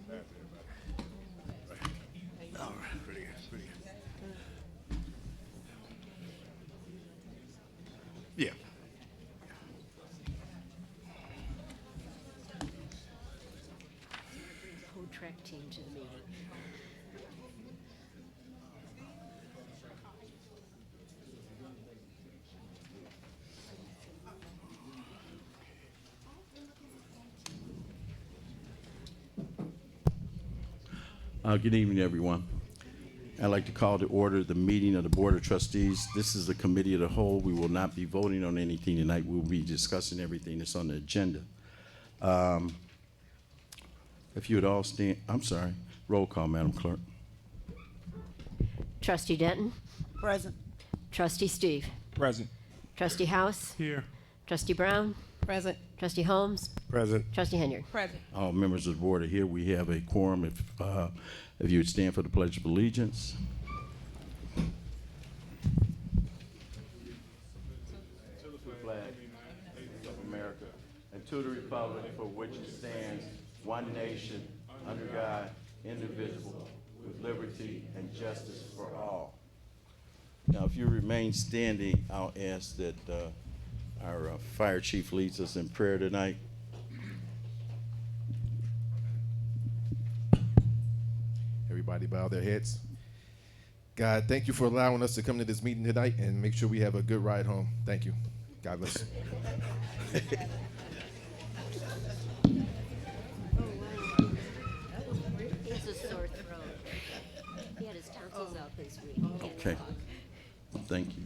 All right, pretty good, pretty good. Yeah. Brings a whole track team to the meeting. Good evening, everyone. I'd like to call to order the meeting of the Board of Trustees. This is the committee of the whole. We will not be voting on anything tonight. We'll be discussing everything that's on the agenda. If you would all stand, I'm sorry, roll call, Madam Clerk. Trustee Denton. Present. Trustee Steve. Present. Trustee House. Here. Trustee Brown. Present. Trustee Holmes. Present. Trustee Henyard. Present. All members of the board are here. We have a quorum. If you would stand for the Pledge of Allegiance. To the flag of America and to the republic for which it stands, one nation, under God, indivisible, with liberty and justice for all. Now, if you remain standing, I'll ask that our fire chief leads us in prayer tonight. Everybody bow their heads. God, thank you for allowing us to come to this meeting tonight and make sure we have a good ride home. Thank you. God bless. He has a sore throat. He had his tonsils out this week. He can't Okay. talk. Thank you.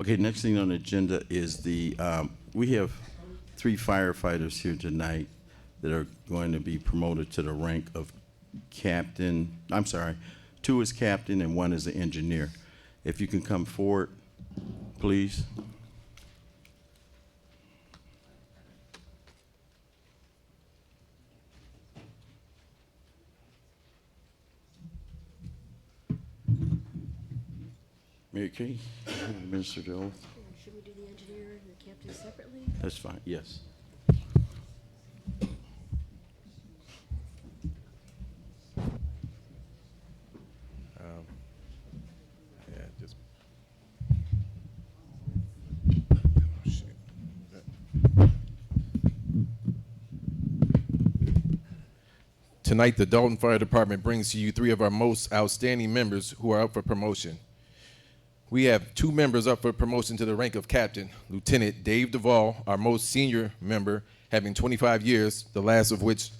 Okay, next thing on the agenda is we have 3 firefighters here tonight that are going to be promoted to the rank of captain. I'm sorry, 2 is captain and 1 is an engineer. If you can come forward, please. Mary Kay, administer the oath. Should we do the engineer and the captain separately? That's fine, yes. Yeah, just. Tonight, the Dolton Fire Department brings to you 3 of our most outstanding members who are up for promotion. We have 2 members up for promotion to the rank of captain. Lieutenant Dave Duvall, our most senior member, having 25 years, the last of which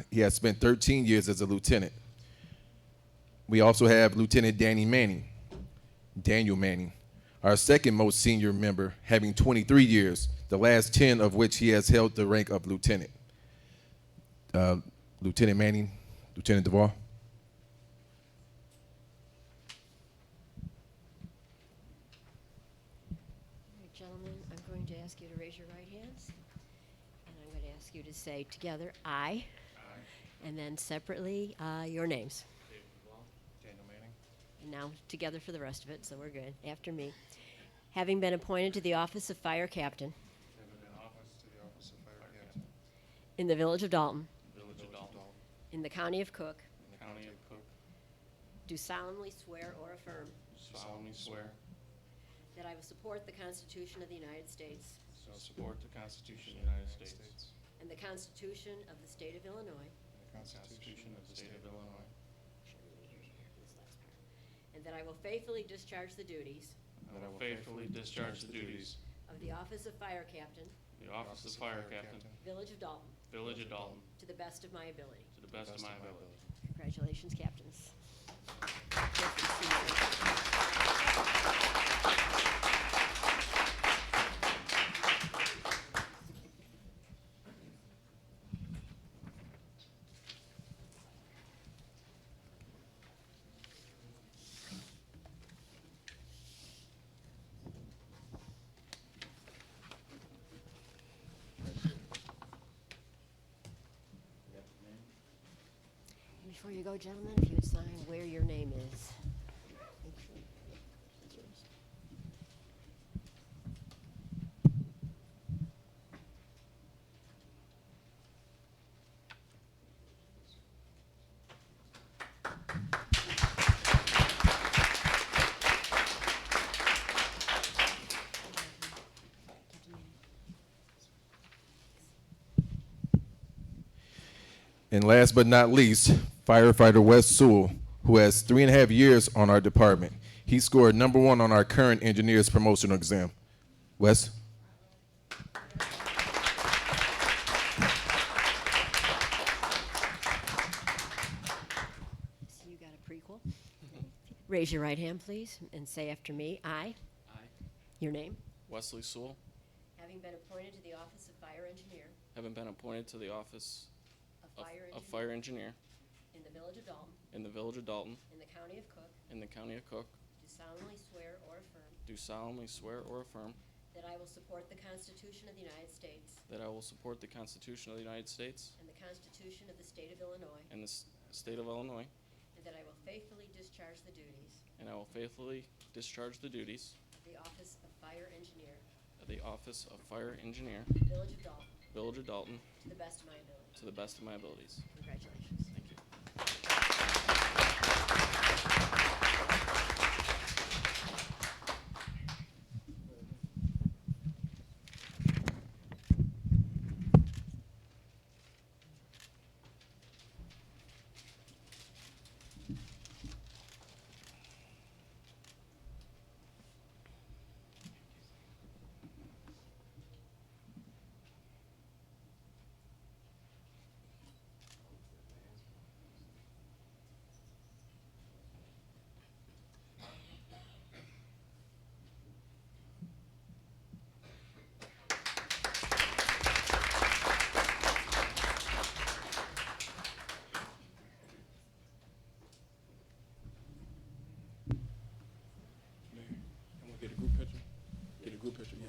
he has spent 13 years as a lieutenant. We also have Lieutenant Daniel Manning, our second most senior member, having 23 years, the last 10 of which he has held the rank of lieutenant. Lieutenant Manning, Lieutenant Duvall. All right, gentlemen, I'm going to ask you to raise your right hands. And I'm going to ask you to say together, I. And then separately, your names. Daniel Manning. And now together for the rest of it, so we're good. After me. Having been appointed to the office of fire captain in the village of Dolton, in the county of Cook, do solemnly swear or affirm that I will support the Constitution of the United States Support the Constitution of the United States and the Constitution of the State of Illinois. and the Constitution of the State of Illinois. And that I will faithfully discharge the duties And I will faithfully discharge the duties of the office of fire captain, of the office of Fire Captain, village of Dolton, Village of Dalton, to the best of my ability. to the best of my ability. Congratulations, captains. Before you go, gentlemen, if you would sign where your name is. Make sure it's yours. And last but not least, firefighter Wes Sewell, who has 3.5 years on our department. He scored #1 on our current engineer's promotional exam. Wes? So you got a prequel. Raise your right hand, please, and say after me, I, your name, Wesley Sewell, having been appointed to the office of fire engineer having been appointed to the office of fire engineer in the village of Dolton, in the village of Dolton, in the county of Cook, in the county of Cook, do solemnly swear or affirm do solemnly swear or affirm that I will support the Constitution of the United States that I will support the Constitution of the United States and the Constitution of the state of Illinois, and the state of Illinois, and that I will faithfully discharge the duties and I will faithfully discharge the duties of the office of fire engineer, of the office of fire engineer, village of Dolton, village of Dolton, to the best of my ability. to the best of my abilities. Congratulations. Thank you. I'm gonna get a group picture. Get a group picture, yeah.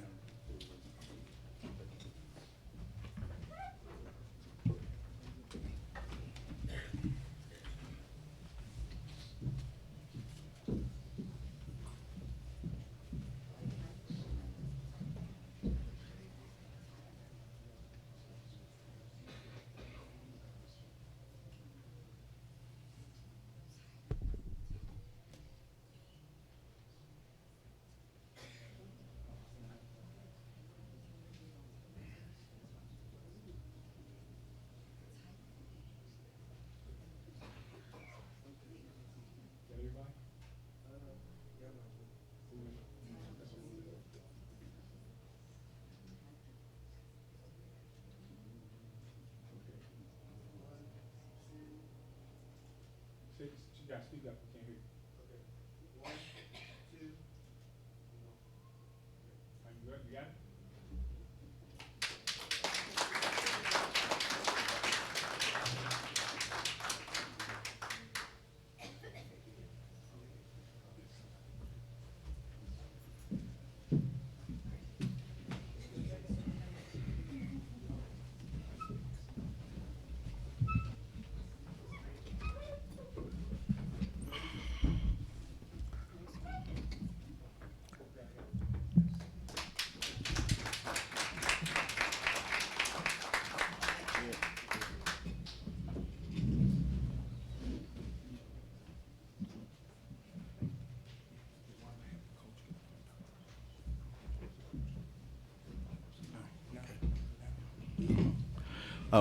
You gotta speak up, we can't hear you. Okay. 1, 2. You got it?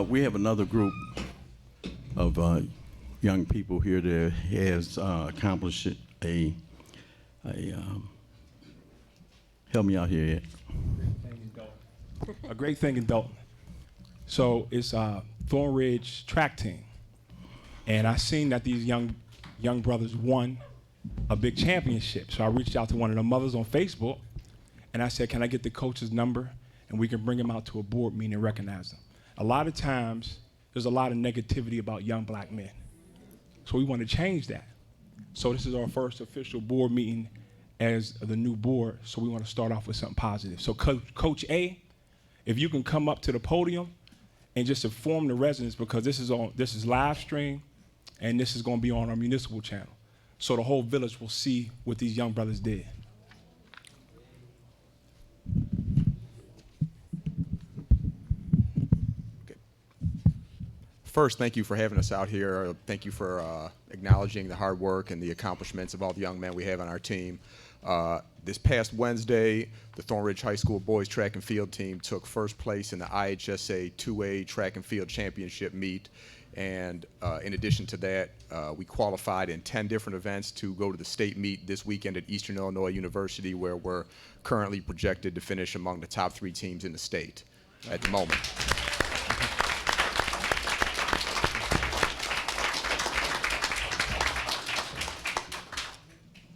We have another group of young people here that has accomplished help me out here, Ed. A great thing in Dolton. So it's Thorn Ridge track team. And I seen that these young brothers won a big championship. So I reached out to one of the mothers on Facebook and I said, can I get the coach's number and we can bring him out to a board meeting and recognize them. A lot of times there's a lot of negativity about young black men. So we want to change that. So this is our first official board meeting as the new board. So we want to start off with something positive. So Coach A, if you can come up to the podium and just inform the residents, because this is live stream and this is going to be on our municipal channel. So the whole village will see what these young brothers did. First, thank you for having us out here. Thank you for acknowledging the hard work and the accomplishments of all the young men we have on our team. This past Wednesday, the Thorn Ridge High School boys track and field team took first place in the IHSA 2A track and field championship meet. And in addition to that, we qualified in 10 different events to go to the state meet this weekend at Eastern Illinois University, where we're currently projected to finish among the top 3 teams in the state at the moment.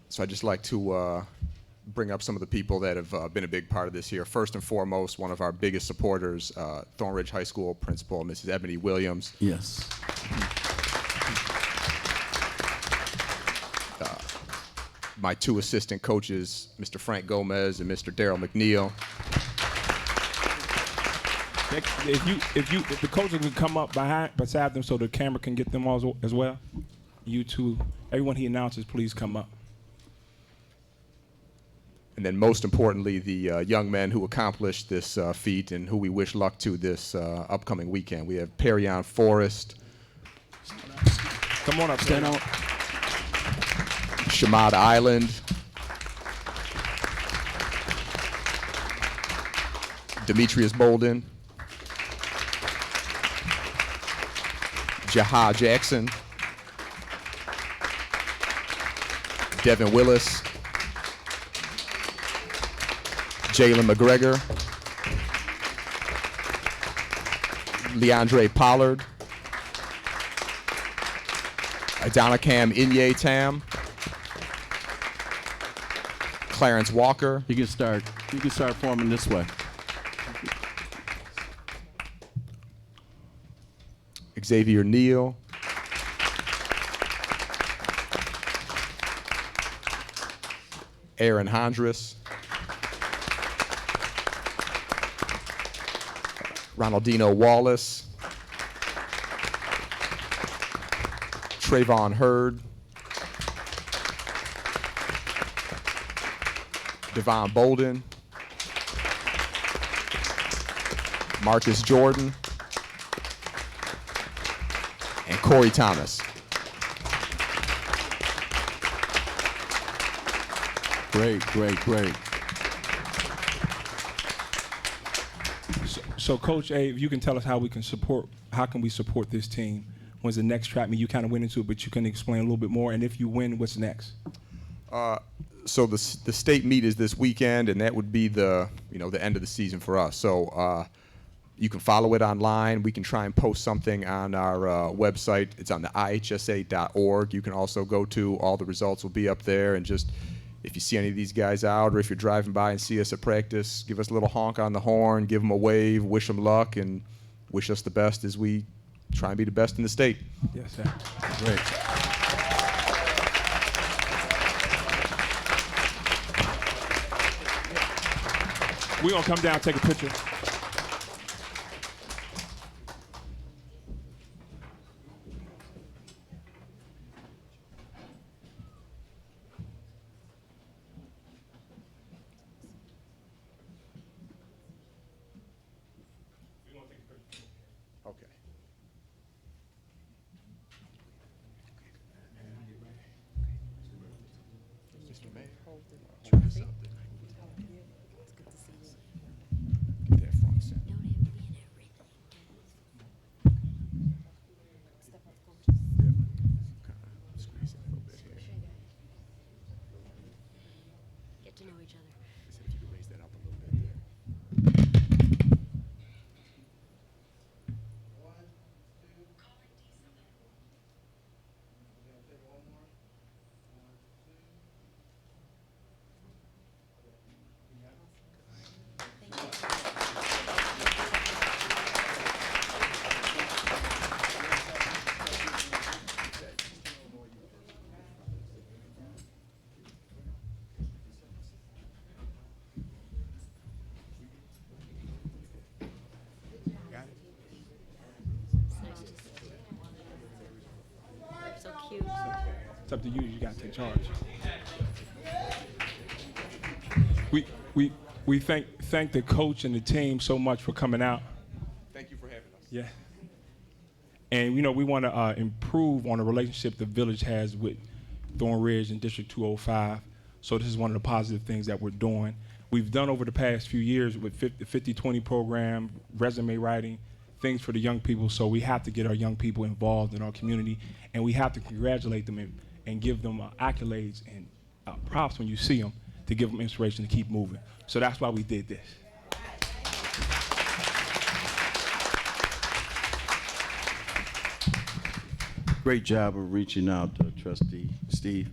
So I'd just like to bring up some of the people that have been a big part of this here. First and foremost, one of our biggest supporters, Thornridge High School principal, Mrs. Ebony Williams. Yes. My 2 assistant coaches, Mr. Frank Gomez and Mr. Daryl McNeil. If the coaches can come up beside them so the camera can get them all as well. You two, everyone he announces, please come up. And then most importantly, the young men who accomplished this feat and who we wish luck to this upcoming weekend. We have Perryon Forrest. Come on up, stand out. Shamad Island. Demetrius Bolden. Jaha Jackson. Devin Willis. Jalen McGregor, Leandre Pollard, Adonikam Inye Tam, Clarence Walker. You can start forming this way. Xavier Neal, Aaron Hondras, Ronaldino Wallace, Trayvon Hurd, Devon Bolden, Marcus Jordan, and Corey Thomas. Great, great, great. So Coach A, if you can tell us how can we support this team? When's the next track meet? You kind of went into it, but you can explain a little bit more. And if you win, what's next? So the state meet is this weekend, and that would be the end of the season for us. So you can follow it online. We can try and post something on our website. It's on the ihsa.org. You can also go to, all the results will be up there, and just if you see any of these guys out, or if you're driving by and see us at practice, give us a little honk on the horn, give them a wave, wish them luck, and wish us the best as we try and be the best in the state. Yes, sir. Great. We're going to come down and take a picture. Okay. Mr. Mayor, check this out. Get that front center. Don't have to be in everything. Squeeze it a little bit here. Get to know each other. Just if you could raise that up a little bit there. It's nice to see you. So cute. It's up to you. You got to take charge. We thank the coach and the team so much for coming out. Thank you for having us. Yeah. And we want to improve on the relationship the village has with Thornridge and District 205. So this is one of the positive things that we're doing. We've done over the past few years with the 50-20 program, resume writing, things for the young people. So we have to get our young people involved in our community, and we have to congratulate them and give them accolades and props when you see them to give them inspiration to keep moving. So that's why we did this. Great job of reaching out, Trustee Steve.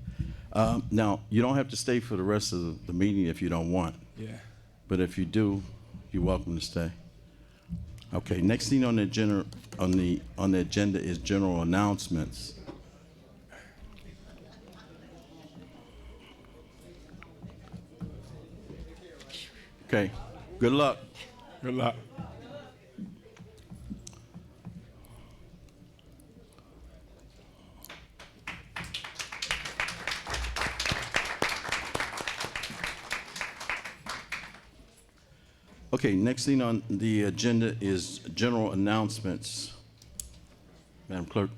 Now, you don't have to stay for the rest of the meeting if you don't want, Yeah. but if you do, you're welcome to stay. Okay, next thing on the agenda is general announcements. Okay, good luck. Good luck. Okay, next thing on the agenda is general announcements. Madam Clerk.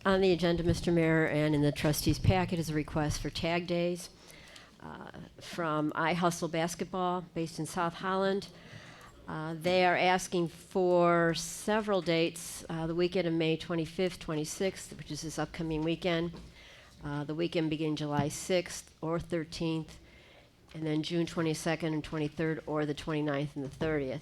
On the agenda, Mr. Mayor, and in the trustees' packet is a request for tag days from I Hustle Basketball, based in South Holland. They are asking for several dates, the weekend of May 25th, 26th, which is this upcoming weekend, the weekend beginning July 6th or 13th, and then June 22nd and 23rd, or the 29th and the 30th.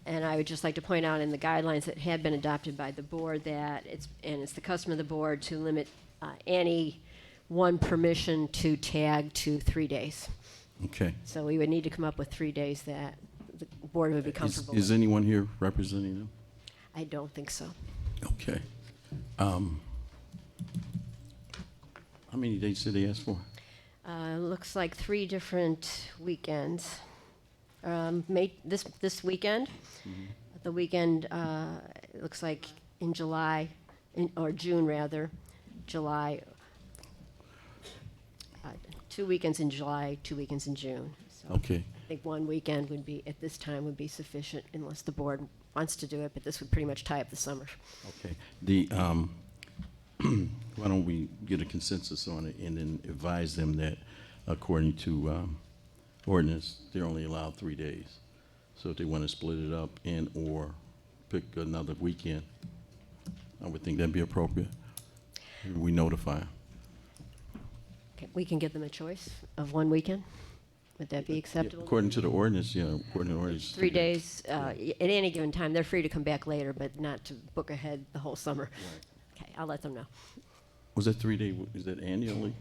And I would just like to point out in the guidelines that had been adopted by the board that it's the custom of the board to limit any one permission to tag to 3 days. Okay. So we would need to come up with 3 days that the board would be comfortable Is with. anyone here representing them? I don't think so. Okay. How many dates did they ask for? Looks like 3 different weekends. This weekend, the weekend, it looks like in July, or June rather, July, 2 weekends in July, 2 weekends in June. So Okay. I think 1 weekend would be, at this time, would be sufficient unless the board wants to do it, but this would pretty much tie up the summer. Okay. Why don't we get a consensus on it and then advise them that according to ordinance, they're only allowed 3 days. So if they want to split it up and or pick another weekend, I would think that'd be appropriate. We notify them. Okay, we can give them a choice of 1 weekend. Would that be acceptable? According to the ordinance, yeah, according to the ordinance. 3 days, at any given time. They're free to come back later, but not to book ahead the whole summer. Okay, I'll let them know. Was that 3 day, is that annually?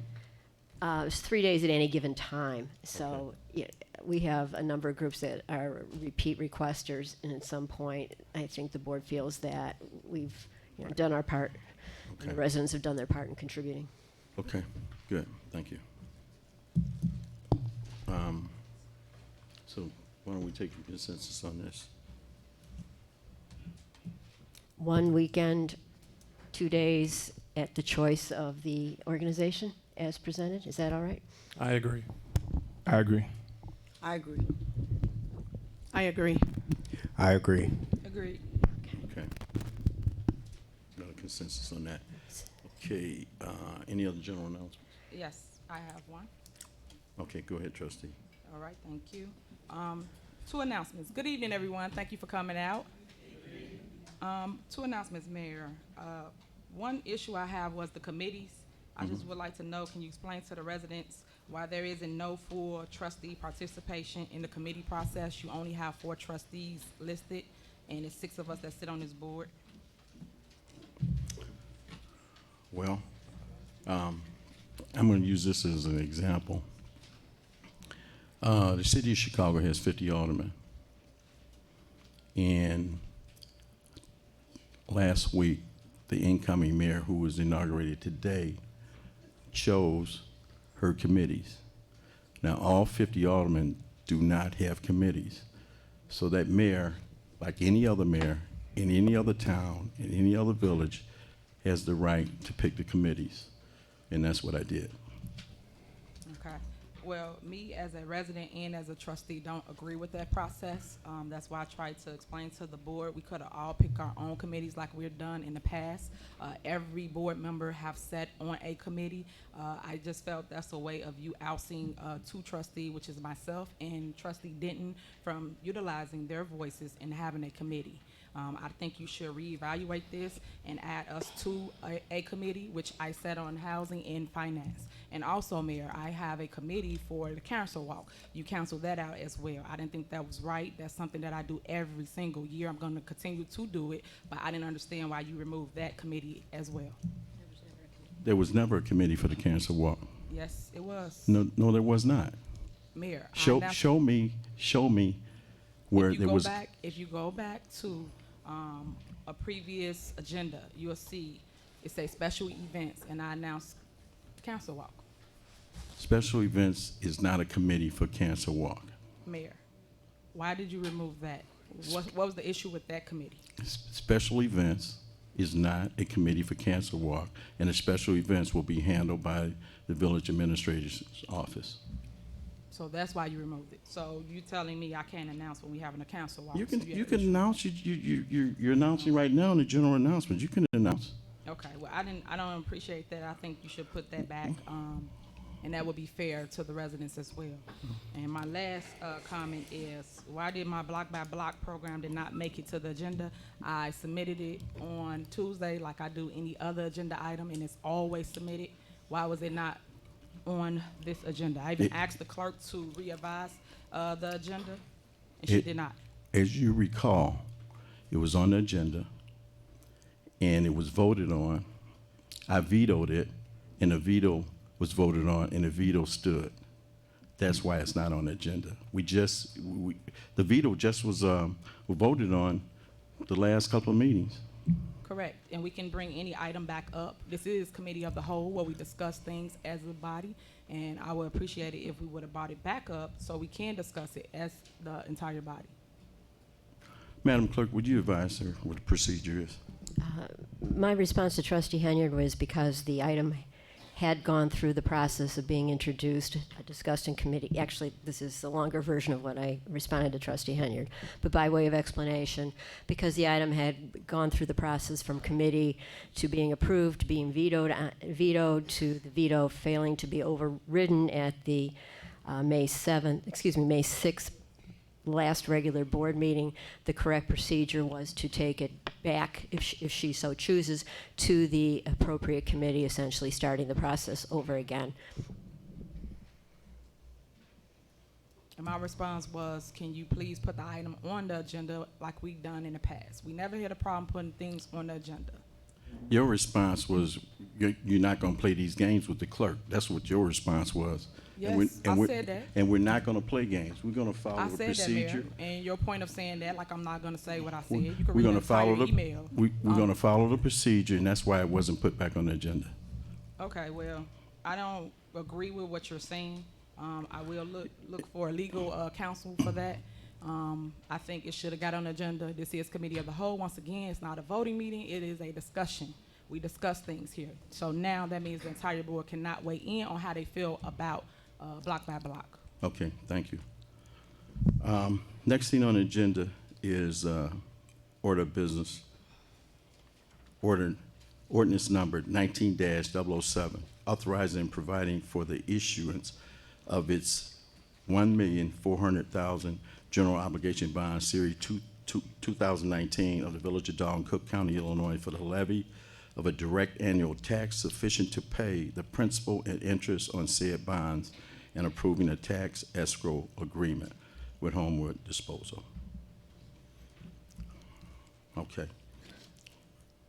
It's 3 days at any given time. So yeah, we have a number of groups that are repeat requesters, and at some point, I think the board feels that we've done our part, and the Okay. residents have done their part in contributing. Okay, good, thank you. So why don't we take a consensus on this? 1 weekend, 2 days at the choice of the organization as presented. Is that all right? I agree. I agree. I agree. I agree. I agree. Agreed. Okay. Got a consensus on that. Okay, any other general announcements? Yes, I have one. Okay, go ahead, trustee. All right, thank you. 2 announcements. Good evening, everyone. Thank you for coming out. 2 announcements, Mayor. One issue I have was the committees. I just would like to know, can you explain to the residents why there isn't no full trustee participation in the committee process? You only have 4 trustees listed, and it's 6 of us that sit on this board. Well, I'm going to use this as an example. The city of Chicago has 50 aldermen. And last week, the incoming mayor, who was inaugurated today, chose her committees. Now, all 50 aldermen do not have committees. So that mayor, like any other mayor in any other town, in any other village, has the right to pick the committees. And that's what I did. Okay. Well, me as a resident and as a trustee don't agree with that process. That's why I tried to explain to the board, we could have all picked our own committees like we've done in the past. Every board member have sat on a committee. I just felt that's a way of you ousting two trustee, which is myself and trustee Denton, from utilizing their voices and having a committee. I think you should reevaluate this and add us to a committee, which I sat on housing and finance. And also, Mayor, I have a committee for the council walk. You canceled that out as well. I didn't think that was right. That's something that I do every single year. I'm going to continue to do it, but I didn't understand why you removed that committee as well. There was never a committee for the cancer walk. Yes, it was. No, there was not. Mayor, Show me where if you there go was. back, if you go back to a previous agenda, you'll see it says special events, and I announced council walk. Special events is not a committee for cancer walk. Mayor, why did you remove that? What was the issue with that committee? Special events is not a committee for cancer walk, and the special events will be handled by the village administrator's office. So that's why you removed it. So you telling me I can't announce when we having a council walk? You So can have an issue. announce. You're announcing right now in the general announcement. You can announce. Okay, well, I don't appreciate that. I think you should put that back, and that would be fair to the residents as well. And my last comment is, why did my block by block program did not make it to the agenda? I submitted it on Tuesday like I do any other agenda item, and it's always submitted. Why was it not on this agenda? I even asked the clerk to re-advise the agenda, and she did not. As you recall, it was on the agenda, and it was voted on. I vetoed it, and the veto was voted on, and the veto stood. That's why it's not on the agenda. The veto just was voted on the last couple of meetings. Correct, and we can bring any item back up. This is committee of the whole where we discuss things as a body, and I would appreciate it if we would have brought it back up so we can discuss it as the entire body. Madam Clerk, would you advise her what the procedure is? My response to Trustee Henyard was because the item had gone through the process of being introduced, discussed in committee. Actually, this is the longer version of what I responded to Trustee Henyard. But by way of explanation, because the item had gone through the process from committee to being approved, being vetoed to the veto failing to be overridden at the May 6th last regular board meeting, the correct procedure was to take it back, if she so chooses, to the appropriate committee, essentially starting the process over again. And my response was, can you please put the item on the agenda like we've done in the past? We never had a problem putting things on the agenda. Your response was, you're not going to play these games with the clerk. That's what your response was. Yes, I said that. And we're not going to play games. We're going to follow I the said procedure. that, Mayor. And your point of saying that, like I'm not going to say what I said. You can We're read going the to follow entire the email. we're going to follow the procedure, and that's why it wasn't put back on the agenda. Okay, well, I don't agree with what you're saying. I will look for a legal counsel for that. I think it should have got on the agenda. This is committee of the whole. Once again, it's not a voting meeting. It is a discussion. We discuss things here. So now that means the entire board cannot weigh in on how they feel about block by block. Okay, thank you. Next thing on the agenda is order of business. Ordinance number 19-007, authorizing and providing for the issuance of its $1,400,000 general obligation bond series 2019 of the Village of Dolton, Cook County, Illinois, for the levy of a direct annual tax sufficient to pay the principal and interest on said bonds, and approving a tax escrow agreement with Homeward Disposal. Okay.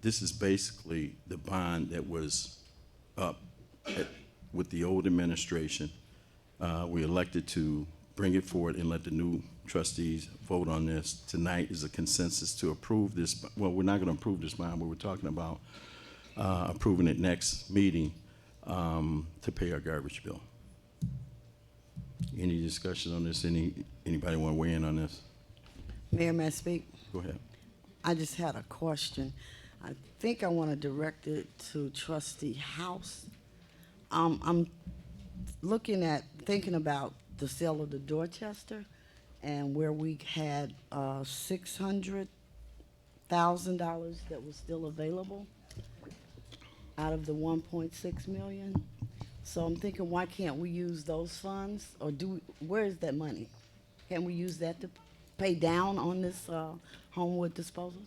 This is basically the bond that was up with the old administration. We elected to bring it forward and let the new trustees vote on this. Tonight is a consensus to approve this. Well, we're not going to approve this bond, but we're talking about approving it next meeting to pay our garbage bill. Any discussion on this? Anybody want to weigh in on this? Mayor, may I speak? Go ahead. I just had a question. I think I want to direct it to Trustee House. I'm looking at thinking about the sale of the Dorchester and where we had $600,000 that was still available out of the 1.6 million. So I'm thinking, why can't we use those funds, or where is that money? Can we use that to pay down on this Homewood disposal?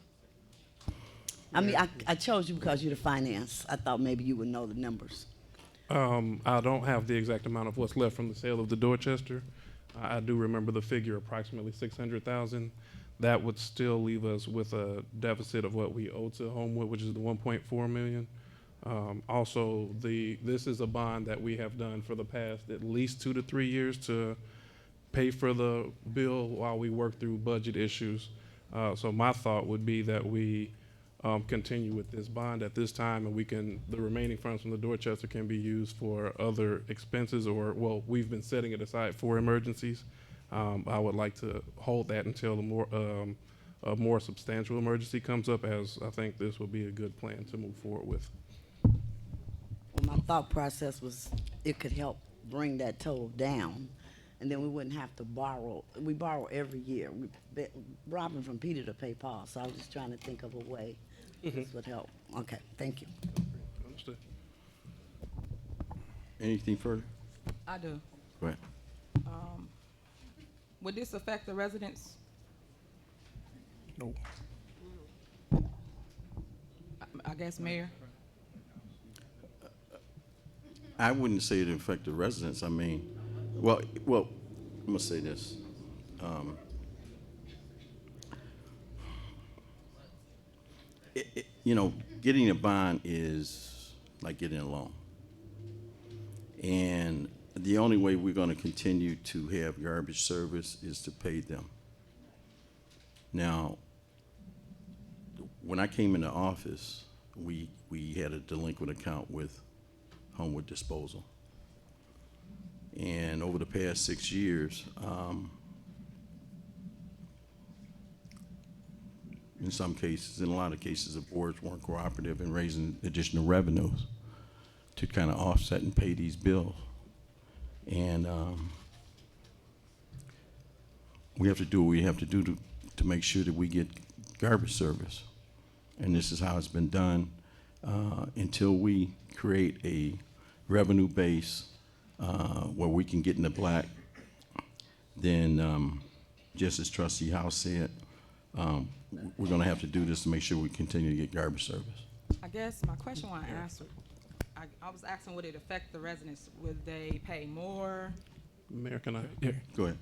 I mean, I chose you because you're the finance. I thought maybe you would know the numbers. I don't have the exact amount of what's left from the sale of the Dorchester. I do remember the figure, approximately 600,000. That would still leave us with a deficit of what we owe to Homewood, which is the 1.4 million. Also, this is a bond that we have done for the past at least 2 to 3 years to pay for the bill while we work through budget issues. So my thought would be that we continue with this bond at this time, and the remaining funds from the Dorchester can be used for other expenses, or, well, we've been setting it aside for emergencies. I would like to hold that until a more substantial emergency comes up, as I think this would be a good plan to move forward with. Well, my thought process was it could help bring that total down, and then we wouldn't have to borrow. We borrow every year. Robbing from Peter to pay Paul, so I was just trying to think of a way this would help. Okay, thank you. Understood. Anything further? I do. Go ahead. Would this affect the residents? No. I guess, Mayor? I wouldn't say it affect the residents. I mean, well, I'm gonna say this. Getting a bond is like getting a loan. And the only way we're gonna continue to have garbage service is to pay them. Now, when I came into office, we had a delinquent account with Homewood Disposal. And over the past 6 years, in some cases, in a lot of cases, the boards weren't cooperative in raising additional revenues to kind of offset and pay these bills. And we have to do what we have to do to make sure that we get garbage service. And this is how it's been done until we create a revenue base where we can get in the black. Then, just as Trustee House said, we're going to have to do this to make sure we continue to get garbage service. I guess my question when I answered, I was asking, would it affect the residents? Would they pay more? Mayor, can I? Yeah. Go ahead.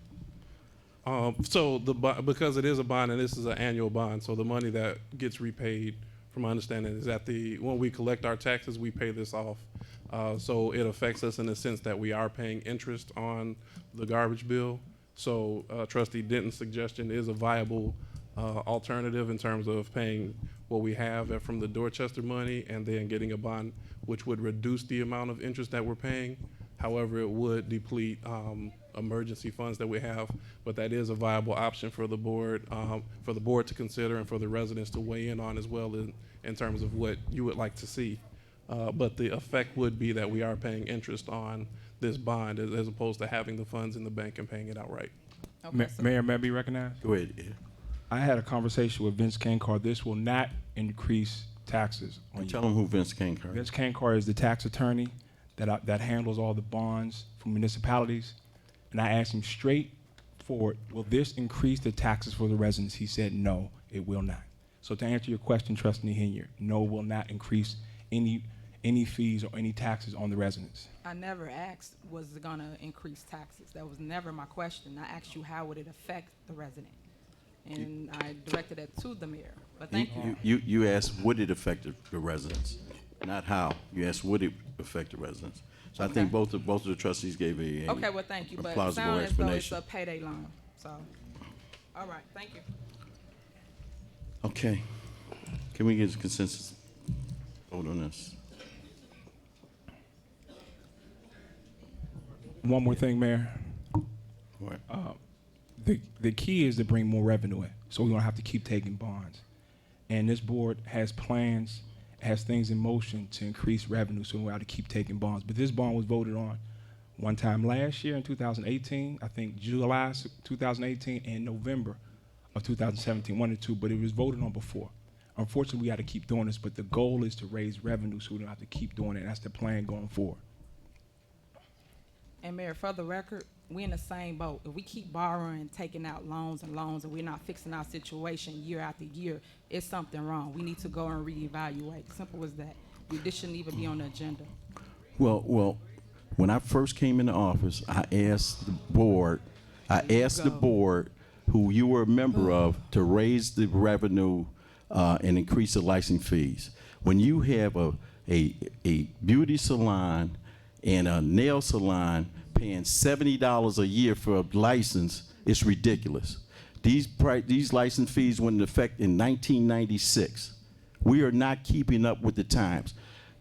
So because it is a bond and this is an annual bond, so the money that gets repaid, from my understanding, is that when we collect our taxes, we pay this off. So it affects us in the sense that we are paying interest on the garbage bill. So Trustee Denton's suggestion is a viable alternative in terms of paying what we have from the Dorchester money and then getting a bond which would reduce the amount of interest that we're paying. However, it would deplete emergency funds that we have, but that is a viable option for the board to consider and for the residents to weigh in on as well in terms of what you would like to see. But the effect would be that we are paying interest on this bond as opposed to having the funds in the bank and paying it outright. Okay, so Mayor, may I be recognized? Go ahead, Ed. I had a conversation with Vince Cankar. This will not increase taxes on you. Tell them who Vince Cankar is. Vince Cankar is the tax attorney that handles all the bonds for municipalities. And I asked him straight forward, will this increase the taxes for the residents? He said, no, it will not. So to answer your question, Trustee Hinier, no, it will not increase any fees or any taxes on the residents. I never asked, was it gonna increase taxes? That was never my question. I asked you, how would it affect the resident? And I directed it to the mayor, but thank you. You asked, would it affect the residents? Not how. You asked, would it affect the residents? So I think both of the trustees gave a Okay, well, thank you, but it plausible sounds as though it's explanation. a payday loan, so, all right, thank you. Okay. Can we get a consensus vote on this? One more thing, Mayor. Go ahead. The key is to bring more revenue in, so we don't have to keep taking bonds. And this board has plans, has things in motion to increase revenue, so we don't have to keep taking bonds. But this bond was voted on one time last year in 2018, I think July 2018 and November of 2017, one or two, but it was voted on before. Unfortunately, we got to keep doing this, but the goal is to raise revenue so we don't have to keep doing it. That's the plan going forward. And Mayor, for the record, we in the same boat. If we keep borrowing, taking out loans, and we're not fixing our situation year after year, it's something wrong. We need to go and reevaluate. Simple as that. This shouldn't even be on the agenda. Well, when I first came into office, I asked the board, who you were a member of, to raise the revenue and increase the license fees. When you have a beauty salon and a nail salon paying $70 a year for a license, it's ridiculous. These license fees went into effect in 1996. We are not keeping up with the times.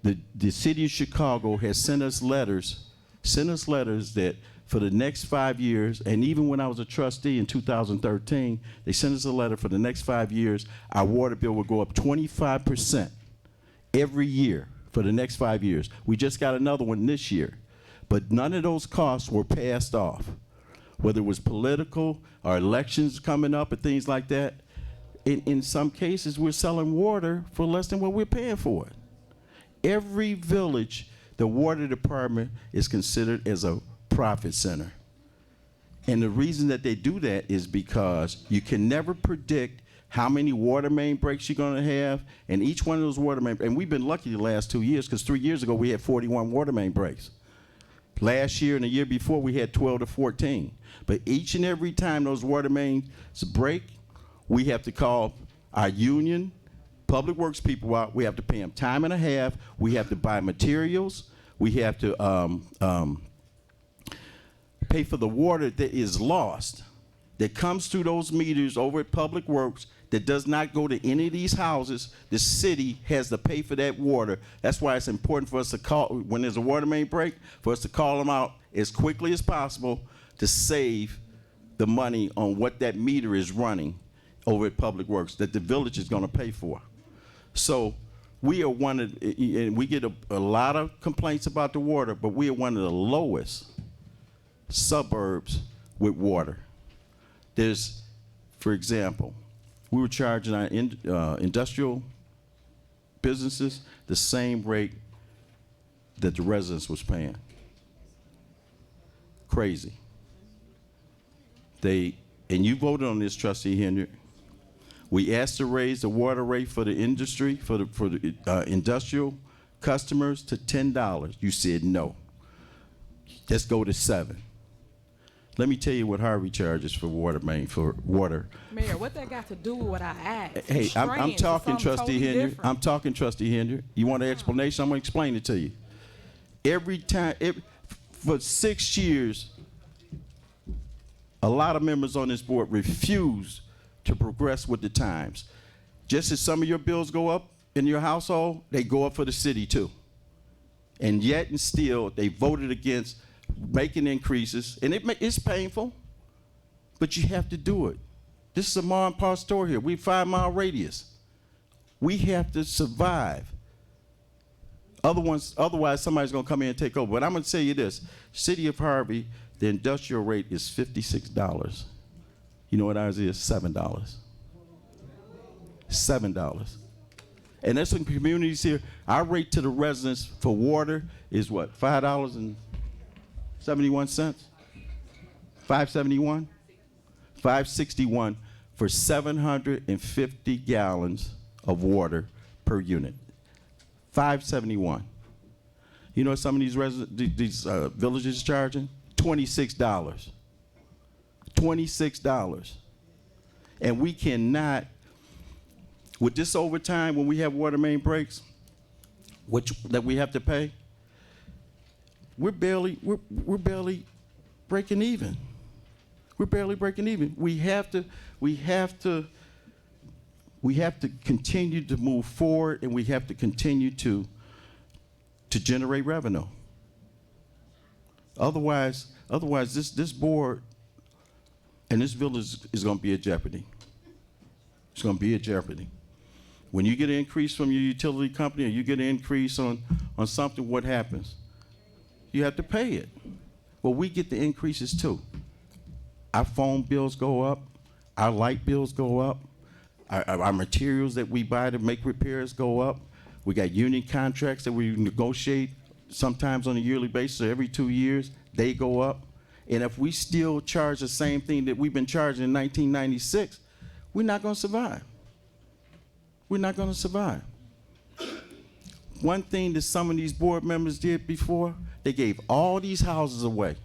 The city of Chicago has sent us letters that for the next 5 years, and even when I was a trustee in 2013, they sent us a letter for the next 5 years, our water bill will go up 25% every year for the next 5 years. We just got another one this year. But none of those costs were passed off, whether it was political or elections coming up and things like that. In some cases, we're selling water for less than what we're paying for it. Every village, the water department is considered as a profit center. And the reason that they do that is because you can never predict how many water main breaks you're going to have, and each one of those water main, and we've been lucky the last 2 years, because 3 years ago we had 41 water main breaks. Last year and the year before we had 12 to 14. But each and every time those water mains break, we have to call our union, public works people out. We have to pay them time and a half. We have to buy materials. We have to pay for the water that is lost, that comes through those meters over at Public Works, that does not go to any of these houses. The city has to pay for that water. That's why it's important for us to call, when there's a water main break, for us to call them out as quickly as possible to save the money on what that meter is running over at Public Works that the village is going to pay for. So we are one of, and we get a lot of complaints about the water, but we are one of the lowest suburbs with water. There's, for example, we were charging our industrial businesses the same rate that the residents was paying. Crazy. And you voted on this, Trustee Henry. We asked to raise the water rate for the industry, for the industrial customers to $10. You said no. Let's go to $7. Let me tell you what Harvey charges for water main, for water. Mayor, what that got to do with what I asked? Hey, I'm Strange. talking, It's something Trustee totally Henry. different. I'm talking, Trustee Henry. You want an explanation? I'm going to explain it to you. Every time, for 6 years, a lot of members on this board refuse to progress with the times. Just as some of your bills go up in your household, they go up for the city too. And yet and still, they voted against making increases, and it's painful, but you have to do it. This is a mom and pop store here. We 5-mile radius. We have to survive. Otherwise, somebody's going to come in and take over. But I'm going to tell you this. City of Harvey, the industrial rate is $56. You know what ours is? $7. $7. And there's some communities here. Our rate to the residents for water is what? $5.71? $5.71? $5.61 for 750 gallons of water per unit. $5.71. You know what some of these villages are charging? $26. $26. And we cannot, with this overtime when we have water main breaks, that we have to pay, we're barely breaking even. We're barely breaking even. We have to continue to move forward, and we have to continue to generate revenue. Otherwise this board and this village is going to be at jeopardy. It's going to be at jeopardy. When you get an increase from your utility company, or you get an increase on something, what happens? You have to pay it. Well, we get the increases too. Our phone bills go up, our light bills go up, our materials that we buy to make repairs go up. We got union contracts that we negotiate sometimes on a yearly basis, or every 2 years, they go up. And if we still charge the same thing that we've been charging in 1996, we're not going to survive. We're not going to survive. One thing that some of these board members did before, they gave all these houses away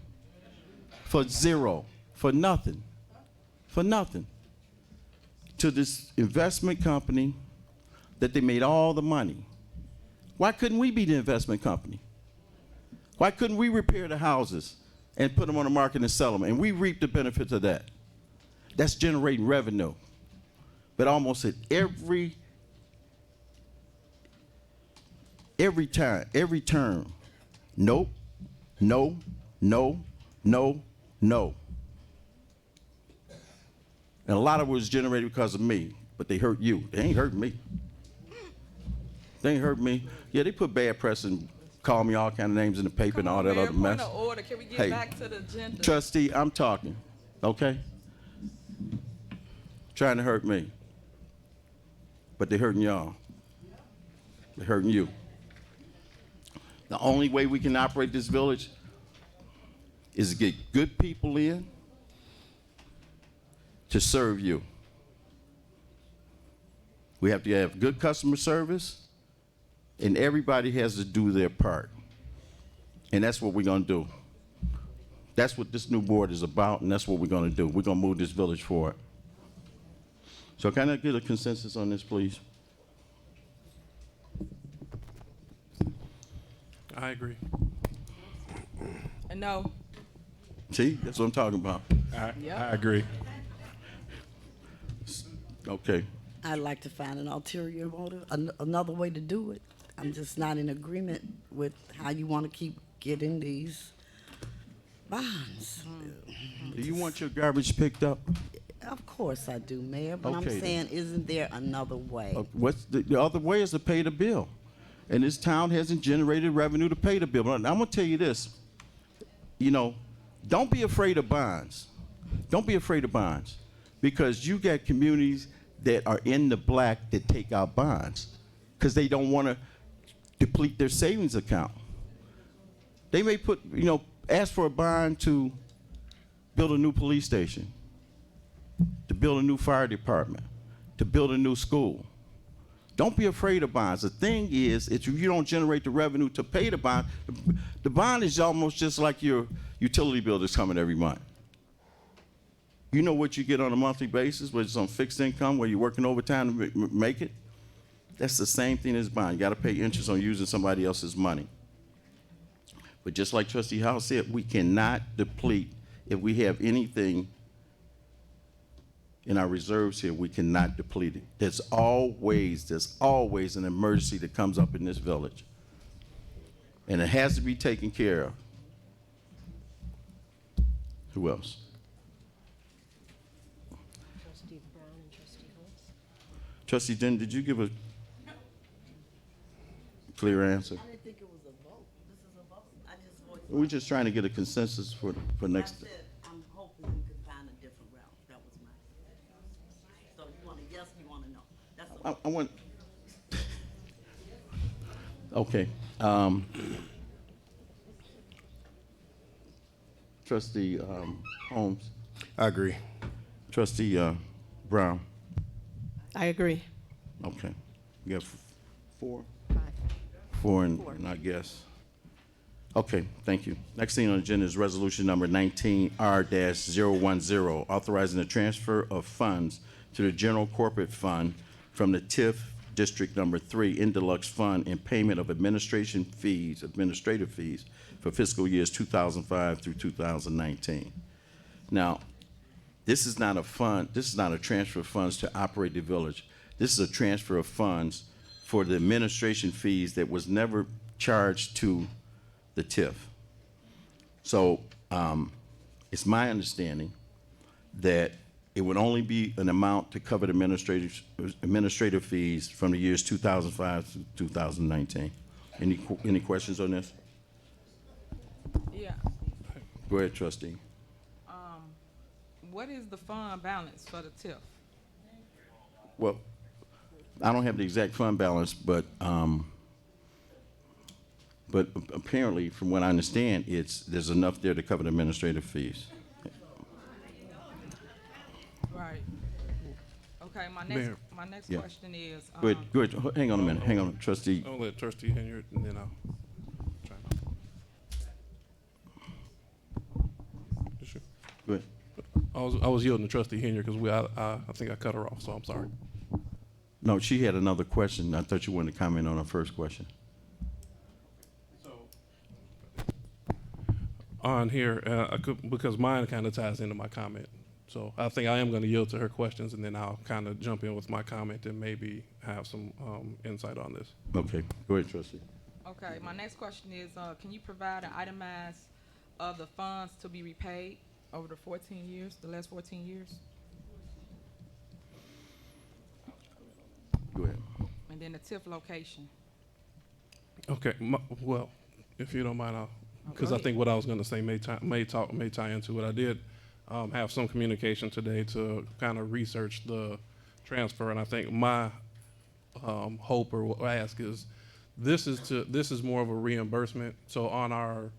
for zero, for nothing, to this investment company that they made all the money. Why couldn't we be the investment company? Why couldn't we repair the houses and put them on the market and sell them? And we reap the benefits of that. That's generating revenue. But almost at every term, nope, no, no, no, no. And a lot of it was generated because of me, but they hurt you. They ain't hurt me. They ain't hurt me. Yeah, they put bad press and call me all kind of names in the paper and all that other mess. Point of order. Can we get Hey, back to the agenda? Trustee, I'm talking, okay? Trying to hurt me. But they're hurting y'all. They're hurting you. The only way we can operate this village is to get good people in to serve you. We have to have good customer service, and everybody has to do their part. And that's what we're going to do. That's what this new board is about, and that's what we're going to do. We're going to move this village forward. So can I get a consensus on this, please? I agree. And no. See, that's what I'm talking about. I agree. Okay. I'd like to find an ulterior motive, another way to do it. I'm just not in agreement with how you want to keep getting these bonds. Do you want your garbage picked up? Of course I do, Mayor, but Okay, I'm saying, isn't there another way? What's the other way is to pay the bill. And this town hasn't generated revenue to pay the bill. But I'm going to tell you this. You know, don't be afraid of bonds. Don't be afraid of bonds. Because you got communities that are in the black that take out bonds because they don't want to deplete their savings account. They may ask for a bond to build a new police station, to build a new fire department, to build a new school. Don't be afraid of bonds. The thing is, if you don't generate the revenue to pay the bond is almost just like your utility bill that's coming every month. You know what you get on a monthly basis, whether it's on fixed income, where you're working overtime to make it? That's the same thing as bond. You got to pay interest on using somebody else's money. But just like Trustee House said, we cannot deplete. If we have anything in our reserves here, we cannot deplete it. There's always an emergency that comes up in this village. And it has to be taken care of. Who else? Trustee Brown and Trustee Holmes. Trustee Den, did you give a clear answer? I didn't think it was a vote. This is a vote. I just voiced. We're just trying to get a consensus for next. I said, I'm hoping we could find a different route. That was my. So you want a yes, you want a no. That's all. I want. Okay. Trustee Holmes. I agree. Trustee Brown. I agree. Okay. We have four? 5. Four and I guess. Okay, thank you. Next thing on the agenda is resolution number 19R-010, authorizing the transfer of funds to the general corporate fund from the TIF District Number 3 in deluxe fund and payment of administrative fees for fiscal years 2005 through 2019. Now, this is not a fund, this is not a transfer of funds to operate the village. This is a transfer of funds for the administration fees that was never charged to the TIF. So it's my understanding that it would only be an amount to cover the administrative fees from the years 2005 to 2019. Any questions on this? Yeah. Go ahead, trustee. What is the fund balance for the TIF? Well, I don't have the exact fund balance, but apparently, from what I understand, there's enough there to cover the administrative fees. Right. Okay, Mayor. my next Yeah. question is, Go ahead. Hang on a minute. Hang on, trustee. I'll let trustee Henry, and then I'll try. Sure. Go ahead. I was yielding to trustee Henry because I think I cut her off, so I'm sorry. No, she had another question. I thought you wanted to comment on her first question. On here, because mine kind of ties into my comment. So I think I am going to yield to her questions, and then I'll kind of jump in with my comment and maybe have some insight on this. Okay. Go ahead, trustee. okay, my next question is, can you provide an itemized of the funds to be repaid over the 14 years, the last 14 years? Go ahead. And then the TIF location. Okay. Well, if you don't mind, because go I think what I was going to say may tie into it. I did have some communication today to kind of research the transfer, and I think my hope or ask is this is more of a reimbursement. So on our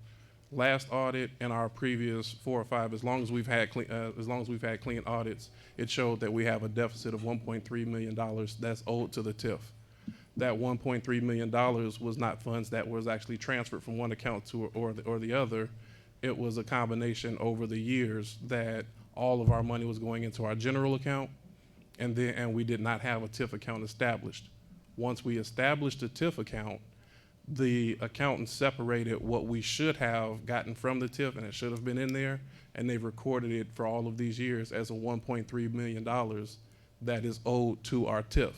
last audit and our previous 4 or 5, as long as we've had clean audits, it showed that we have a deficit of $1.3 million that's owed to the TIF. That $1.3 million was not funds that was actually transferred from one account to or the other. It was a combination over the years that all of our money was going into our general account, and we did not have a TIF account established. Once we established a TIF account, the accountant separated what we should have gotten from the TIF, and it should have been in there, and they've recorded it for all of these years as a $1.3 million that is owed to our TIF.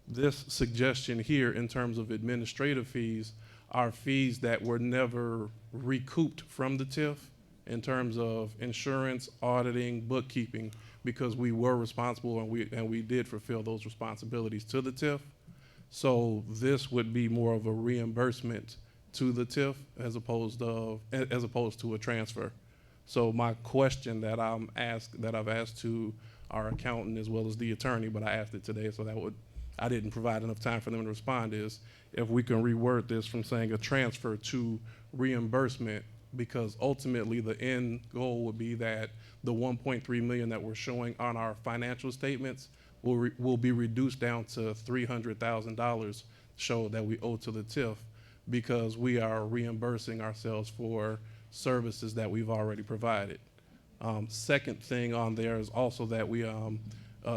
This suggestion here in terms of administrative fees are fees that were never recouped from the TIF in terms of insurance, auditing, bookkeeping, because we were responsible and we did fulfill those responsibilities to the TIF. So this would be more of a reimbursement to the TIF as opposed to a transfer. So my question that I've asked to our accountant as well as the attorney, but I asked it today, so I didn't provide enough time for them to respond, is if we can reword this from saying a transfer to reimbursement, because ultimately the end goal would be that the $1.3 million that we're showing on our financial statements will be reduced down to $300,000 show that we owe to the TIF, because we are reimbursing ourselves for services that we've already provided. Second thing on there is also that we,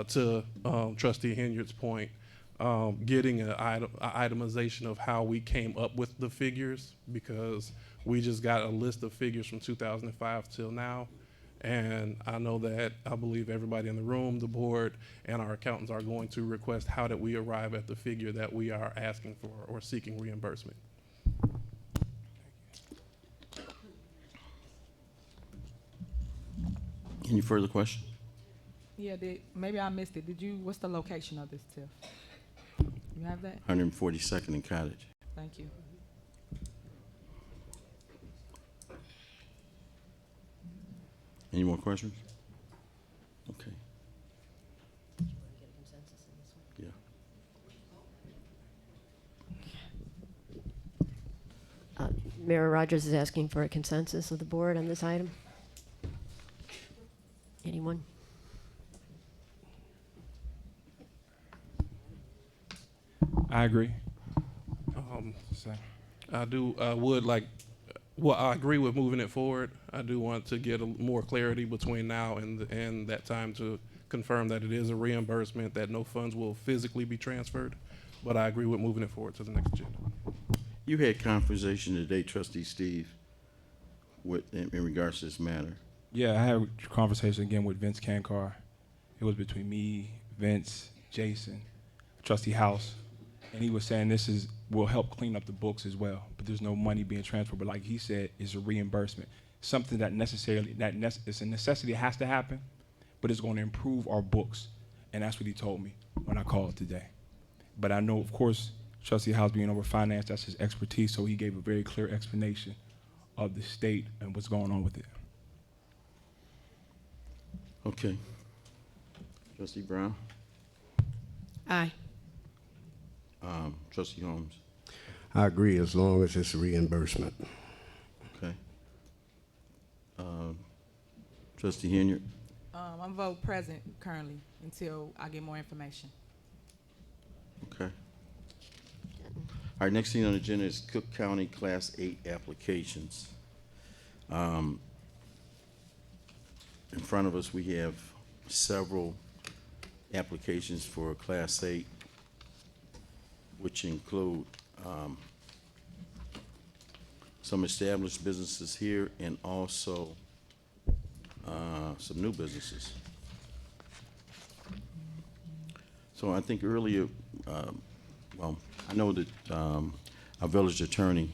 to Trustee Henry's point, getting an itemization of how we came up with the figures, because we just got a list of figures from 2005 till now. And I know that I believe everybody in the room, the board, and our accountants are going to request how did we arrive at the figure that we are asking for or seeking reimbursement. Any further questions? Yeah, maybe I missed it. What's the location of this TIF? You have that? 142nd and Cottage. Thank you. Any more questions? Okay. Yeah. Mayor Rogers is asking for a consensus of the board on this item. Anyone? I agree. I agree with moving it forward. I do want to get more clarity between now and that time to confirm that it is a reimbursement, that no funds will physically be transferred, but I agree with moving it forward to the next agenda. You had conversation today, Trustee Steve, in regards to this matter. Yeah, I had a conversation again with Vince Cankar. It was between me, Vince, Jason, Trustee House, and he was saying will help clean up the books as well, but there's no money being transferred. But like he said, it's a reimbursement, something that it's a necessity, has to happen, but it's going to improve our books, and that's what he told me when I called today. But I know, of course, Trustee House being over finance, that's his expertise, so he gave a very clear explanation of the state and what's going on with it. Okay. Trustee Brown? Aye. Trustee Holmes? I agree, as long as it's reimbursement. Okay. Trustee Henyard? I'm vote present currently until I get more information. Okay. All right, next thing on the agenda is Cook County Class 8 applications. In front of us, we have several applications for Class 8, which include some established businesses here and also some new businesses. So I think earlier, well, I know that our village attorney,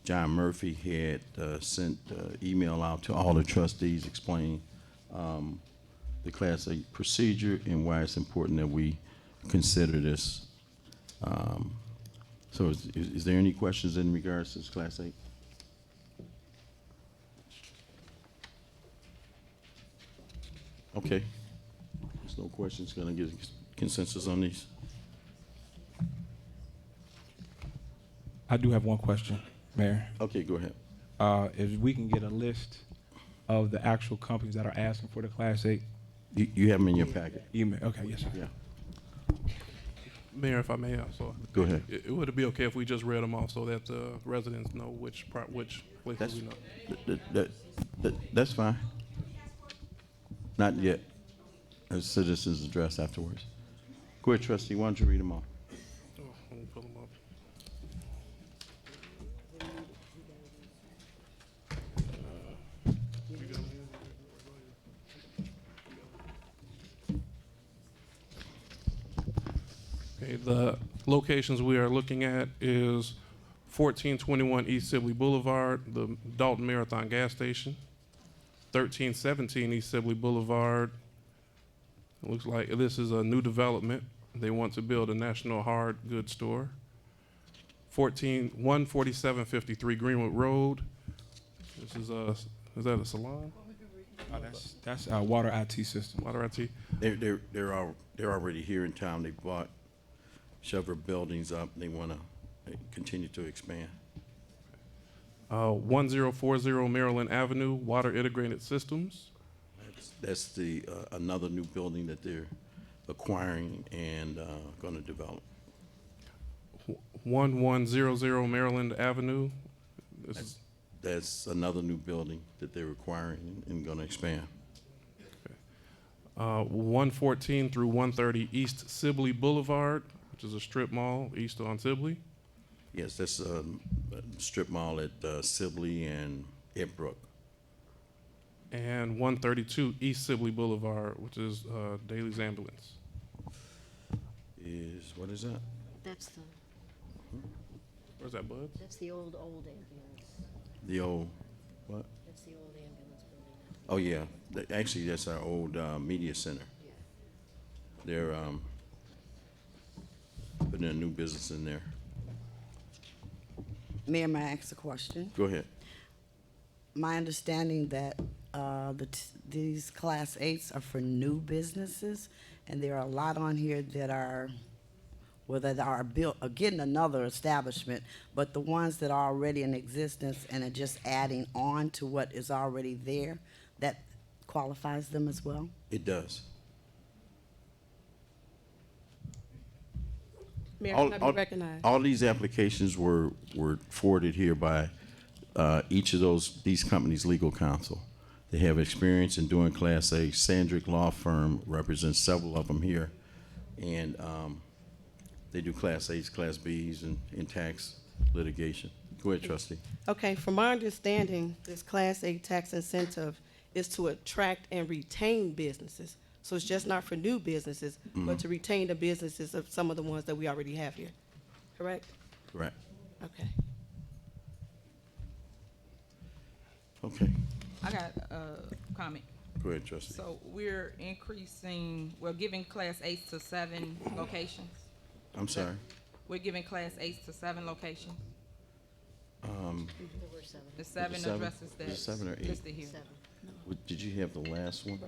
John Murphy, had sent email out to all the trustees explaining the Class 8 procedure and why it's important that we consider this. So is there any questions in regards to this Class 8? Okay. There's no questions. Gonna get consensus on these? I do have one question, Mayor. Okay, go ahead. If we can get a list of the actual companies that are asking for the Class 8 You have them in your packet. email. Okay, yes, sir. Yeah. Mayor, if I may also. Go ahead. Would it be okay if we just read them off so that the residents know which places we know? That's fine. Not yet. As citizens address afterwards. Go ahead, trustee. Why don't you read them all? Oh, let me pull them up. Okay, the locations we are looking at is 1421 East Sibley Boulevard, the Dolton Marathon gas station. 1317 East Sibley Boulevard. It looks like this is a new development. They want to build a national hard goods store. 14753 Greenwood Road. This is that a salon? That's our water IT system. Water IT. They're already here in town. They bought several buildings up. They want to continue to expand. 1040 Maryland Avenue, Water Integrated Systems. That's the another new building that they're acquiring and going to develop. 1100 Maryland Avenue. That's another new building that they're acquiring and going to expand. 114 through 130 East Sibley Boulevard, which is a strip mall east on Sibley. Yes, that's a strip mall at Sibley and Edbrook. And 132 East Sibley Boulevard, which is Daly's Ambulance. What is that? That's the, Where's that, Bud? that's the old ambulance. The old, what? That's the old ambulance building. Oh, yeah. Actually, that's our old media center. Yeah. They're putting a new business in there. Mayor, may I ask a question? Go ahead. My understanding that these Class 8s are for new businesses, and there are a lot on here that are, getting another establishment, but the ones that are already in existence and are just adding on to what is already there, that qualifies them as well? It does. Mayor, can I be recognized? All these applications were forwarded here by each of these companies' legal counsel. They have experience in doing Class A. Sandrick Law Firm represents several of them here, and they do Class A's, Class B's, and tax litigation. Go ahead, trustee. Okay, from my understanding, this Class A tax incentive is to attract and retain businesses. So it's just not for new businesses, but to retain the businesses of some of the ones that we already have here. Correct? Correct. Okay. Okay. I got a comment. Go ahead, trustee. So we're giving Class 8 to 7 locations. I'm sorry. We're giving Class 8 to 7 locations. The seven seven? addresses Was it that's 7 or 8? listed here. Did you have the last one?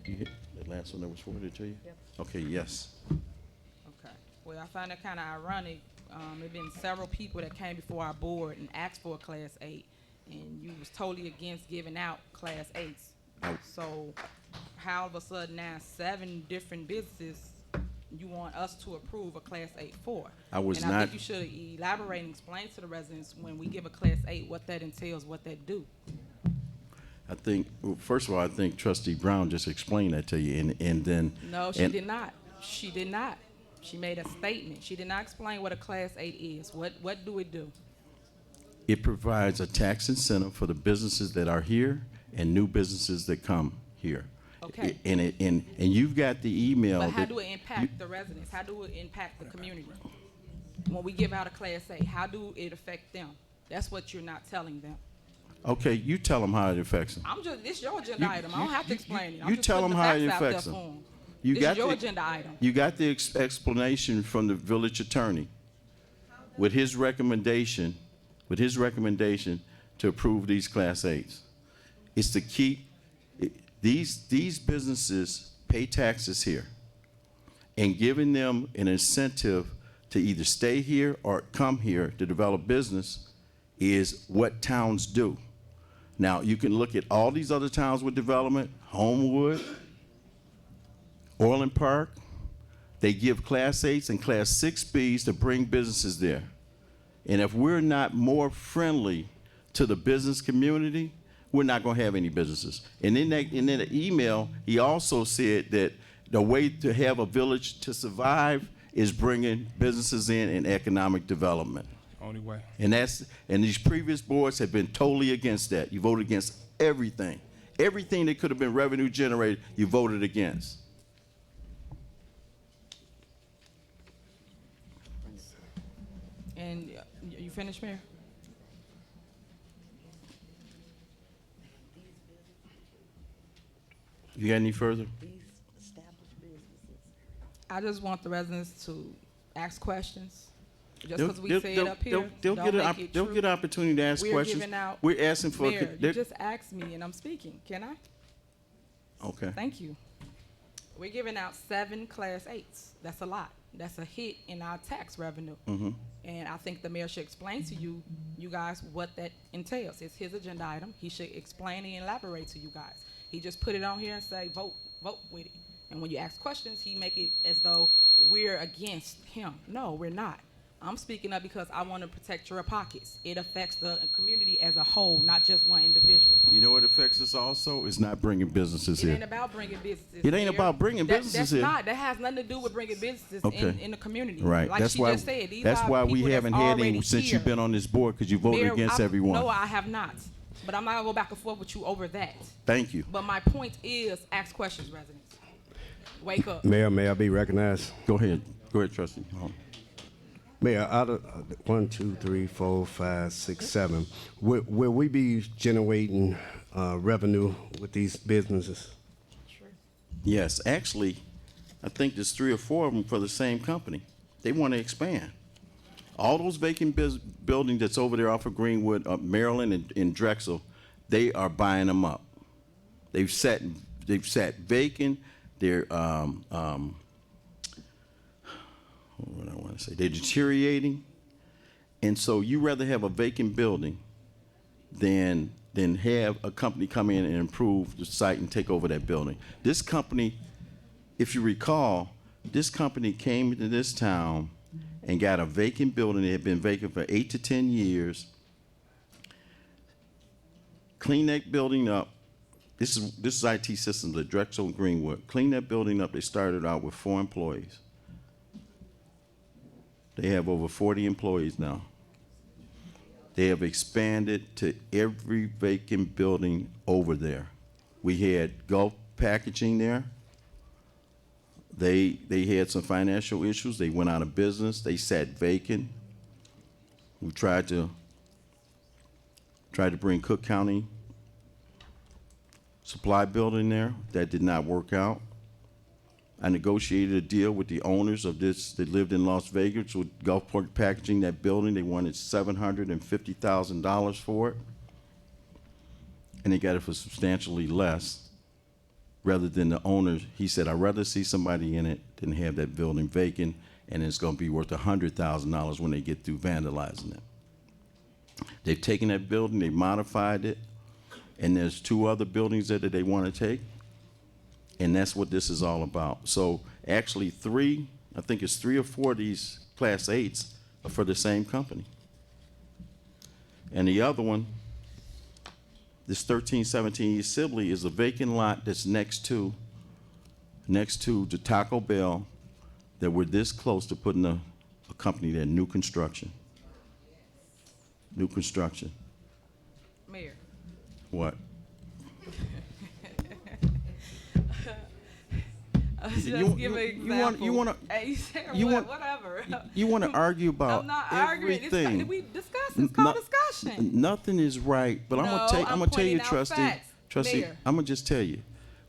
You hit the last one that was forwarded to you? Yep. Okay, yes. Okay. Well, I find it kind of ironic. There's been several people that came before our board and asked for a Class 8, and you was totally against giving out Class 8s. Oh. So how all of a sudden now 7 different businesses you want us to approve a Class 8 for? I was and I not- think you should elaborate and explain to the residents when we give a Class 8 what that entails, what that do. I think, well, first of all, I think Trustee Brown just explained that to you, and then. No, she and- did not. She did not. She made a statement. She did not explain what a Class 8 is. What do it do? It provides a tax incentive for the businesses that are here and new businesses that come here. Okay. And you've got the email. But how that do it impact the residents? How do it impact the community? When we give out a Class 8, how do it affect them? That's what you're not telling them. Okay, you tell them how it affects them. It's your agenda item. I don't have to explain it. I'm You just tell putting them the how it facts out there affects them. for 'em. You This got is your the- agenda item. You got the explanation from the village attorney with his recommendation, to approve these Class 8s. It's to keep, these businesses pay taxes here, and giving them an incentive to either stay here or come here to develop business is what towns do. Now, you can look at all these other towns with development, Homewood, Orland Park. They give Class 8s and Class 6Bs to bring businesses there. And if we're not more friendly to the business community, we're not going to have any businesses. And in the email, he also said that the way to have a village to survive is bringing businesses in and economic development. Only way. And these previous boards have been totally against that. You voted against everything. Everything that could have been revenue generated, you voted against. And you finished, Mayor? You got any further? These established businesses. I just want the residents to ask questions. Just They'll- because we they'll- say it they'll- up here, they'll don't get an make op- it they'll true. get an opportunity to ask We're questions. giving out- We're asking for Mayor, you just asked me and I'm speaking. Can I? okay. Thank you. We're giving out 7 Class 8s. That's a lot. That's a hit in our tax revenue. And I think the mayor should explain to you guys, what that entails. It's his agenda item. He should explain and elaborate to you guys. He just put it on here and say, vote with it. And when you ask questions, he make it as though we're against him. No, we're not. I'm speaking up because I want to protect your pockets. It affects the community as a whole, not just one individual. You know what affects us also? It's not bringing businesses It here. ain't about bringing businesses. It ain't Mayor. about bringing businesses That's here. not. That has nothing to do with bringing businesses Okay. in the community. Right. Like That's she why. just said, these That's are why we people that's haven't had any already since here. you've been on this board, because you voted Mayor, against everyone. No, I have not. But I'm not gonna go back and forth with you over that. Thank you. But my point is, ask questions, residents. Wake up. Mayor, may I be recognized? Go ahead, Trustee. Mayor, out of 1, 2, 3, 4, 5, 6, 7, will we be generating revenue with these businesses? Yes, actually, I think there's 3 or 4 of them for the same company. They want to expand. All those vacant buildings that's over there off of Greenwood, Maryland and Drexel, they are buying them up. They've sat vacant. They're what I want to say, they're deteriorating, and so you rather have a vacant building than have a company come in and improve the site and take over that building. This company, if you recall, this company came into this town and got a vacant building that had been vacant for 8 to 10 years, cleaned that building up. This is IT Systems at Drexel and Greenwood. Cleaned that building up. They started out with 4 employees. They have over 40 employees now. They have expanded to every vacant building over there. We had Gulf Packaging there. They had some financial issues. They went out of business. They sat vacant. We tried to bring Cook County Supply Building there. That did not work out. I negotiated a deal with the owners of this that lived in Las Vegas with Gulfport Packaging, that building. They wanted $750,000 for it. And they got it for substantially less rather than the owners. He said, I'd rather see somebody in it than have that building vacant, and it's going to be worth $100,000 when they get through vandalizing it. They've taken that building, they modified it, and there's 2 other buildings that they want to take. And that's what this is all about. So actually I think it's 3 or 4 of these Class 8s are for the same company. And the other one, this 1317 East Sibley, is a vacant lot that's next to the Taco Bell, that we're this close to putting a company there, new construction. New construction. Mayor. What? Just give an example. You want to? Hey, you said you what? want- Whatever. You want to argue about I'm not arguing. everything. We discuss. It's called discussion. Nothing is right, but I'm No, gonna tell you, I'm pointing out trustee. facts, Trustee, Mayor. I'm gonna just tell you,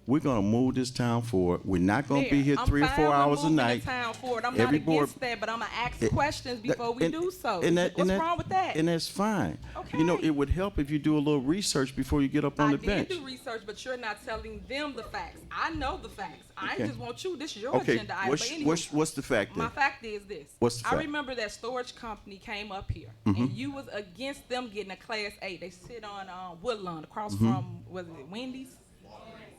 we're gonna move this town forward. We're not gonna be Mayor, here I'm 3 or fine 4 with hours a moving night. The town forward. I'm Every not board- against that, but I'm gonna ask questions before we do so. And What's wrong with that? And that's fine. Okay. You know, it would help if you do a little research before you get up on I the did bench. do research, but you're not telling them the facts. I know the facts. I Okay. just want you. This is your Okay, agenda item. But anyway, what's the fact my then? fact is this. What's the I fact? remember that storage company came up here, Mm-hmm. and you was against them getting a Class 8. They sit on Woodlawn, across Mm-hmm. from, was it Wendy's?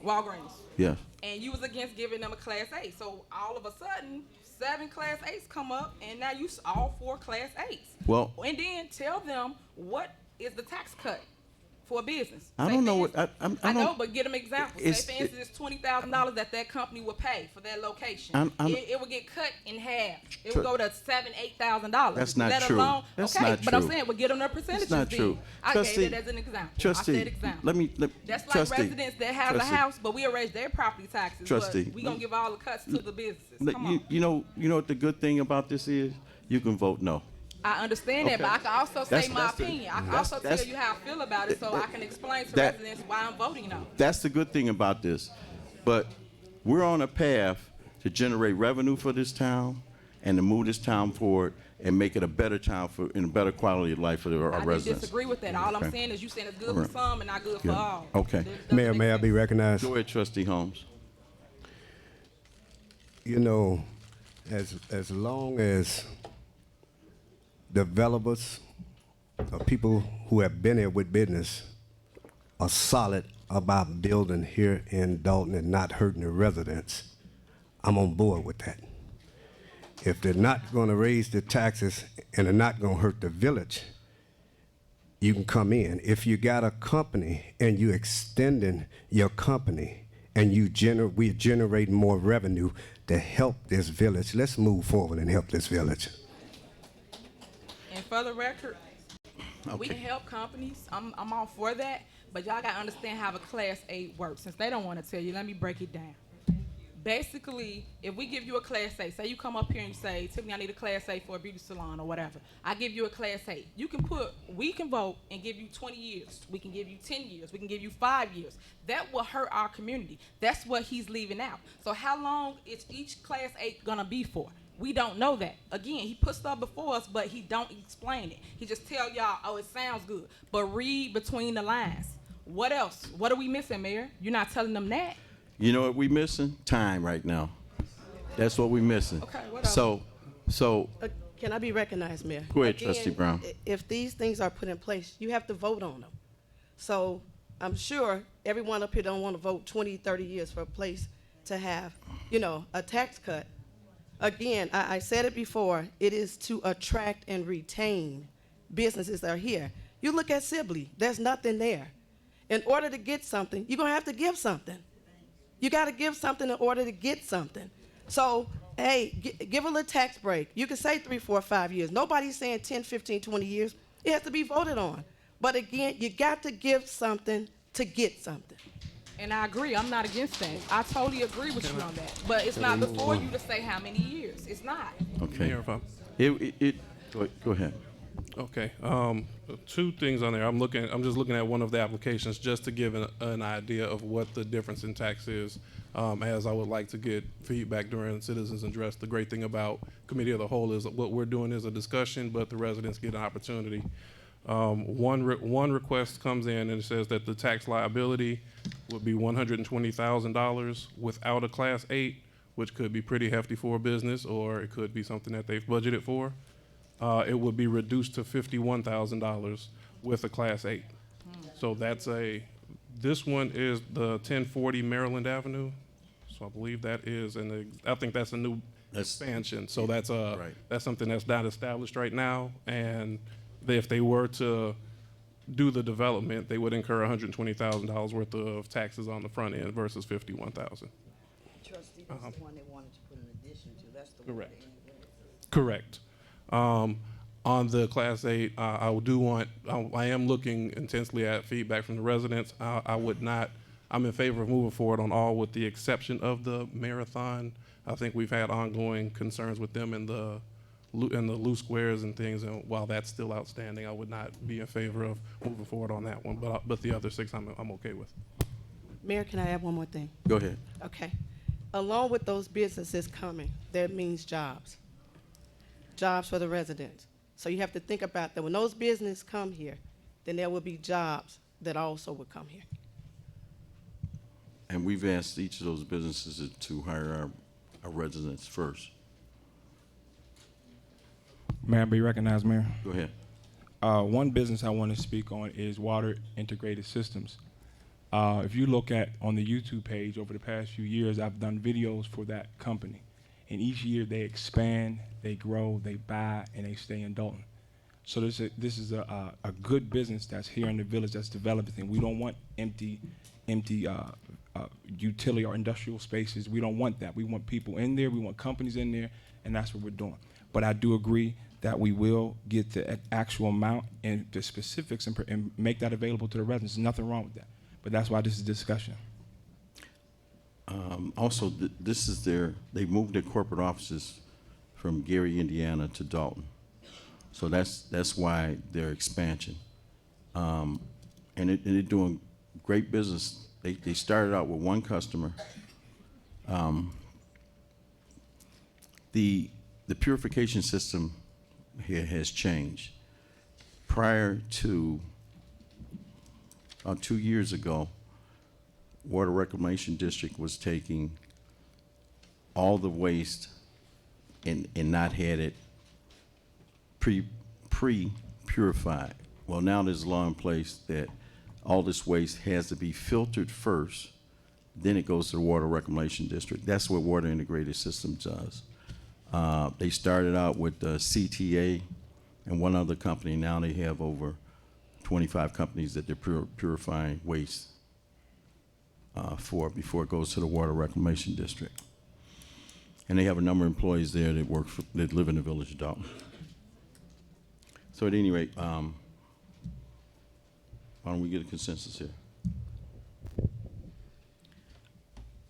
Walgreens. Yeah. And you was against giving them a Class 8. So all of a sudden, 7 Class 8s come up, and now you all 4 Class 8s. Well- and then tell them what is the tax cut for a business. I Say, don't for know what instance- I I know, don't. but get them examples. It's- Say, for instance, it's $20,000 that company would pay for that location. I'm- it would get cut in half. It Tr- would go to $7,000-$8,000. That's not let true. Alone, That's okay, not but I'm true. saying, well, get them their percentages. not then. true. I Trustee- gave it as an example. Trustee, I said example. let me. That's like trustee, residents that has trustee, a house, but we raise their property taxes. Trustee, but we gonna give all the cuts to the businesses. Look, Come on. you know what the good thing about this is? You can vote no. I understand that, Okay. but I can also say my That's the- opinion. I can that's- also tell that's- you how I feel about it, so I can explain to that- residents why I'm voting no. That's the good thing about this. But we're on a path to generate revenue for this town and to move this town forward and make it a better town and a better quality of life for our I didn't residents. disagree with that. All I'm Okay. saying is you saying it's good Right. for some and not good for Yeah. all. Okay. Doesn't Mayor, make may I sense. be recognized? Go ahead, Trustee Holmes. You know, as long as developers or people who have been here with business are solid about building here in Dolton and not hurting the residents, I'm on board with that. If they're not going to raise the taxes and they're not going to hurt the village, you can come in. If you got a company and you extending your company and we're generating more revenue to help this village, let's move forward and help this village. And for the record, we Okay. can help companies. I'm all for that, but y'all gotta understand how a Class 8 works. Since they don't want to tell you, let me break it down. Basically, if we give you a Class 8, say you come up here and you say, Tiffany, I need a Class 8 for a beauty salon or whatever. I give you a Class 8. We can vote and give you 20 years. We can give you 10 years. We can give you 5 years. That will hurt our community. That's what he's leaving out. So how long is each Class 8 gonna be for? We don't know that. Again, he put stuff before us, but he don't explain it. He just tell y'all, oh, it sounds good. But read between the lines. What else? What are we missing, Mayor? You're not telling them that. You know what we missing? Time right now. That's what we missing. Okay, what else? So Can I be recognized, Mayor? Go ahead, Again, Trustee Brown. If these things are put in place, you have to vote on them. So I'm sure everyone up here don't want to vote 20, 30 years for a place to have, a tax cut. Again, I said it before, it is to attract and retain businesses that are here. You look at Sibley, there's nothing there. In order to get something, you're going to have to give something. You got to give something in order to get something. So, hey, give a little tax break. You can say 3, 4, 5 years. Nobody's saying 10, 15, 20 years. It has to be voted on. But again, you got to give something to get something. And I agree. I'm not against that. I totally agree with you on that. But it's not before you to say how many years. It's not. okay. Mayor, if I- Go ahead. Okay, two things on there. I'm just looking at one of the applications just to give an idea of what the difference in tax is, as I would like to get feedback during citizens address. The great thing about committee of the whole is that what we're doing is a discussion, but the residents get an opportunity. One request comes in and it says that the tax liability would be $120,000 without a Class 8, which could be pretty hefty for a business, or it could be something that they've budgeted for. It would be reduced to $51,000 with a Class 8. So this one is the 1040 Maryland Avenue. So I believe that is, I think that's a new expansion. So that's something that's not established right now. And if they were to do the development, they would incur $120,000 worth of taxes on the front end versus $51,000. Trustee, that's the one they wanted to put an addition to. That's the one. Correct. Correct. On the Class 8, I am looking intensely at feedback from the residents. I'm in favor of moving forward on all with the exception of the marathon. I think we've had ongoing concerns with them in the loose squares and things, and while that's still outstanding, I would not be in favor of moving forward on that one, but the other 6 I'm okay with. Mayor, can I add one more thing? Go ahead. Okay. Along with those businesses coming, that means jobs. Jobs for the residents. So you have to think about that when those businesses come here, then there will be jobs that also will come here. And we've asked each of those businesses to hire our residents first. May I be recognized, Mayor? Go ahead. One business I want to speak on is Water Integrated Systems. If you look at on the YouTube page over the past few years, I've done videos for that company. And each year they expand, they grow, they buy, and they stay in Dolton. So this is a good business that's here in the village that's developing. We don't want empty utility or industrial spaces. We don't want that. We want people in there. We want companies in there, and that's what we're doing. But I do agree that we will get the actual amount and the specifics and make that available to the residents. There's nothing wrong with that. But that's why this is discussion. Also, they moved their corporate offices from Gary, Indiana to Dolton. So that's why their expansion. And they're doing great business. They started out with one customer. The purification system here has changed. Prior to 2 years ago, Water Reclamation District was taking all the waste and not had it pre-purified. Well, now there's a law in place that all this waste has to be filtered first, then it goes to the Water Reclamation District. That's what Water Integrated Systems does. They started out with CTA and one other company. Now they have over 25 companies that they're purifying waste for before it goes to the Water Reclamation District. And they have a number of employees there that live in the village of Dolton. So at any rate, why don't we get a consensus here?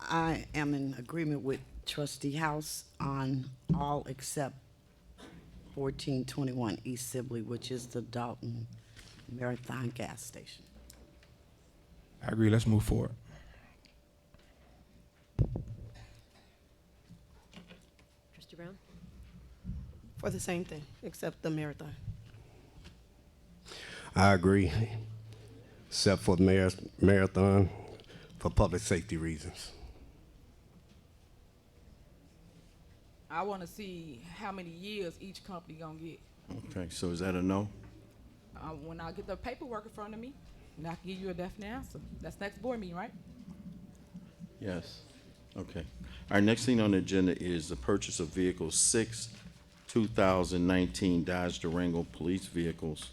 I am in agreement with Trustee House on all except 1421 East Sibley, which is the Dolton Marathon gas station. I agree. Let's move forward. Trustee Brown? For the same thing, except the marathon. I agree, except for the marathon for public safety reasons. I want to see how many years each company gonna get. Okay, so is that a no? When I get the paperwork in front of me, and I can give you a definite answer. That's next board meeting, right? Yes. Okay. Our next thing on the agenda is the purchase of vehicles, 6 2019 Dodge Durango police vehicles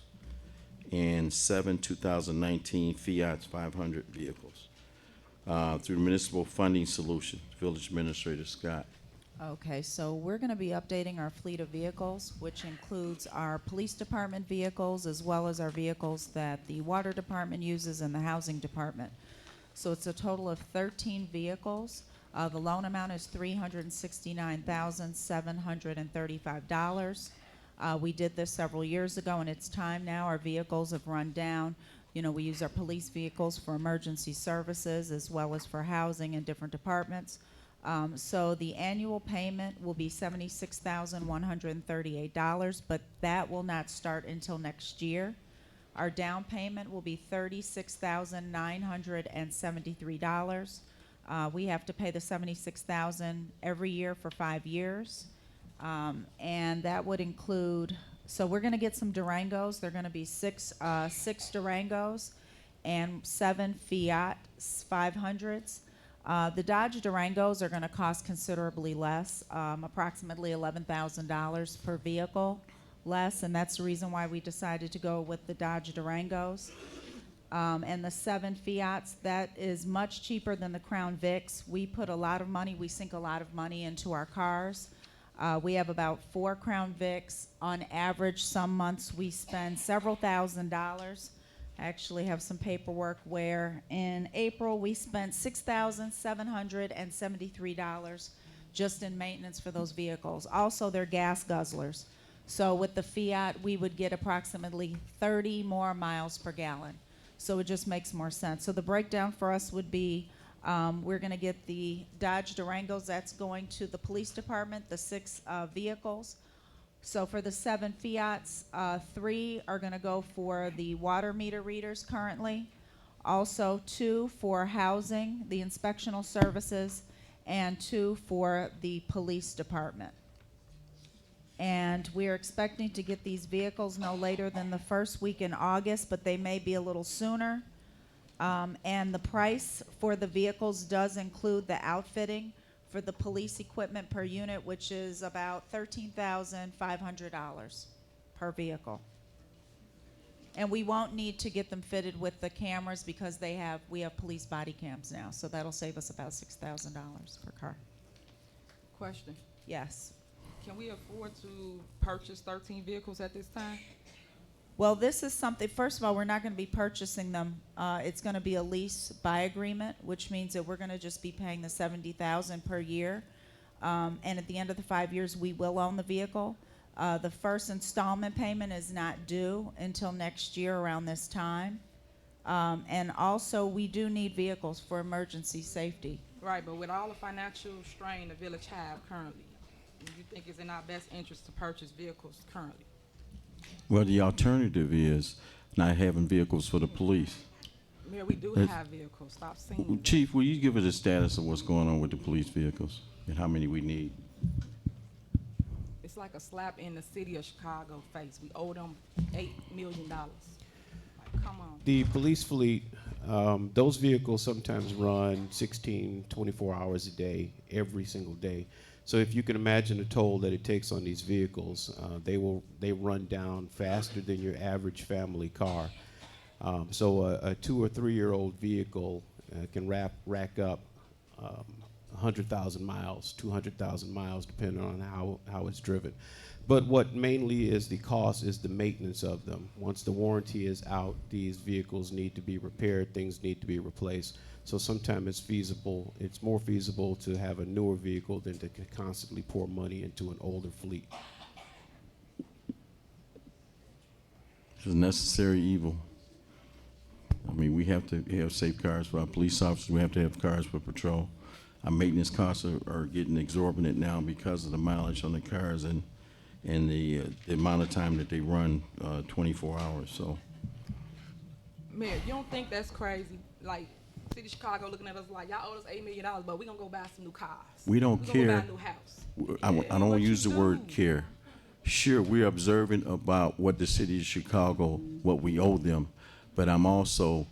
and 7 2019 Fiat 500 vehicles through the Municipal Funding Solution. Village Administrator Scott. Okay, so we're going to be updating our fleet of vehicles, which includes our police department vehicles as well as our vehicles that the water department uses and the housing department. So it's a total of 13 vehicles. The loan amount is $369,735. We did this several years ago, and it's time now. Our vehicles have run down. You know, we use our police vehicles for emergency services as well as for housing in different departments. So the annual payment will be $76,138, but that will not start until next year. Our down payment will be $36,973. We have to pay the $76,000 every year for 5 years. And that would include, so we're going to get some Durangos. They're going to be six Durangos and 7 Fiat 500s. The Dodge Durangos are going to cost considerably less, approximately $11,000 per vehicle less, and that's the reason why we decided to go with the Dodge Durangos. And the 7 Fiats, that is much cheaper than the Crown Vics. We put a lot of money, we sink a lot of money into our cars. We have about 4 Crown Vics. On average, some months we spend several $1,000s. I actually have some paperwork where in April we spent $6,773 just in maintenance for those vehicles. Also, they're gas guzzlers. So with the Fiat, we would get approximately 30 more miles per gallon. So it just makes more sense. So the breakdown for us would be, we're going to get the Dodge Durangos. That's going to the police department, the 6 vehicles. So for the 7 Fiats, 3 are going to go for the water meter readers currently. Also 2 for housing, the inspectional services, and 2 for the police department. And we're expecting to get these vehicles no later than the first week in August, but they may be a little sooner. And the price for the vehicles does include the outfitting for the police equipment per unit, which is about $13,500 per vehicle. And we won't need to get them fitted with the cameras because we have police body cams now, so that'll save us about $6,000 per car. Question. Yes. Can we afford to purchase 13 vehicles at this time? Well, this is something, first of all, we're not going to be purchasing them. It's going to be a lease by agreement, which means that we're going to just be paying the $70,000 per year. And at the end of the 5 years, we will own the vehicle. The first installment payment is not due until next year around this time. And also, we do need vehicles for emergency safety. Right, but with all the financial strain the village have currently, do you think it's in our best interest to purchase vehicles currently? Well, the alternative is not having vehicles for the police. Mayor, we do have vehicles. Stop saying that. Chief, will you give us a status of what's going on with the police vehicles and how many we need? It's like a slap in the city of Chicago face. We owe them $8 million. Like, come on. The police fleet, those vehicles sometimes run 16, 24 hours a day, every single day. So if you can imagine the toll that it takes on these vehicles, they run down faster than your average family car. So a 2 or 3 year old vehicle can rack up 100,000 miles, 200,000 miles, depending on how it's driven. But what mainly is the cost is the maintenance of them. Once the warranty is out, these vehicles need to be repaired, things need to be replaced. So sometimes it's more feasible to have a newer vehicle than to constantly pour money into an older fleet. It's a necessary evil. I mean, we have to have safe cars for our police officers. We have to have cars for patrol. Our maintenance costs are getting exorbitant now because of the mileage on the cars and the amount of time that they run 24 hours. So, Mayor, you don't think that's crazy? Like, City of Chicago looking at us like, y'all owe us $8 million, but we're going to go buy some new cars. we don't We're care. going to go buy a new house. I don't use the word care. Sure, we're observant about what the city of Chicago, what we owe them, but I'm also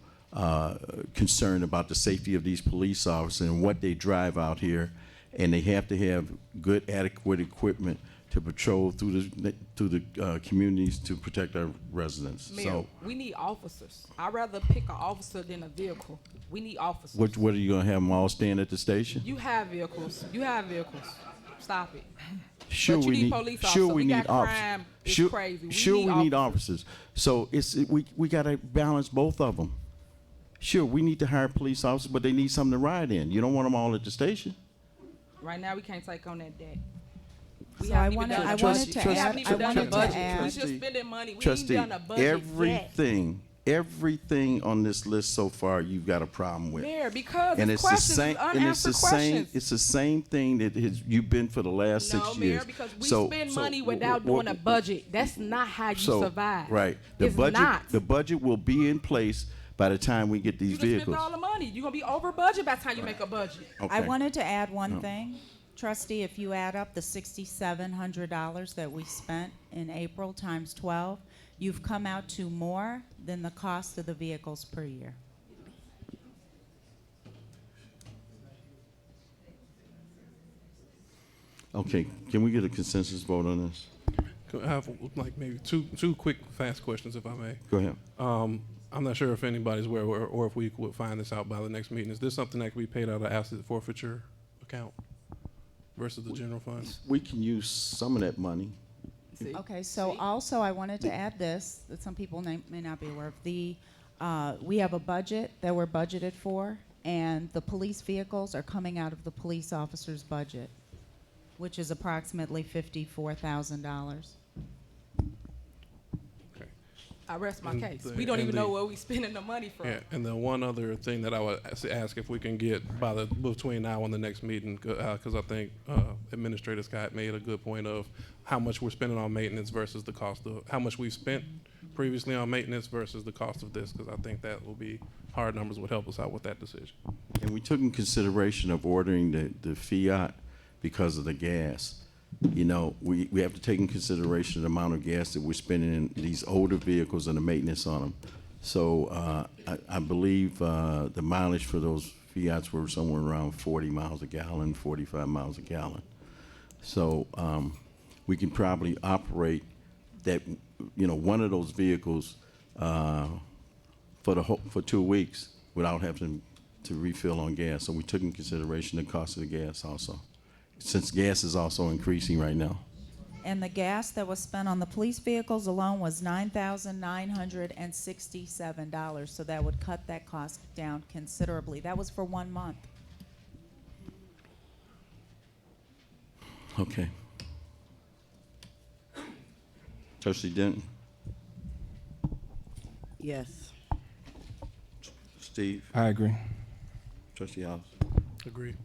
concerned about the safety of these police officers and what they drive out here, and they have to have good, adequate equipment to patrol through the communities to protect our residents. Mayor, So, we need officers. I'd rather pick an officer than a vehicle. We need officers. what are you gonna have them all stand at the station? You have vehicles. You have vehicles. Stop it. Sure, But you we need need. police Sure, officers. we We need got officers. crime. It's Sure, crazy. sure, we need officers. officers. So we gotta balance both of them. Sure, we need to hire police officers, but they need something to ride in. You don't want them all at the station. Right now, we can't take on that debt. We So I haven't even wanted, done I a wanted budget. to We add, haven't I even done a wanted to budget. We add, just spending money. We ain't Trustee, done a budget yet. everything on this list so far, you've got a problem with. Mayor, because And it's it's the questions, same, it's and it's the unanswered same, questions. it's the same thing that you've been for the last 6 No, years. Mayor, because we So- spend so money wh- without wh- doing wh- a budget. That's not how you So, survive. right. It's not. The budget will be in place by the time we get these You just spent vehicles. all the money. You're gonna be over budget by the time you make a budget. I Okay. wanted to add one No. thing. Trustee, if you add up the $6,700 that we spent in April times 12, you've come out to more than the cost of the vehicles per year. Okay, can we get a consensus vote on this? Could I have like maybe two quick, fast questions, if I may? Go ahead. I'm not sure if anybody's aware or if we would find this out by the next meeting. Is this something that can be paid out of asset forfeiture account versus the general fund? We can use some of that money. Okay, so also I wanted to add this, that some people may not be aware of. We have a budget that we're budgeted for, and the police vehicles are coming out of the police officer's budget, which is approximately $54,000. I rest my And case. the- We don't and even know the- where we spending the money from. Yeah, and the one other thing that I would ask if we can get between now and the next meeting, because I think Administrator Scott made a good point of how much we're spending on maintenance versus the cost of, how much we've spent previously on maintenance versus the cost of this, because I think that will be, hard numbers would help us out with that decision. And we took in consideration of ordering the Fiat because of the gas. You know, we have to take in consideration the amount of gas that we're spending in these older vehicles and the maintenance on them. So I believe the mileage for those Fiats were somewhere around 40 miles a gallon, 45 miles a gallon. So we can probably operate that, you know, one of those vehicles for 2 weeks without having to refill on gas. So we took in consideration the cost of the gas also, since gas is also increasing right now. And the gas that was spent on the police vehicles alone was $9,967, so that would cut that cost down considerably. That was for 1 month. Okay. Trustee Denton? Yes. Steve? I agree. Trustee House? Agreed.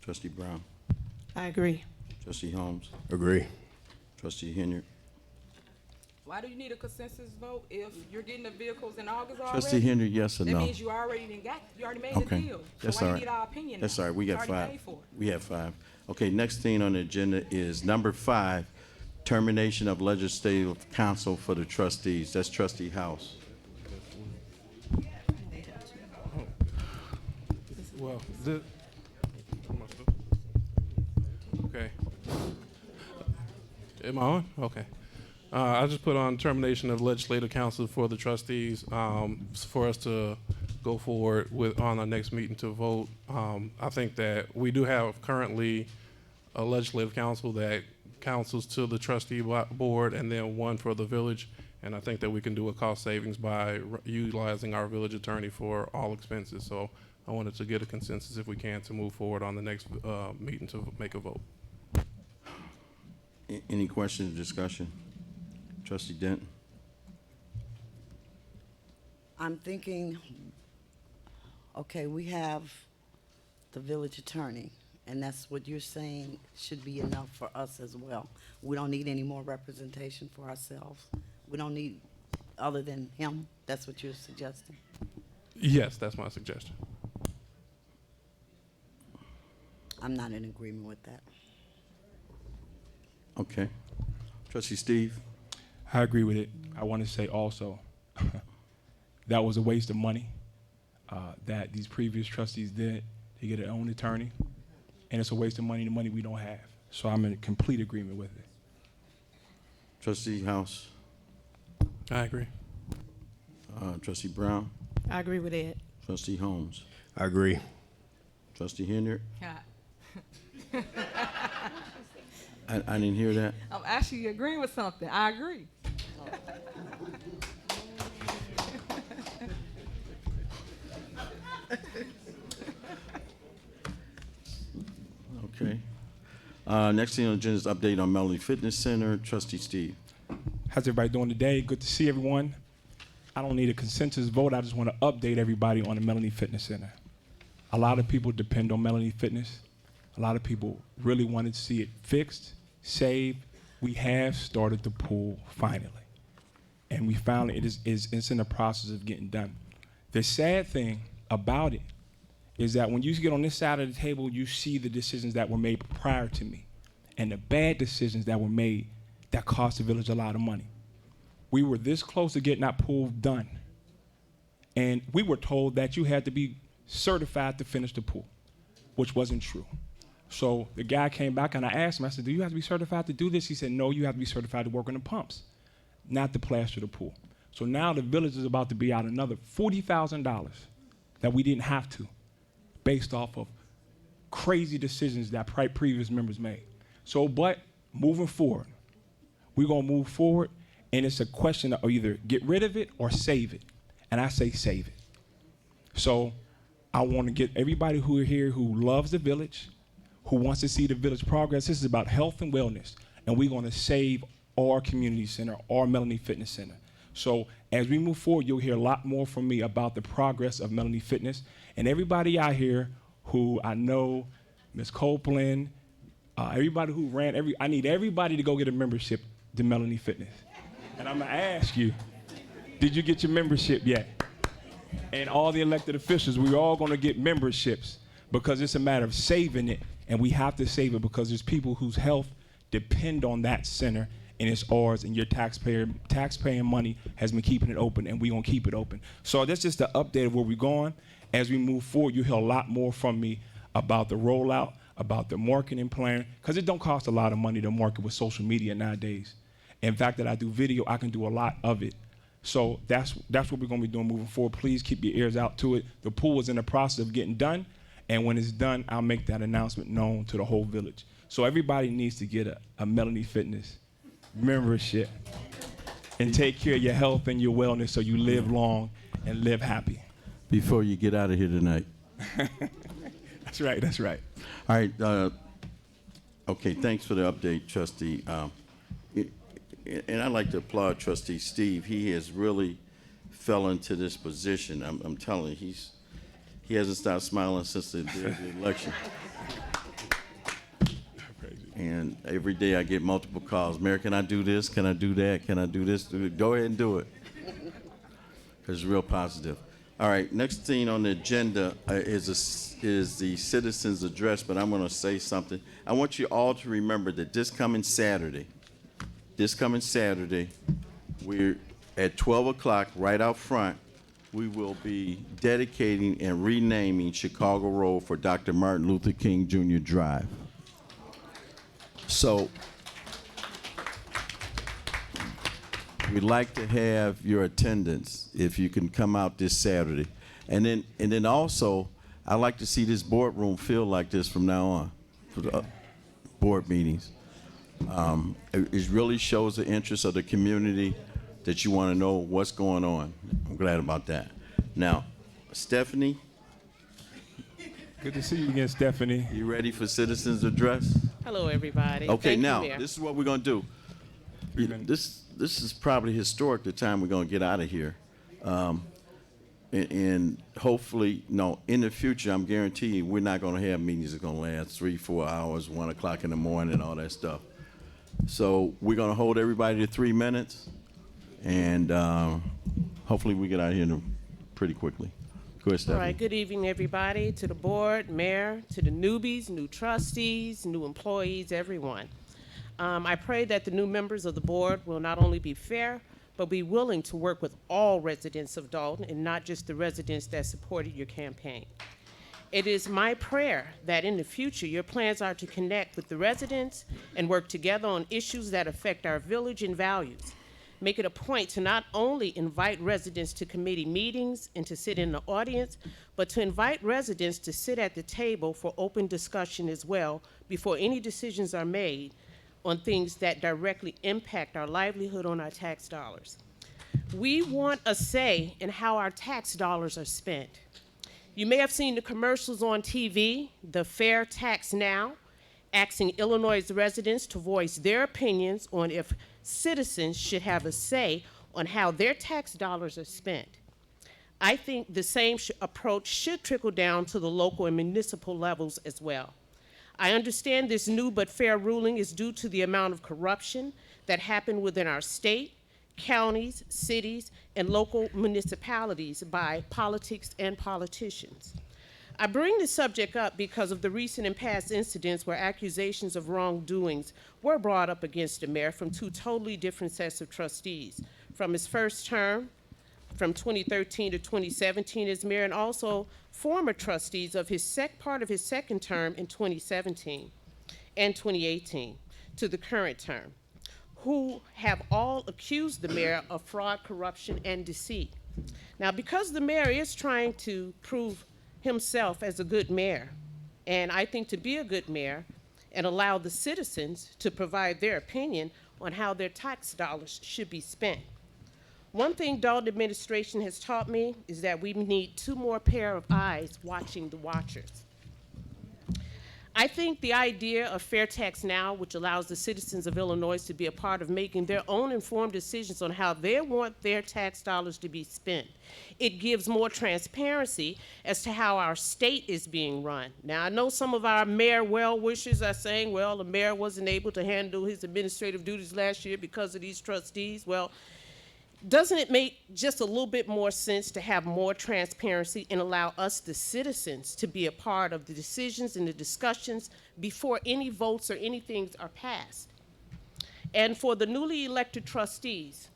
Trustee Brown? I agree. Trustee Holmes? Agree. Trustee Henry? Why do you need a consensus vote if you're getting the vehicles in August already? Trustee Henry, yes or That no? means you already made the Okay. deal. That's So why all you right. need our opinion That's now? all right, we got It's already five. paid for. We have 5. Okay, next thing on the agenda is number 5, termination of legislative counsel for the trustees. That's Trustee House. Well, okay. Am I on? Okay. I just put on termination of legislative counsel for the trustees for us to go forward with on our next meeting to vote. I think that we do have currently a legislative counsel that counsels to the trustee board and then one for the village. And I think that we can do a cost savings by utilizing our village attorney for all expenses. So I wanted to get a consensus if we can to move forward on the next meeting to make a vote. Any questions or discussion? Trustee Denton? I'm thinking, okay, we have the village attorney, and that's what you're saying should be enough for us as well. We don't need any more representation for ourselves. We don't need, other than him, that's what you're suggesting? Yes, that's my suggestion. I'm not in agreement with that. Okay. Trustee Steve? I agree with it. I want to say also that was a waste of money that these previous trustees did to get their own attorney, and it's a waste of money, the money we don't have. So I'm in complete agreement with it. Trustee House? I agree. Trustee Brown? I agree with Ed. Trustee Holmes? I agree. Trustee Henry? God. I didn't hear that. I'm actually agreeing with something. I agree. Okay. Next thing on the agenda is update on Melanie Fitness Center. Trustee Steve. How's everybody doing today? Good to see everyone. I don't need a consensus vote. I just want to update everybody on the Melanie Fitness Center. A lot of people depend on Melanie Fitness. A lot of people really wanted to see it fixed, saved. We have started the pool finally. And we finally, it's in the process of getting done. The sad thing about it is that when you get on this side of the table, you see the decisions that were made prior to me and the bad decisions that were made that cost the village a lot of money. We were this close to getting that pool done. And we were told that you had to be certified to finish the pool, which wasn't true. So the guy came back and I asked him, I said, do you have to be certified to do this? He said, no, you have to be certified to work on the pumps, not to plaster the pool. So now the village is about to be out another $40,000 that we didn't have to, based off of crazy decisions that previous members made. So, but moving forward, we're gonna move forward, and it's a question of either get rid of it or save it. And I say save it. So I want to get everybody who are here who loves the village, who wants to see the village progress. This is about health and wellness, and we're going to save our community center, our Melanie Fitness Center. So as we move forward, you'll hear a lot more from me about the progress of Melanie Fitness. And everybody out here who I know, Ms. Copeland, everybody who ran, I need everybody to go get a membership to Melanie Fitness. And I'm going to ask you, did you get your membership yet? And all the elected officials, we're all going to get memberships because it's a matter of saving it, and we have to save it because there's people whose health depend on that center, and it's ours, and your taxpaying money has been keeping it open, and we're going to keep it open. So that's just the update of where we're going. As we move forward, you'll hear a lot more from me about the rollout, about the marketing plan, because it don't cost a lot of money to market with social media nowadays. In fact, that I do video, I can do a lot of it. So that's what we're going to be doing moving forward. Please keep your ears out to it. The pool is in the process of getting done, and when it's done, I'll make that announcement known to the whole village. So everybody needs to get a Melanie Fitness membership and take care of your health and your wellness so you live long and live happy. Before you get out of here tonight. That's right, that's right. All right, okay, thanks for the update, Trustee. And I'd like to applaud Trustee Steve. He has really fell into this position. I'm telling you, he hasn't stopped smiling since the day of the election. And every day I get multiple calls. Mayor, can I do this? Can I do that? Can I do this? Go ahead and do it. Because it's real positive. All right, next thing on the agenda is the citizens' address, but I'm going to say something. I want you all to remember that this coming Saturday, we're at 12 o'clock right out front, we will be dedicating and renaming Chicago Road for Dr. Martin Luther King Jr. Drive. So we'd like to have your attendance if you can come out this Saturday. And then also, I'd like to see this boardroom feel like this from now on for the board meetings. It really shows the interest of the community that you want to know what's going on. I'm glad about that. Now, Stephanie. Good to see you again, Stephanie. You ready for citizens' address? Hello, everybody. Okay, Thank now, you, Mayor. this is what we're going to do. This is probably historic, the time we're going to get out of here. And hopefully, in the future, I'm guaranteeing we're not going to have meetings that are going to last 3-4 hours, 1 o'clock in the morning, and all that stuff. So we're going to hold everybody to 3 minutes, and hopefully we get out of here pretty quickly. Go ahead, Stephanie. All right, good evening, everybody, to the board, mayor, to the newbies, new trustees, new employees, everyone. I pray that the new members of the board will not only be fair, but be willing to work with all residents of Dolton and not just the residents that supported your campaign. It is my prayer that in the future, your plans are to connect with the residents and work together on issues that affect our village and values. Make it a point to not only invite residents to committee meetings and to sit in the audience, but to invite residents to sit at the table for open discussion as well before any decisions are made on things that directly impact our livelihood on our tax dollars. We want a say in how our tax dollars are spent. You may have seen the commercials on TV, the Fair Tax Now, asking Illinois residents to voice their opinions on if citizens should have a say on how their tax dollars are spent. I think the same approach should trickle down to the local and municipal levels as well. I understand this new but fair ruling is due to the amount of corruption that happened within our state, counties, cities, and local municipalities by politics and politicians. I bring this subject up because of the recent and past incidents where accusations of wrongdoings were brought up against the mayor from two totally different sets of trustees, from his first term, from 2013 to 2017 as mayor, and also former trustees of his part of his second term in 2017 and 2018 to the current term, who have all accused the mayor of fraud, corruption, and deceit. Now, because the mayor is trying to prove himself as a good mayor, and I think to be a good mayor and allow the citizens to provide their opinion on how their tax dollars should be spent. One thing Dolton administration has taught me is that we need two more pair of eyes watching the watchers. I think the idea of Fair Tax Now, which allows the citizens of Illinois to be a part of making their own informed decisions on how they want their tax dollars to be spent. It gives more transparency as to how our state is being run. Now, I know some of our mayor well-wishers are saying, well, the mayor wasn't able to handle his administrative duties last year because of these trustees. Well, doesn't it make just a little bit more sense to have more transparency and allow us, the citizens, to be a part of the decisions and the discussions before any votes or anything are passed? And for the newly elected trustees,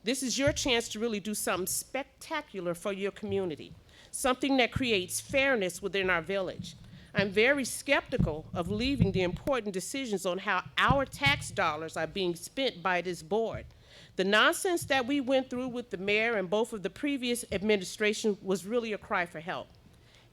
this is your chance to really do something spectacular for your community, something that creates fairness within our village. I'm very skeptical of leaving the important decisions on how our tax dollars are being spent by this board. The nonsense that we went through with the mayor and both of the previous administration was really a cry for help.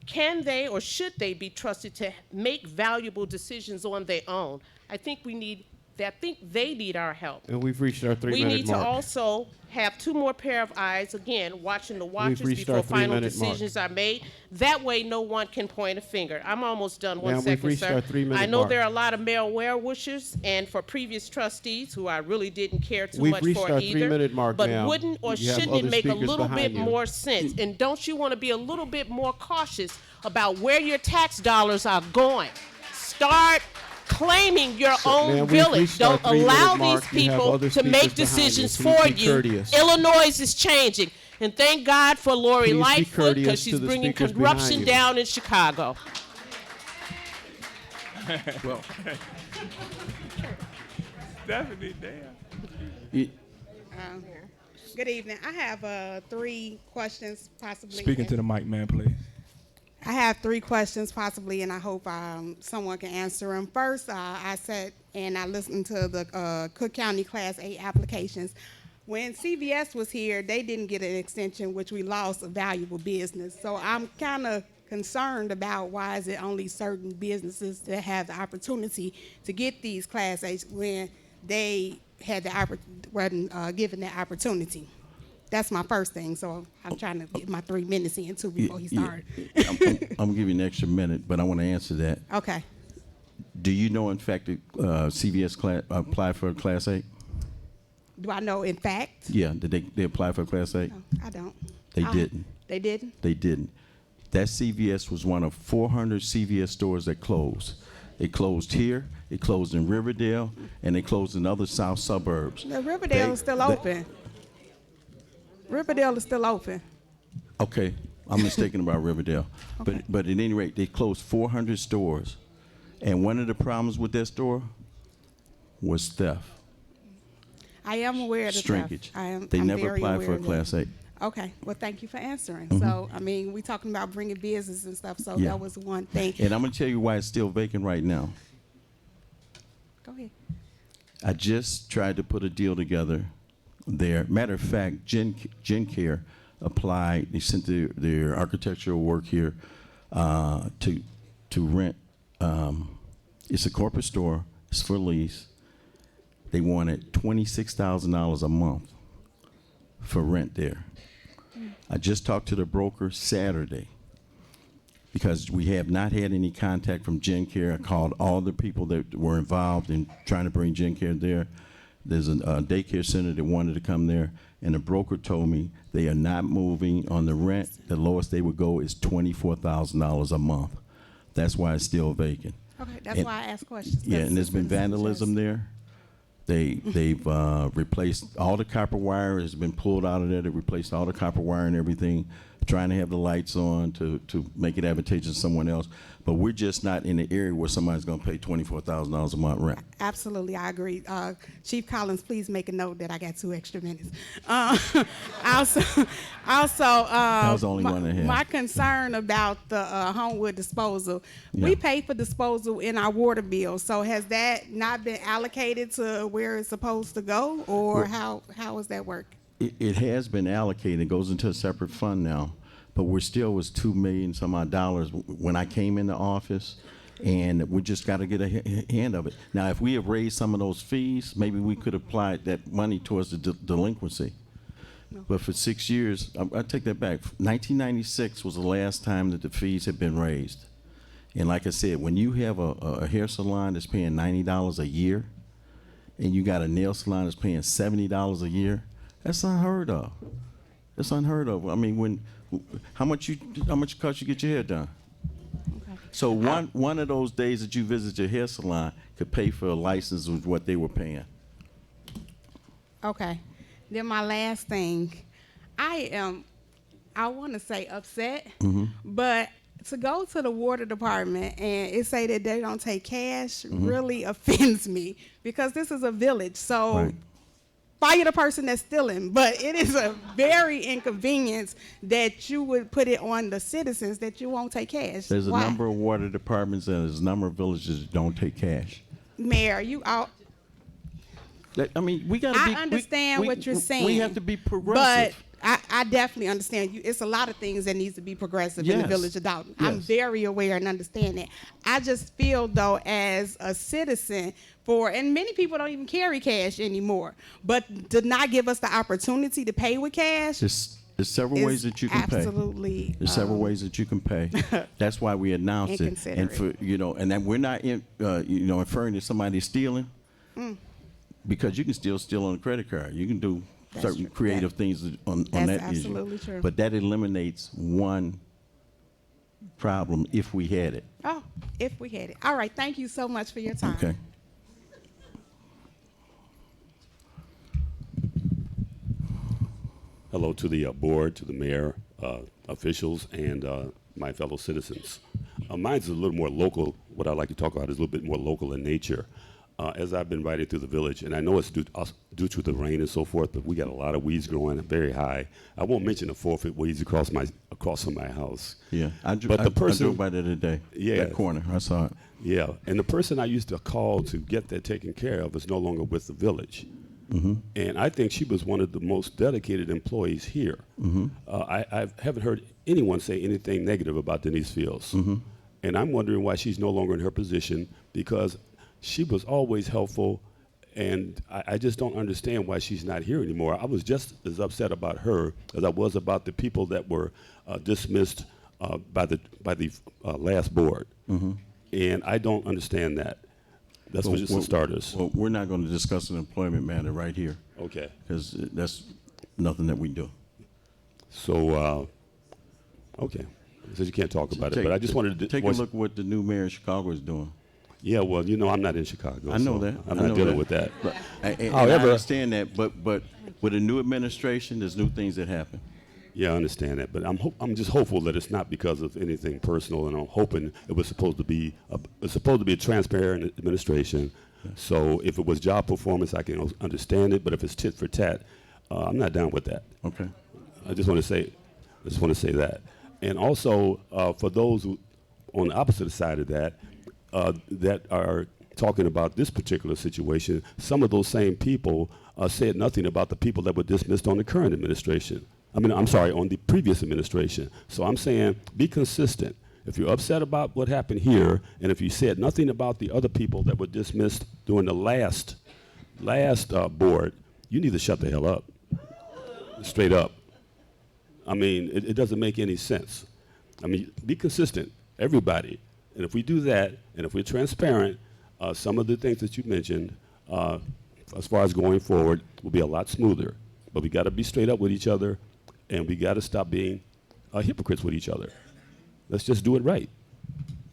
Can they or should they be trusted to make valuable decisions on their own? I think they need our help. And we've reached our 3-minute mark. We need to also have two more pair of eyes, again, watching the watchers before final decisions are made. That way, no one can point a finger. I'm almost done. One second, we've reached sir. our 3-minute I know mark. there are a lot of mayor well-wishers, and for previous trustees who I really didn't care too We've much reached for our either. 3-minute mark But now. wouldn't or You have shouldn't it other make a speakers little bit behind you. more sense? And don't you want to be a little bit more cautious about where your tax dollars are going? Start claiming your own ma'am, we've village. reached our Don't 3-minute allow mark. these You have people other to make speakers behind you. decisions Please for be you. courteous. Illinois is changing. And thank God for Lori Please be Lightfoot, courteous because to she's the bringing speakers behind corruption you. down in Chicago. Well, Stephanie, damn. Good evening. I have 3 questions, possibly. Speaking to the mic, man, please. I have 3 questions, possibly, and I hope someone can answer them. First, I sat and I listened to the Cook County Class 8 applications. When CVS was here, they didn't get an extension, which we lost a valuable business. So I'm kind of concerned about why is it only certain businesses that have the opportunity to get these Class 8s when they had wasn't given that opportunity. That's my first thing, so I'm trying to get my 3 minutes in too before he started. I'm gonna give you an extra minute, but I want to answer that. Okay. Do you know, in fact, that CVS applied for a Class 8? Do I know in fact? Yeah, did they apply for a Class 8? No, I don't. They didn't. They didn't? They didn't. That CVS was one of 400 CVS stores that closed. It closed here, it closed in Riverdale, and it closed in other south suburbs. No, Riverdale is still open. Riverdale is still open. Okay, I'm mistaken about Riverdale. Okay. But at any rate, they closed 400 stores. And one of the problems with that store was theft. I am aware of the Shrinkage. theft. They I'm never very applied aware for a of that. Class 8. Okay, well, thank you for answering. Mhm. So, I mean, we talking about bringing business and stuff, so Yeah. that was one thing. And I'm going to tell you why it's still vacant right now. Go ahead. I just tried to put a deal together there. Matter of fact, GenCare applied. They sent their architectural work here to rent. It's a corporate store. It's for lease. They wanted $26,000 a month for rent there. I just talked to the broker Saturday. because we have not had any contact from Gen Care. I called all the people that were involved in trying to bring Gen Care there. There's a daycare center that wanted to come there, and the broker told me they are not moving on the rent. The lowest they would go is $24,000 a month. That's why it's still vacant. Okay, that's why I ask questions. Yeah, and there's been vandalism there. They've replaced all the copper wire has been pulled out of there. They replaced all the copper wire and everything, trying to have the lights on to make it advantageous to someone else. But we're just not in the area where somebody's going to pay $24,000 a month rent. Absolutely, I agree. Chief Collins, please make a note that I got 2 extra minutes. Also, That was the only one I had. my concern about the Homewood disposal, we pay for disposal in our water bill. So has that not been allocated to where it's supposed to go, or how does that work? It has been allocated. It goes into a separate fund now, but we're still was $2 million some odd dollars when I came into office, and we just got to get a hand of it. Now, if we have raised some of those fees, maybe we could apply that money towards the delinquency. But for 6 years, I take that back. 1996 was the last time that the fees had been raised. And like I said, when you have a hair salon that's paying $90 a year, and you got a nail salon that's paying $70 a year, that's unheard of. It's unheard of. I mean, how much it cost you to get your hair done? Okay. So one of those days that you visit your hair salon could pay for a license with what they were paying. Okay. Then my last thing, I want to say upset, but to go to the water department and it say that they don't take cash really offends me, because this is a village. So fire the person that's stealing, but it is a very inconvenience that you would put it on the citizens that you won't take cash. There's a Why? number of water departments and there's a number of villages that don't take cash. Mayor, you out. I mean, we got to be. I understand what you're saying. We have to be progressive. But I definitely understand you. It's a lot of things that needs to be progressive in the village of Dolton. Yes. I'm very aware and understand that. I just feel though, as a citizen, and many people don't even carry cash anymore, but to not give us the opportunity to pay with cash. There's several ways that you can pay. Absolutely. There's several ways that you can pay. That's why we announced it. And for and that we're not inferring that somebody's stealing, because you can still steal on a credit card. You can do certain creative things on that issue. That's absolutely true. But that eliminates one problem if we had it. Oh, if we had it. All right. Thank you so much for your time. Okay. Hello to the board, to the mayor, officials, and my fellow citizens. Mine's a little more local. What I'd like to talk about is a little bit more local in nature. As I've been riding through the village, and I know it's due to the rain and so forth, but we got a lot of weeds growing very high. I won't mention the 4-foot weeds across from my house. Yeah, I drove by there today. Yeah, that corner, I saw it. Yeah, and the person I used to call to get that taken care of is no longer with the village. And I think she was one of the most dedicated employees here. I haven't heard anyone say anything negative about Denise Fields. And I'm wondering why she's no longer in her position, because she was always helpful, and I just don't understand why she's not here anymore. I was just as upset about her as I was about the people that were dismissed by the last board. And I don't understand that. That's for just the starters. Well, we're not going to discuss an employment matter right here. Okay. Because that's nothing that we do. So, okay. So you can't talk about it, but I just wanted to take a look at what the new mayor of Chicago is doing. Yeah, well, I'm not in Chicago. I know so that. I'm not dealing with that. But, and However, I understand that, but with a new administration, there's new things that happen. Yeah, I understand that, but I'm just hopeful that it's not because of anything personal, and I'm hoping it was supposed to be a transparent administration. Yeah. So if it was job performance, I can understand it, but if it's tit for tat, I'm not down with that. Okay. I just want to say that, and also for those who on the opposite side of that. That are talking about this particular situation, some of those same people said nothing about the people that were dismissed on the current administration. On the previous administration. So I'm saying be consistent. If you're upset about what happened here, and if you said nothing about the other people that were dismissed during the last board, you need to shut the hell up. Straight up. It doesn't make any sense. Be consistent. everybody. And if we do that, and if we're transparent, some of the things that you mentioned, as far as going forward, will be a lot smoother. But we got to be straight up with each other, and we got to stop being hypocrites with each other. Let's just do it right.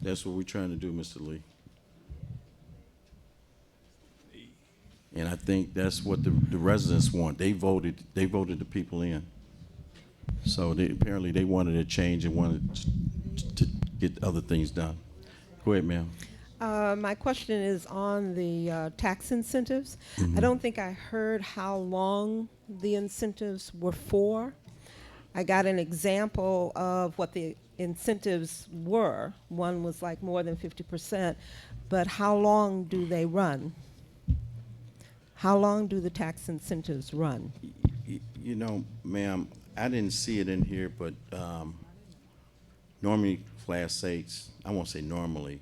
That's what we're trying to do, Mr. Lee. And I think that's what the residents want. They voted the people in. So apparently they wanted a change and wanted to get other things done. Go ahead, ma'am. My question is on the tax incentives. I don't think I heard how long the incentives were for. I got an example of what the incentives were. One was like more than 50%, but how long do they run? How long do the tax incentives run? You know, ma'am, I didn't see it in here, but normally Class 8s, I won't say normally,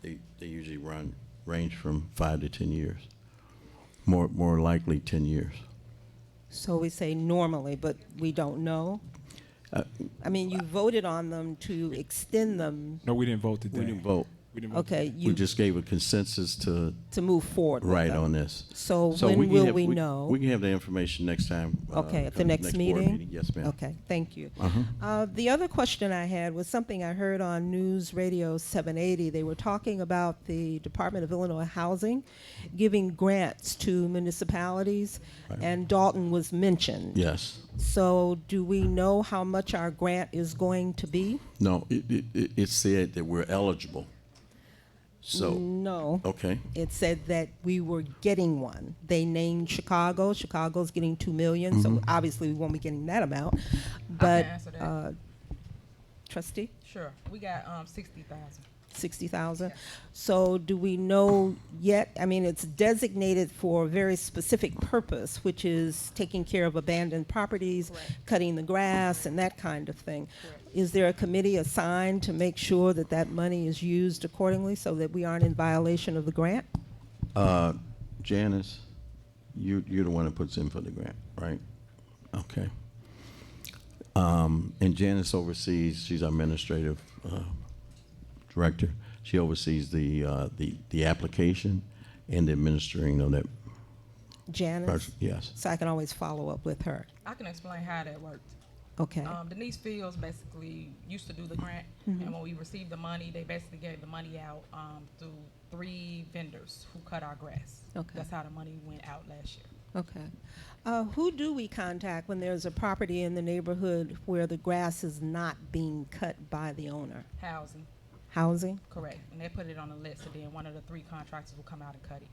they usually range from 5 to 10 years. More likely 10 years. So we say normally, but we don't know? I mean, you voted on them to extend them. No, we didn't vote today. We didn't vote. Okay. We just gave a consensus to move forward with right them. on this. So when will we know? We can have the information next time. Okay, at the next board meeting? Yes, ma'am. Okay, thank you. Uh-huh. The other question I had was something I heard on News Radio 780. They were talking about the Department of Illinois Housing giving grants to municipalities, and Dolton was mentioned. Yes. So do we know how much our grant is going to be? No, it said that we're eligible. So no. Okay. It said that we were getting one. They named Chicago. Chicago's getting $2 million, so obviously we won't be getting that amount. But answer that. Trustee? Sure. We got 60,000. 60,000. So do we know yet? I mean, it's designated for a very specific purpose, which is taking care of abandoned properties, cutting the grass, and that kind of thing. Is there a committee assigned to make sure that that money is used accordingly so that we aren't in violation of the grant? Janice, you're the one that puts in for the grant, right? Okay. And Janice oversees, she's our administrative director. She oversees the application and the administering of that. Janice? Yes. So I can always follow up with her. I can explain how that worked. Okay. Denise Fields basically used to do the grant, and when we received the money, they basically gave the money out through 3 vendors who cut our grass. Okay. That's how the money went out last year. Okay. Who do we contact when there's a property in the neighborhood where the grass is not being cut by the owner? Housing. Housing? Correct. And they put it on the list, and then one of the 3 contractors will come out and cut it.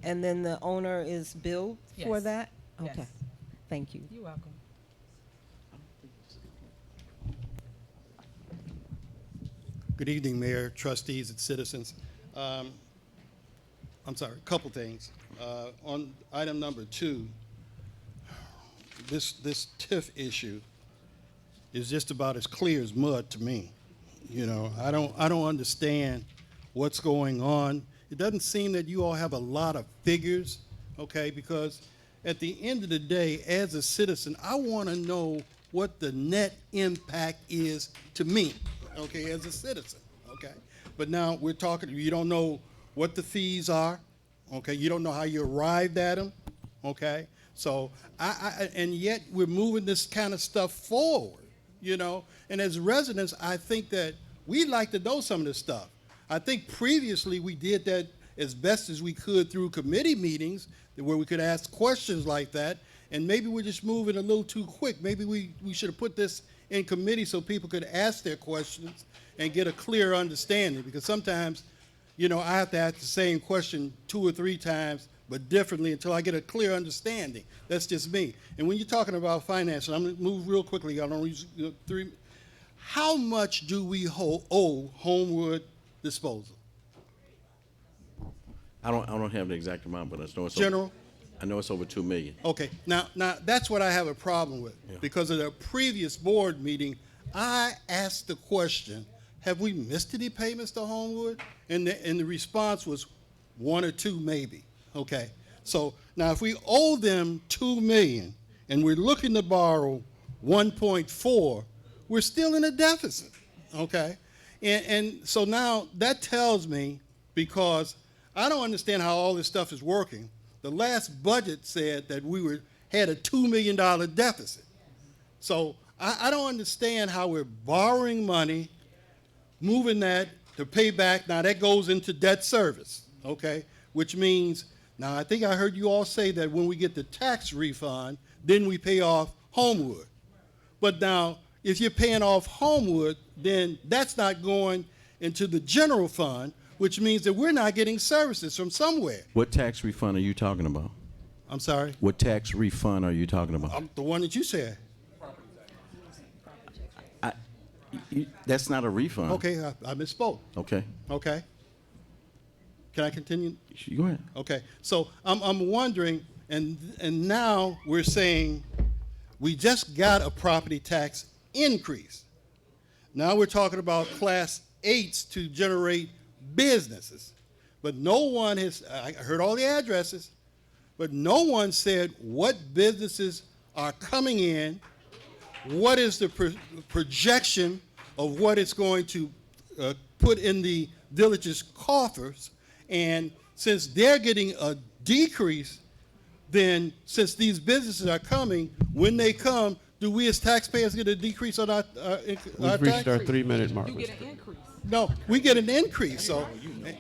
And then the owner is billed for Yes. that? Yes. Okay. Thank you. You're welcome. Good evening, Mayor, trustees, and citizens. I'm sorry, a couple things. On item number 2, this TIF issue is just about as clear as mud to me. You know, I don't understand what's going on. It doesn't seem that you all have a lot of figures, okay? Because at the end of the day, as a citizen, I want to know what the net impact is to me, okay, as a citizen, okay? But now we're talking, you don't know what the fees are, okay? You don't know how you arrived at them, okay? So, and yet we're moving this kind of stuff forward, you know? And as residents, I think that we'd like to know some of this stuff. I think previously we did that as best as we could through committee meetings where we could ask questions like that, and maybe we're just moving a little too quick. Maybe we should have put this in committee so people could ask their questions and get a clear understanding, because sometimes, you know, I have to ask the same question 2 or 3 times, but differently until I get a clear understanding. That's just me. And when you're talking about finance, and I'm gonna move real quickly, I don't use 3. How much do we owe Homewood Disposal? I don't have the exact amount, but I know it's General? I know it's over $2 million. Okay, now that's what I have a problem with. Yeah. Because of the previous board meeting, I asked the question, have we missed any payments to Homewood? And the response was 1 or 2 maybe, okay? So now if we owe them $2 million and we're looking to borrow 1.4, we're still in a deficit, okay? And so now that tells me, because I don't understand how all this stuff is working. The last budget said that we had a $2 million deficit. So I don't understand how we're borrowing money, moving that to pay back. Now that goes into debt service, okay? Which means, now I think I heard you all say that when we get the tax refund, then we pay off Homewood. But now, if you're paying off Homewood, then that's not going into the general fund, which means that we're not getting services from somewhere. What tax refund are you talking about? I'm sorry? What tax refund are you talking about? The one that you said. That's not a refund. Okay, I misspoke. Okay. Okay. Can I continue? Go ahead. Okay. So I'm wondering, and now we're saying we just got a property tax increase. Now we're talking about Class 8s to generate businesses. But no one has, I heard all the addresses, but no one said what businesses are coming in, what is the projection of what it's going to put in the village's coffers, and since they're getting a decrease, then since these businesses are coming, when they come, do we as taxpayers get a decrease on our We've reached our 3-minute mark. You get an increase. No, we get an increase. So,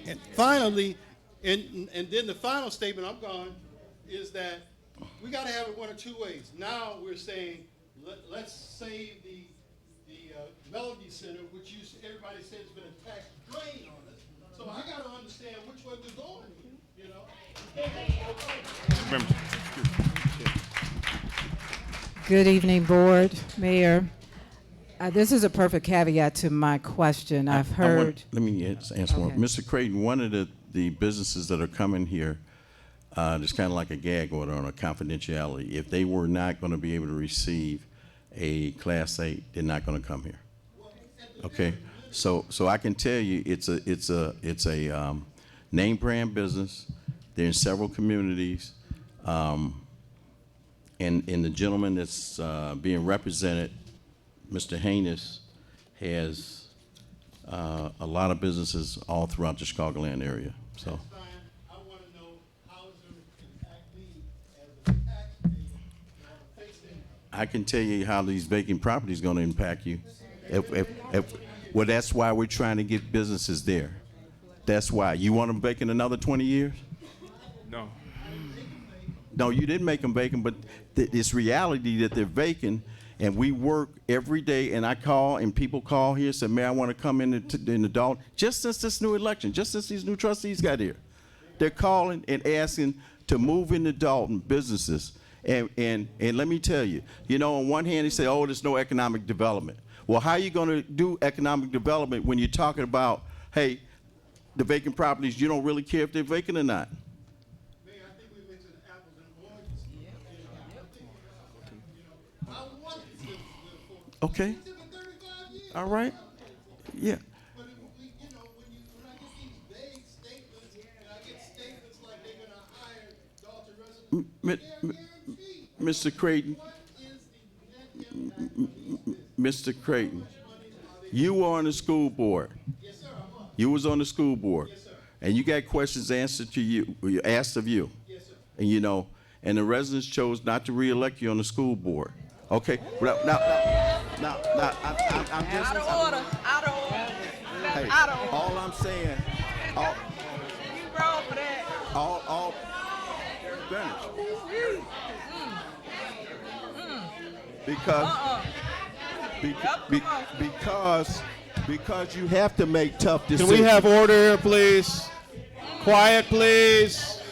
and finally, and then the final statement, I'm gone, is that we got to have it one of two ways. Now we're saying, let's save the Melody Center, which everybody says has been a tax drain on us. So I got to understand which way we're going, you know? Good evening, Board, Mayor. This is a perfect caveat to my question. I've heard. Let me answer one. Mr. Creighton, one of the businesses that are coming here, there's kind of like a gag order on a confidentiality. If they were not going to be able to receive a Class 8, they're not going to come here. Okay, so I can tell you it's a name brand business. They're in several communities, and the gentleman that's being represented, Mr. Haynes, has a lot of businesses all throughout the Chicagoland area. So. I can tell you how these vacant properties going to impact you. Well, that's why we're trying to get businesses there. That's why. You want them vacant another 20 years? No. No, you didn't make them vacant, but it's reality that they're vacant, and we work every day, and I call, and people call here and say, Mayor, I want to come in the Dolton. Just since this new election, just since these new trustees got here, they're calling and asking to move into Dolton businesses. And let me tell you, on one hand, they say, oh, there's no economic development. Well, how are you going to do economic development when you're talking about, hey, the vacant properties, you don't really care if they're vacant or not? Okay. All right. Yeah. Mr. Creighton, Mr. Creighton, you were on the school board. You was on the school board, and you got questions answered to you, asked of you, and and the residents chose not to re-elect you on the school board. Okay. Now, I'm just Out of order. Out of order. Hey, Out of order. all I'm saying, You wrong for that. all finish. Because you have to make tough decisions. Can we have order here, please? Quiet, please.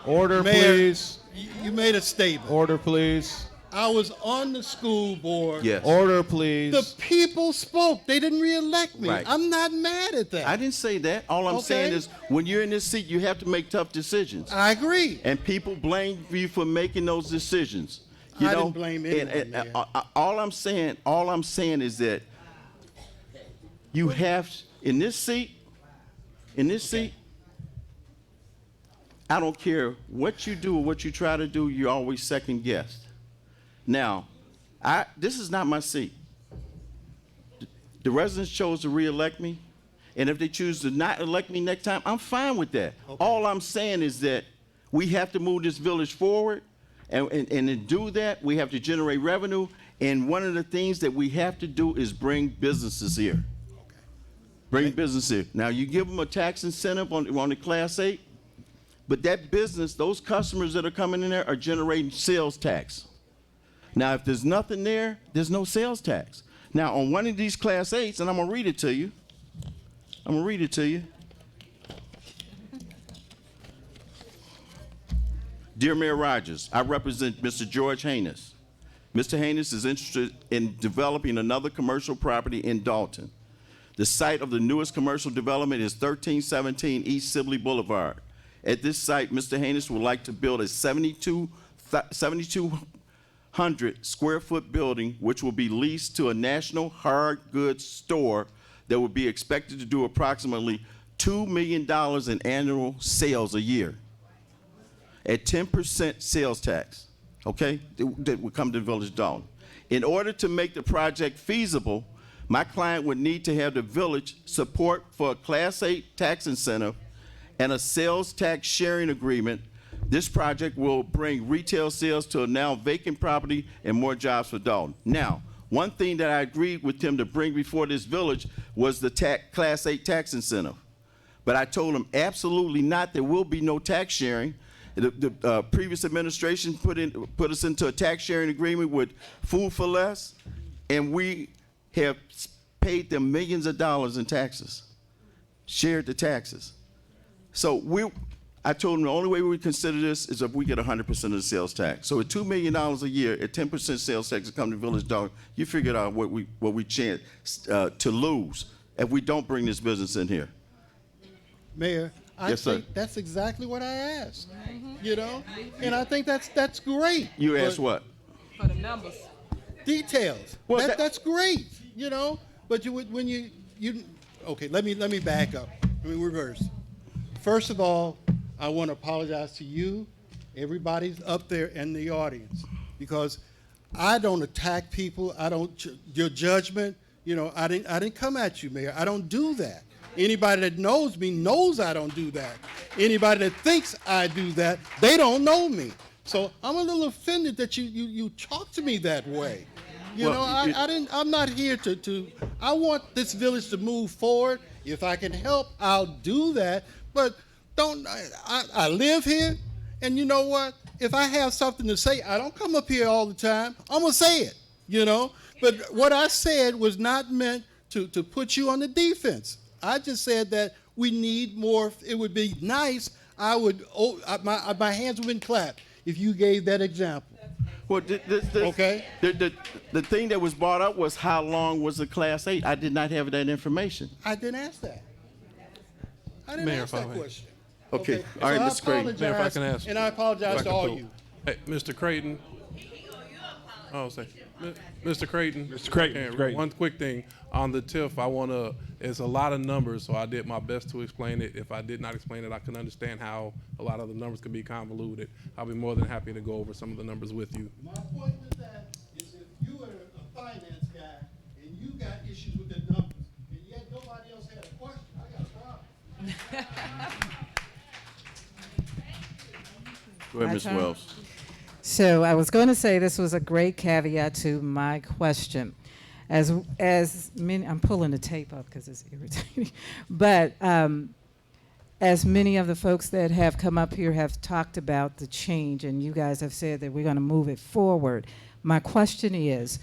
Order, Mayor, please. You made a statement. Order, please. I was on the school board. Yes. Order, please. The people spoke. They didn't re-elect me. Right. I'm not mad at that. I didn't say that. All I'm saying is when you're in this seat, you have to make tough decisions. I agree. And people blame you for making those decisions. I didn't blame anyone. All I'm saying is that you have, in this seat, I don't care what you do or what you try to do, you're always second guessed. Now, this is not my seat. The residents chose to reelect me, and if they choose to not elect me next time, I'm fine with that. Okay. All I'm saying is that we have to move this village forward, and to do that, we have to generate revenue, and one of the things that we have to do is bring businesses here. Okay. Bring business here. Now, you give them a tax incentive on the Class 8, but that business, those customers that are coming in there are generating sales tax. Now, if there's nothing there, there's no sales tax. Now, on one of these Class 8s, and I'm going to read it to you. Dear Mayor Rogers, I represent Mr. George Haynes. Mr. Haynes is interested in developing another commercial property in Dolton. The site of the newest commercial development is 1317 East Sibley Boulevard. At this site, Mr. Haynes would like to build a 7,200 square foot building, which will be leased to a national hard goods store that would be expected to do approximately $2 million in annual sales a year at 10% sales tax, okay, that would come to the Village of Dolton. In order to make the project feasible, my client would need to have the village support for a Class 8 tax incentive and a sales tax sharing agreement. This project will bring retail sales to a now vacant property and more jobs for Dolton. Now, one thing that I agreed with him to bring before this village was the Class 8 tax incentive. But I told him absolutely not, there will be no tax sharing. The previous administration put us into a tax sharing agreement with Food for Less, and we have paid them millions of dollars in taxes, shared the taxes. So I told them the only way we would consider this is if we get 100% of the sales tax. So at $2 million a year, at 10% sales tax to come to Village Dog, you figured out what we chance to lose if we don't bring this business in here. Mayor, I Yes, sir. think that's exactly what I asked. You know, and I think that's great. You But asked what? For the numbers. details. Well, That's great. You know, but when you okay, let me back up. Let me reverse. First of all, I want to apologize to you, everybody's up there in the audience, because I don't attack people. I don't your judgment. You know, I didn't come at you, Mayor. I don't do that. Anybody that knows me knows I don't do that. Anybody that thinks I do that, they don't know me. So I'm a little offended that you talk to me that way. You know, I'm not here to. I want this village to move forward. If I can help, I'll do that. But I live here, and you know what? If I have something to say, I don't come up here all the time. I'm gonna say it, you know. But what I said was not meant to put you on the defense. I just said that we need more. It would be nice. My hands would have been clapped if you gave that example. Well, okay. The thing that was brought up was how long was the Class 8? I did not have that information. I didn't ask that. I didn't Mayor, ask that question. Okay. All right, Mr. Creighton. Mayor, if I can ask. And I apologize to all you. Hey, Mr. Creighton. Oh, say, Mr. Creighton. Mr. Creighton. And one quick thing on the TIF. It's a lot of numbers, so I did my best to explain it. If I did not explain it, I can understand how a lot of the numbers could be convoluted. I'll be more than happy to go over some of the numbers with you. My point with that is if you are a finance guy and you got issues with the numbers, and yet nobody else had a question, I got a problem. Go ahead, Ms. Wells. So I was going to say this was a great caveat to my question. As many, I'm pulling the tape up because it's irritating, but as many of the folks that have come up here have talked about the change, and you guys have said that we're going to move it forward, my question is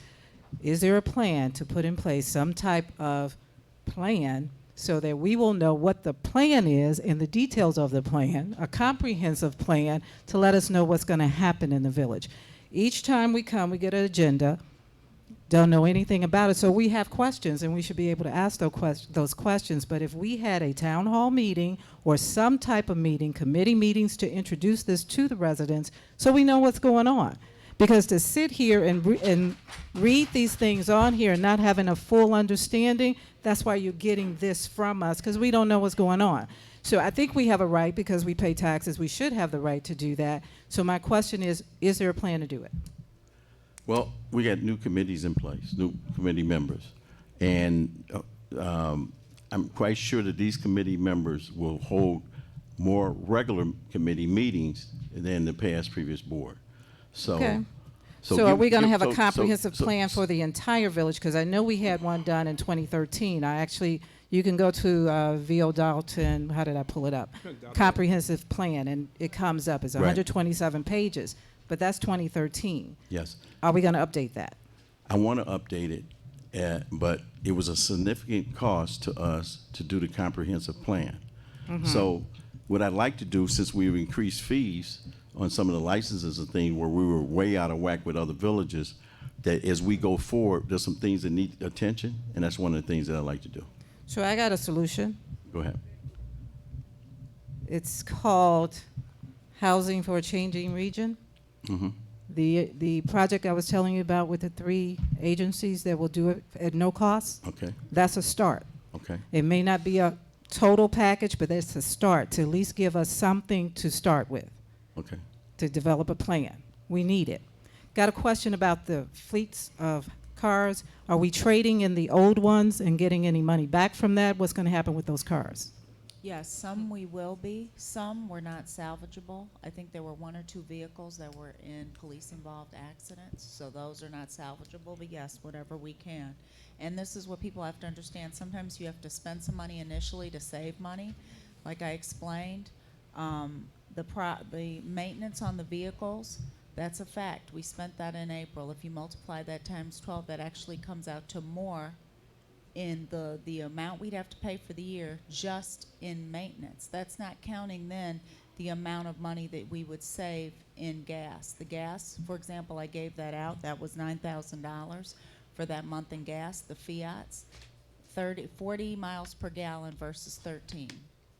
there a plan to put in place some type of plan so that we will know what the plan is and the details of the plan, a comprehensive plan to let us know what's going to happen in the village? Each time we come, we get an agenda, don't know anything about it, so we have questions, and we should be able to ask those questions. But if we had a town hall meeting or some type of meeting, committee meetings, to introduce this to the residents so we know what's going on. Because to sit here and read these things on here and not having a full understanding, that's why you're getting this from us, because we don't know what's going on. So I think we have a right, because we pay taxes, we should have the right to do that. So my question is there a plan to do it? Well, we got new committees in place, new committee members. And I'm quite sure that these committee members will hold more regular committee meetings than the past previous board. So, Okay. So are give- we going to give- have a so- comprehensive so- plan for the entire village? Because I know we had one done in 2013. You can go to VO Dolton, how did I pull it up? Comprehensive plan, and it comes up. It's Right. 127 pages, but that's 2013. Yes. Are we going to update that? I want to update it, but it was a significant cost to us to do the comprehensive plan. Mhm. So what I'd like to do, since we've increased fees on some of the licenses and things where we were way out of whack with other villages, that as we go forward, there's some things that need attention, and that's one of the things that I'd like to do. So I got a solution. Go ahead. It's called Housing for a Changing Region. Mhm. The project I was telling you about with the 3 agencies that will do it at no cost. Okay. That's a start. Okay. It may not be a total package, but it's a start to at least give us something to start with, Okay. to develop a plan. We need it. Got a question about the fleets of cars. Are we trading in the old ones and getting any money back from that? What's going to happen with those cars? Yes, some we will be. Some were not salvageable. I think there were 1 or 2 vehicles that were in police-involved accidents, so those are not salvageable, but yes, whatever we can. And this is what people have to understand. Sometimes you have to spend some money initially to save money. Like I explained, the maintenance on the vehicles, that's a fact. We spent that in April. If you multiply that times 12, that actually comes out to more in the amount we'd have to pay for the year just in maintenance. That's not counting then the amount of money that we would save in gas. The gas, for example, I gave that out. That was $9,000 for that month in gas. The Fiats, 40 miles per gallon versus 13.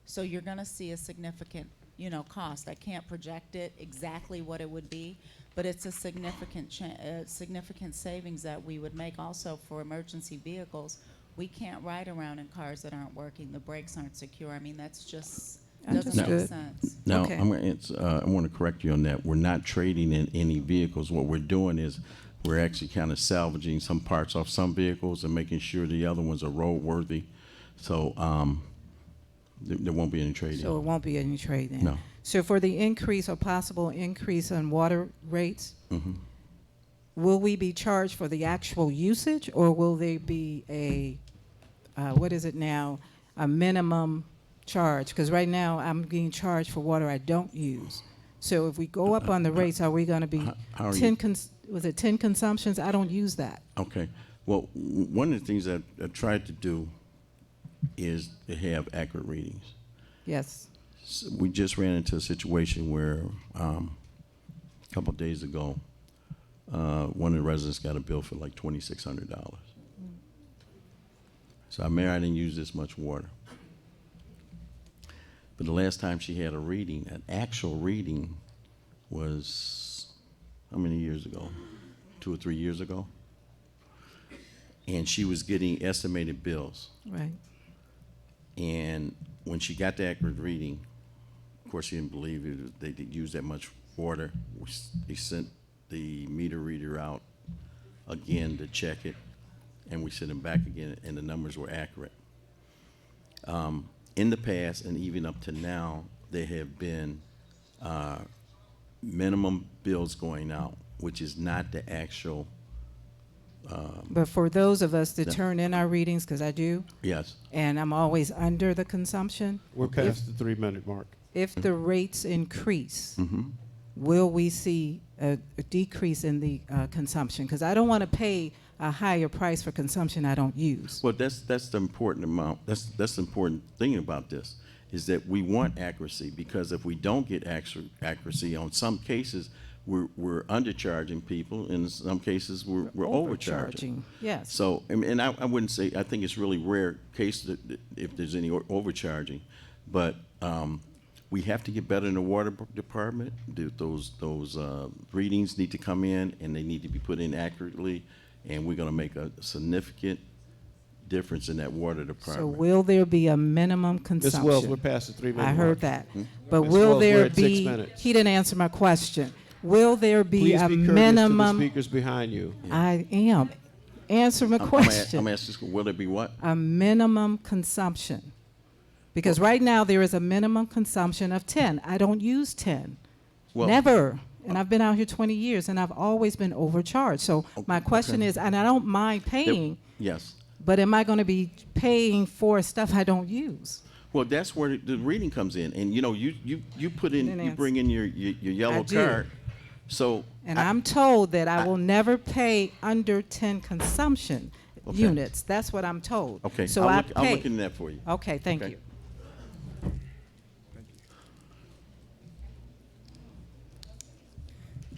So you're going to see a significant, cost. I can't project it exactly what it would be, but it's a significant savings that we would make. Also for emergency vehicles, we can't ride around in cars that aren't working. The brakes aren't secure. I mean, that's just doesn't make sense. Now, Okay. I want to correct you on that. We're not trading in any vehicles. What we're doing is we're actually kind of salvaging some parts off some vehicles and making sure the other ones are roadworthy. So there won't be any trading. So it won't be any trade then? No. So for the increase or possible increase in water rates, Mhm. will we be charged for the actual usage, or will there be a, what is it now, a minimum charge? Because right now I'm being charged for water I don't use. So if we go up on the rates, are we going to be how are 10 you- was it 10 consumptions? I don't use that. Okay. Well, one of the things that I tried to do is to have accurate readings. Yes. So we just ran into a situation where a couple of days ago, one of the residents got a bill for like $2,600. So Mayor, I didn't use this much water. But the last time she had a reading, an actual reading, was how many years ago? 2 or 3 years ago? And she was getting estimated bills. Right. And when she got the accurate reading, of course, she didn't believe it, they did use that much water. They sent the meter reader out again to check it, and we sent him back again, and the numbers were accurate. In the past, and even up to now, there have been minimum bills going out, which is not the actual. But for those of us that Yeah. turn in our readings, because I do, Yes. and I'm always under the consumption. We're past the 3-minute mark. If the rates increase, Mhm. will we see a decrease in the consumption? Because I don't want to pay a higher price for consumption I don't use. Well, that's the important amount. That's the important thing about this, is that we want accuracy, because if we don't get accuracy, on some cases we're undercharging people, and in some cases we're overcharging. Yes. So, and I wouldn't say, I think it's really rare case that if there's any overcharging, but we have to get better in the water department. Those readings need to come in, and they need to be put in accurately, and we're going to make a significant difference in that water So department. will there be a minimum consumption? Wells, we're past the 3-minute I mark. heard that. Hmm? But Ms. will Wells, we're there at 6 be, minutes. he didn't answer my question. Will there be Please a be courteous to the minimum? speakers behind you. I am. answer my question. I'm asking, will it be what? A minimum consumption. Because right now there is a minimum consumption of 10. I don't use 10. Well, Never. And I've been out here 20 years and I've always been overcharged. So my question is, and I don't mind paying, yes. but am I going to be paying for stuff I don't use? Well, that's where the reading comes in. And you know, you put in, Didn't you bring in your yellow do. card. So And I'm told that I will never pay under 10 consumption units. That's what I'm told. Okay, So I'll look pay. into that for you. Okay, thank you.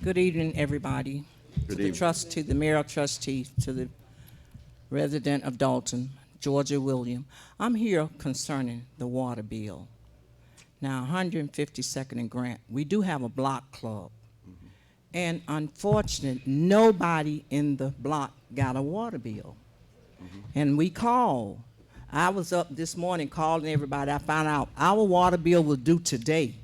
Good evening, everybody. Good to evening. To the mayor trustee, to the resident of Dolton, Georgia William. I'm here concerning the water bill. Now, 152nd and Grant, we do have a block club. And unfortunately, nobody in the block got a water bill. And we called. I was up this morning calling everybody. I found out our water bill was due today.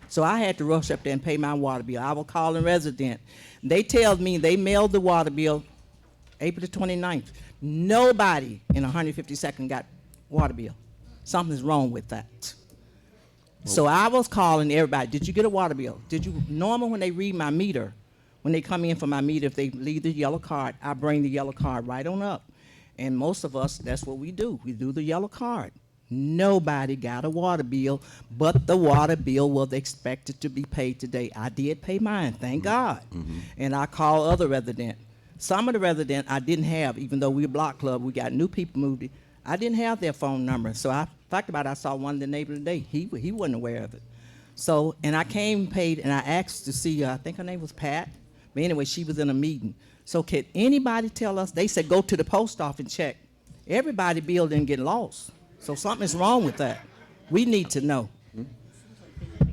So I had to rush up there and pay my water bill. I was calling resident. They tell me they mailed the water bill April the 29th. Nobody in 152nd got water bill. Something's wrong with that. So I was calling everybody. Did you get a water bill? Did you? Normal when they read my meter, when they come in for my meter, if they leave the yellow card, I bring the yellow card right on up. And most of us, that's what we do. We do the yellow card. Nobody got a water bill, but the water bill was expected to be paid today. I did pay mine, thank God. And I called other residents. Some of the residents I didn't have, even though we're a block club, we got new people moved in. I didn't have their phone number. So I talked about it, I saw one of the neighbors today. He wasn't aware of it. So, and I came and paid, and I asked to see, I think her name was Pat. But anyway, she was in a meeting. So can anybody tell us, they said go to the post office and check. Everybody's bill didn't get lost. So something's wrong with that. We need to know.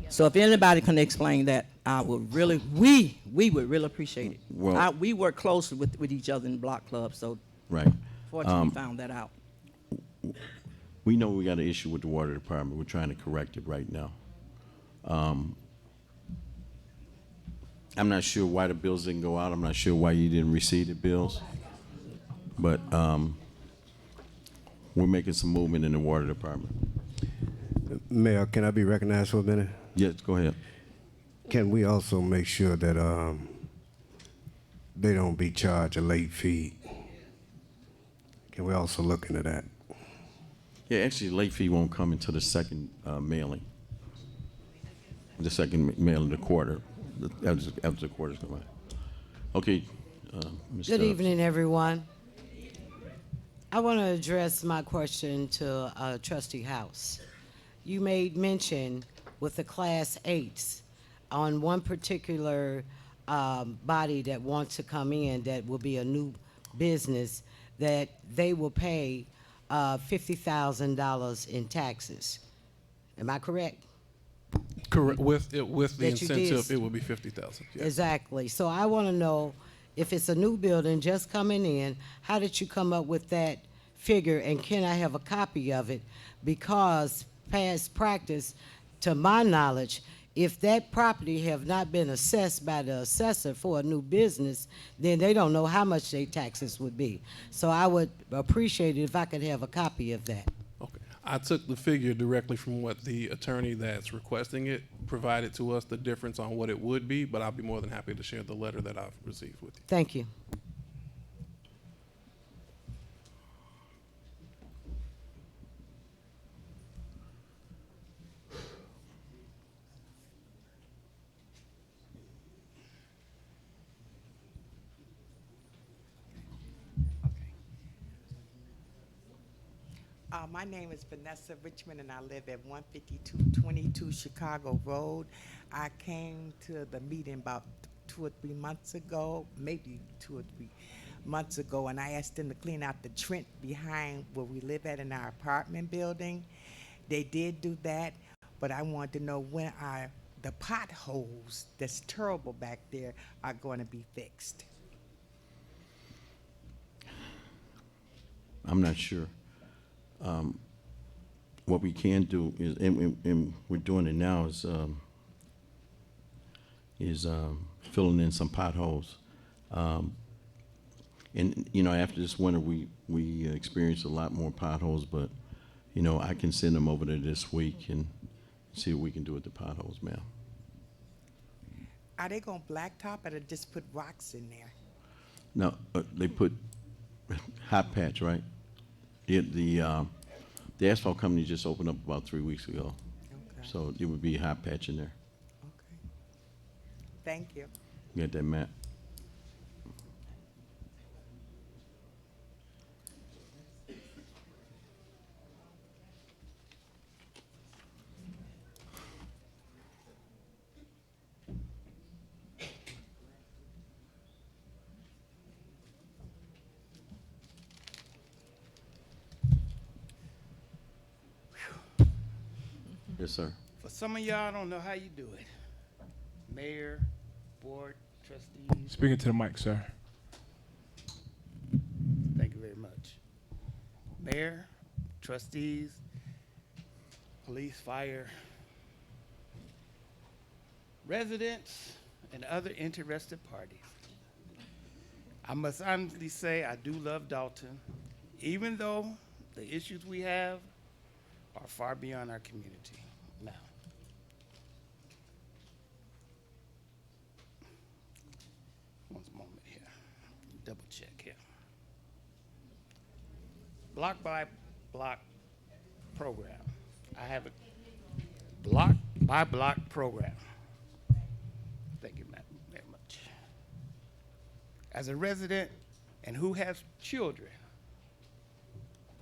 So if anybody can explain that, I would really, we would really appreciate it. Well- We work closely with each other in the block club, so Right. fortunately we found that out. We know we got an issue with the water department. We're trying to correct it right now. I'm not sure why the bills didn't go out. I'm not sure why you didn't receive the bills. But we're making some movement in the water department. Mayor, can I be recognized for a minute? Yes, go ahead. Can we also make sure that they don't be charged a late fee? Can we also look into that? Yeah, actually, late fee won't come until the second mailing. The second mailing, the quarter, after the quarter's come out. Okay, Ms. Good Stubbs. evening, everyone. I want to address my question to Trustee House. You made mention with the Class 8s on one particular body that wants to come in that will be a new business that they will pay $50,000 in taxes. Am I correct? Correct. With the That you did. incentive, it will be 50,000. Yes. Exactly. So I want to know if it's a new building just coming in, how did you come up with that figure, and can I have a copy of it? Because past practice, to my knowledge, if that property have not been assessed by the assessor for a new business, then they don't know how much their taxes would be. So I would appreciate it if I could have a copy of that. Okay. I took the figure directly from what the attorney that's requesting it provided to us, the difference on what it would be, but I'll be more than happy to share the letter that I've received with you. Thank you. My name is Vanessa Richmond, and I live at 15222 Chicago Road. I came to the meeting about 2 or 3 months ago, maybe 2 or 3 months ago, and I asked them to clean out the trench behind where we live at in our apartment building. They did do that, but I wanted to know when the potholes that's terrible back there are going to be fixed. I'm not sure. What we can do is, and we're doing it now, is filling in some potholes. And, after this winter, we experienced a lot more potholes, but, I can send them over there this week and see what we can do with the potholes, ma'am. Are they gonna blacktop it or just put rocks in there? No, they put hot patch, right? The asphalt company just opened up about 3 weeks ago. Okay. So it would be hot patch in there. Okay. Thank you. You got that, Matt? Yes, sir. For some of y'all, I don't know how you do it. Mayor, board, trustees. Speaking to the mic, sir. Thank you very much. Mayor, trustees, police, fire, residents, and other interested parties. I must honestly say I do love Dolton, even though the issues we have are far beyond our community. Now, one moment here, double check here. Block by block program. I have a block by block program. Thank you, ma'am, very much. As a resident and who has children,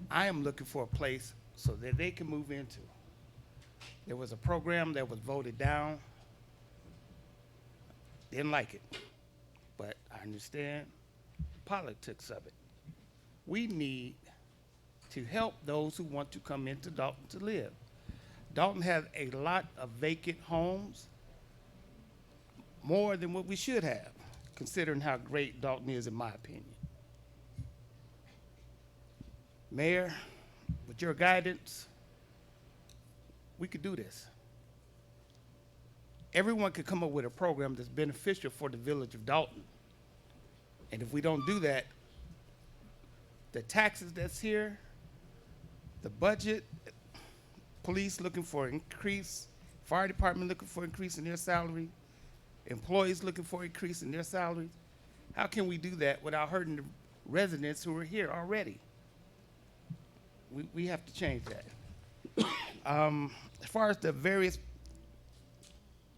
I am looking for a place so that they can move into. There was a program that was voted down. Didn't like it, but I understand politics of it. We need to help those who want to come into Dolton to live. Dolton has a lot of vacant homes, more than what we should have, considering how great Dolton is, in my opinion. Mayor, with your guidance, we could do this. Everyone could come up with a program that's beneficial for the village of Dolton. And if we don't do that, the taxes that's here, the budget, police looking for increase, fire department looking for increase in their salary, employees looking for increase in their salaries, how can we do that without hurting the residents who are here already? We have to change that. As far as the various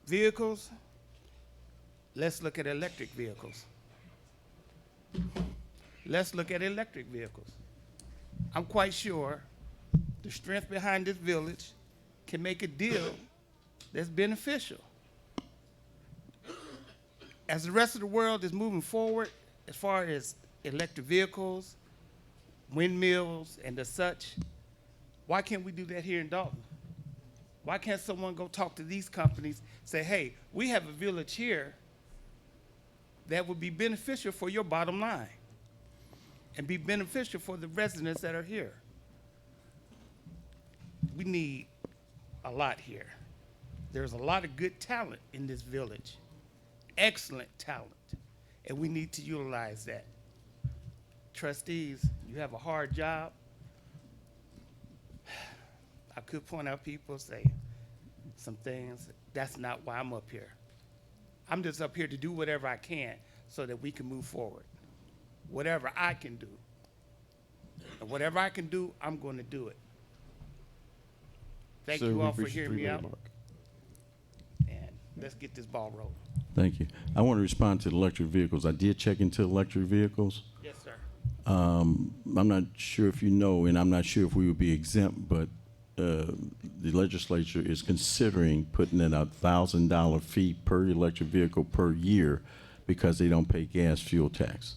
vehicles, let's look at electric vehicles. Let's look at electric vehicles. I'm quite sure the strength behind this village can make a deal that's beneficial. As the rest of the world is moving forward, as far as electric vehicles, windmills, and the such, why can't we do that here in Dolton? Why can't someone go talk to these companies, say, hey, we have a village here that would be beneficial for your bottom line and be beneficial for the residents that are here? We need a lot here. There's a lot of good talent in this village, excellent talent, and we need to utilize that. Trustees, you have a hard job. I could point out people, say some things. That's not why I'm up here. I'm just up here to do whatever I can so that we can move forward. Whatever I can do. And whatever I can do, I'm going to do it. Thank you all for hearing me out. And let's get this ball rolling. Thank you. I want to respond to the electric vehicles. I did check into electric vehicles. Yes, sir. I'm not sure if you know, and I'm not sure if we would be exempt, but the legislature is considering putting in $1,000 fee per electric vehicle per year because they don't pay gas fuel tax.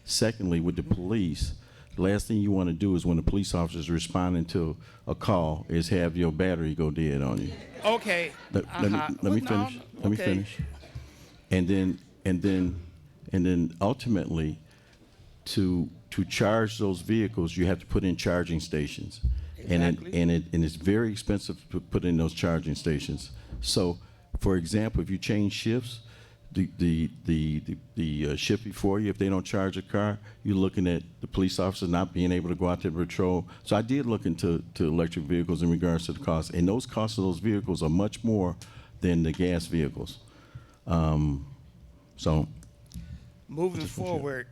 Secondly, with the police, the last thing you want to do is when the police officer is responding to a call is have your battery go dead on you. Okay. Let me finish. Let me finish. And then ultimately, to charge those vehicles, you have to put in charging stations. Exactly. And it's very expensive to put in those charging stations. So, for example, if you change shifts, the shift before you, if they don't charge a car, you're looking at the police officers not being able to go out to patrol. So I did look into electric vehicles in regards to the cost, and those costs of those vehicles are much more than the gas vehicles. So moving forward,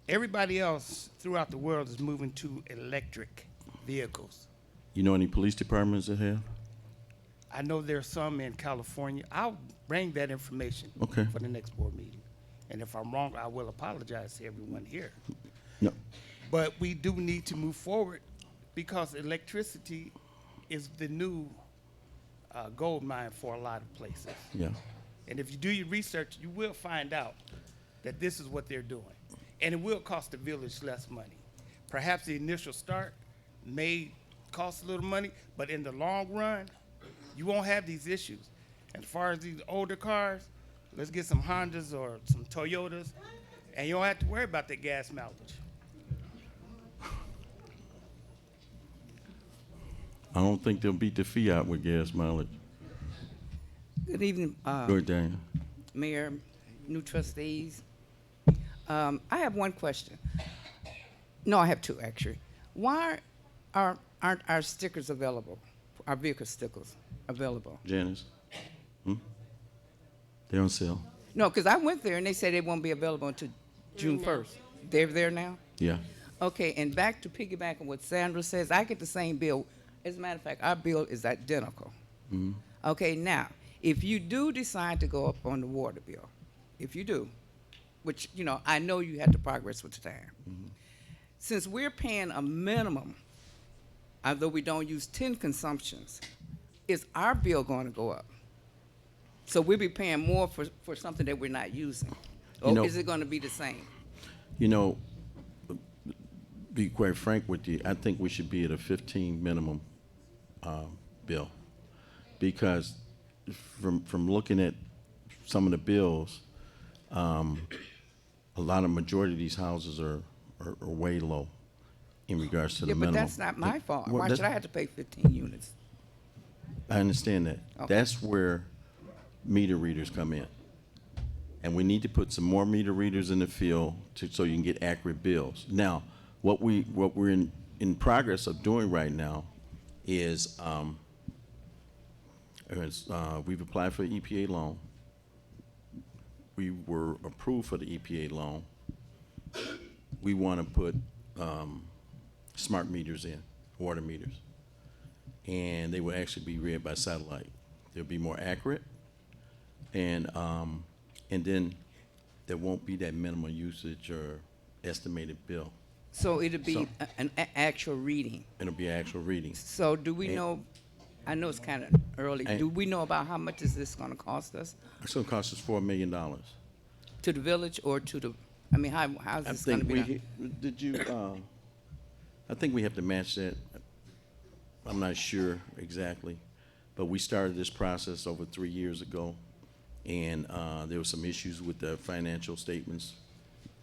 everybody else throughout the world is moving to electric vehicles. you know any police departments that have? I know there's some in California. I'll bring that information Okay. for the next board meeting. And if I'm wrong, I will apologize to everyone here. No. But we do need to move forward because electricity is the new gold mine for a lot of places. Yeah. And if you do your research, you will find out that this is what they're doing. And it will cost the village less money. Perhaps the initial start may cost a little money, but in the long run, you won't have these issues. As far as these older cars, let's get some Hondas or some Toyotas, and you don't have to worry about the gas mileage. I don't think they'll beat the Fiat with gas mileage. Good evening, Go ahead, Daniel. Mayor, new trustees. I have one question. No, I have two, actually. Why aren't our stickers available, our vehicle stickers available? Janice? They're on sale. No, because I went there and they said they won't be available until June 1st. They're there now? Yeah. Okay, and back to piggyback on what Sandra says, I get the same bill. As a matter of fact, our bill is identical. Mhm. Okay, now, if you do decide to go up on the water bill, if you do, which, you know, I know you have to progress with the time. Since we're paying a minimum, although we don't use 10 consumptions, is our bill going to go up? So we'll be paying more for something that we're not using? Or know- is it going to be the same? You know, be quite frank with you, I think we should be at a 15 minimum bill. Because from looking at some of the bills, a lot of majority of these houses are way low in regards to the Yeah, but minimum. that's not my fault. Well, Why that's- should I have to pay 15 units? I understand that. Okay. That's where meter readers come in. And we need to put some more meter readers in the field so you can get accurate bills. Now, what we're in progress of doing right now is we've applied for an EPA loan. We were approved for the EPA loan. We want to put smart meters in, water meters. And they will actually be read by satellite. They'll be more accurate, and then there won't be that minimal usage or estimated bill. So it'll be So- an actual reading. It'll be actual reading. So do we And- know, I know it's kind of early, And- do we know about how much is this going to cost us? It's going to cost us $4 million. To the village or to the, I mean, how's I this going to think be done? I think we have to match that. I'm not sure exactly, but we started this process over 3 years ago, and there were some issues with the financial statements.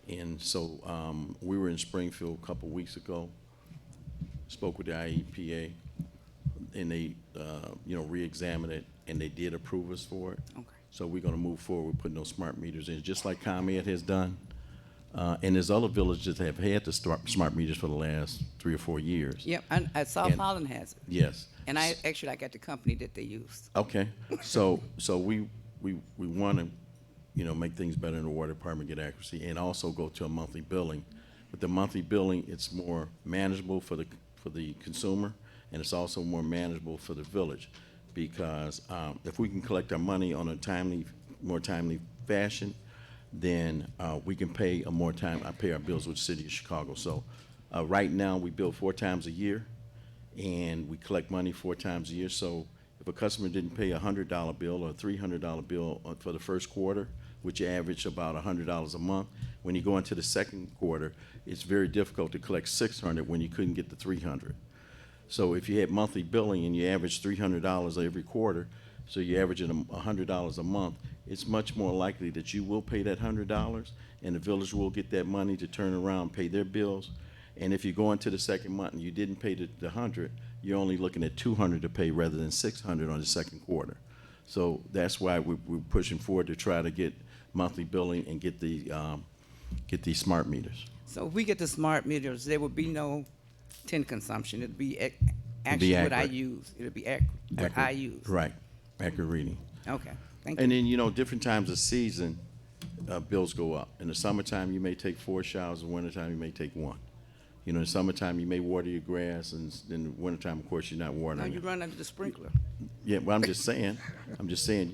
And so we were in Springfield a couple weeks ago, spoke with the IEPA, and they, re-examined it, and they did approve us for it. Okay. So we're gonna move forward with putting those smart meters in, just like ComEd has done. And there's other villages that have had the smart meters for the last 3 or 4 years. Yep, and South And- Holland has it. Yes. And I got the company that they used. Okay, so we want to, make things better in the water department, get accuracy, and also go to a monthly billing. With the monthly billing, it's more manageable for the consumer, and it's also more manageable for the village, because if we can collect our money on a more timely fashion, then we can pay I pay our bills with the city of Chicago. So right now, we bill 4 times a year, and we collect money 4 times a year. So if a customer didn't pay a $100 bill or a $300 bill for the first quarter, which average about $100 a month, when you go into the second quarter, it's very difficult to collect $600 when you couldn't get the $300. So if you had monthly billing and you average $300 every quarter, so you're averaging $100 a month, it's much more likely that you will pay that $100, and the village will get that money to turn around and pay their bills. And if you go into the second month and you didn't pay the $100, you're only looking at $200 to pay rather than $600 on the second quarter. So that's why we're pushing forward to try to get monthly billing and get these smart meters. So if we get the smart meters, there would be no tin consumption. It'd be be actually what I accurate. use. It'd be what I use. Right, accurate reading. Okay, thank And you. then, you know, different times of season, bills go up. In the summertime, you may take 4 showers. In the wintertime, you may take 1. You know, in the summertime, you may water your grass, and in the wintertime, of course, you're not Now watering you it. run under the sprinkler. Yeah, well, I'm just saying,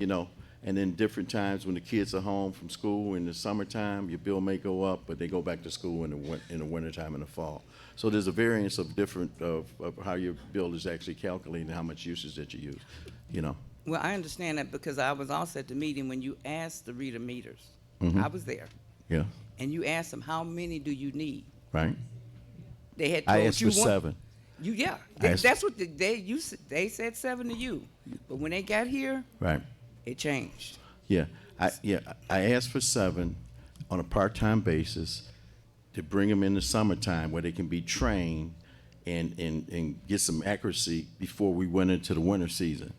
you know, and then different times when the kids are home from school in the summertime, your bill may go up, but they go back to school in the wintertime and the fall. So there's a variance of of how your bill is actually calculated and how much usage that you use, you know. Well, I understand that because I was also at the meeting when you asked the reader meters. Mhm. I was there. Yeah, And you asked them, how many do you need? right? They had I told asked you for one- 7. Yeah, I asked- that's what they said 7 to you. But when they got here, Right. it changed. Yeah, I asked for 7 on a part-time basis to bring them in the summertime where they can be trained and get some accuracy before we went into the winter season.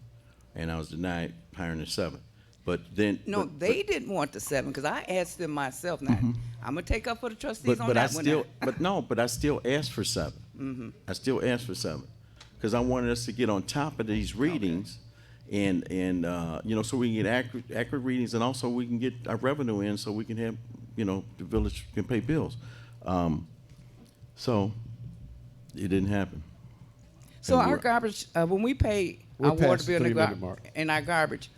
And I was denied hiring the 7. But then No, but- they didn't want the 7 because I asked them myself. Now, I'm gonna take up for the trustees on but I that one. still but I still asked for 7. Mm-hmm. I still asked for 7 because I wanted us to get on top of these readings, and you know, so we can get accurate readings, and also we can get our revenue in, so we can have, you know, the village can pay bills. So it didn't happen. So And our we're- garbage, when we pay We're our water past the bill and 3-minute mark. our garbage,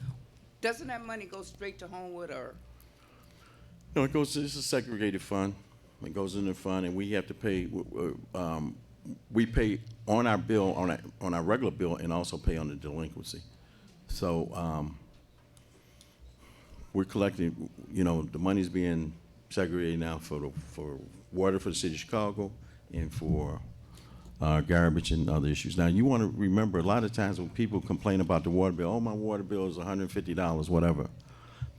doesn't that money go straight to Homewood or? No, it goes. It's a segregated fund. It goes in the fund, and we have to pay. We pay on our bill, on our regular bill, and also pay on the delinquency. So we're collecting. You know, the money's being segregated now for water for the city of Chicago, and for garbage and other issues. Now, you want to remember, a lot of times when people complain about the water bill, oh, my water bill is $150, whatever.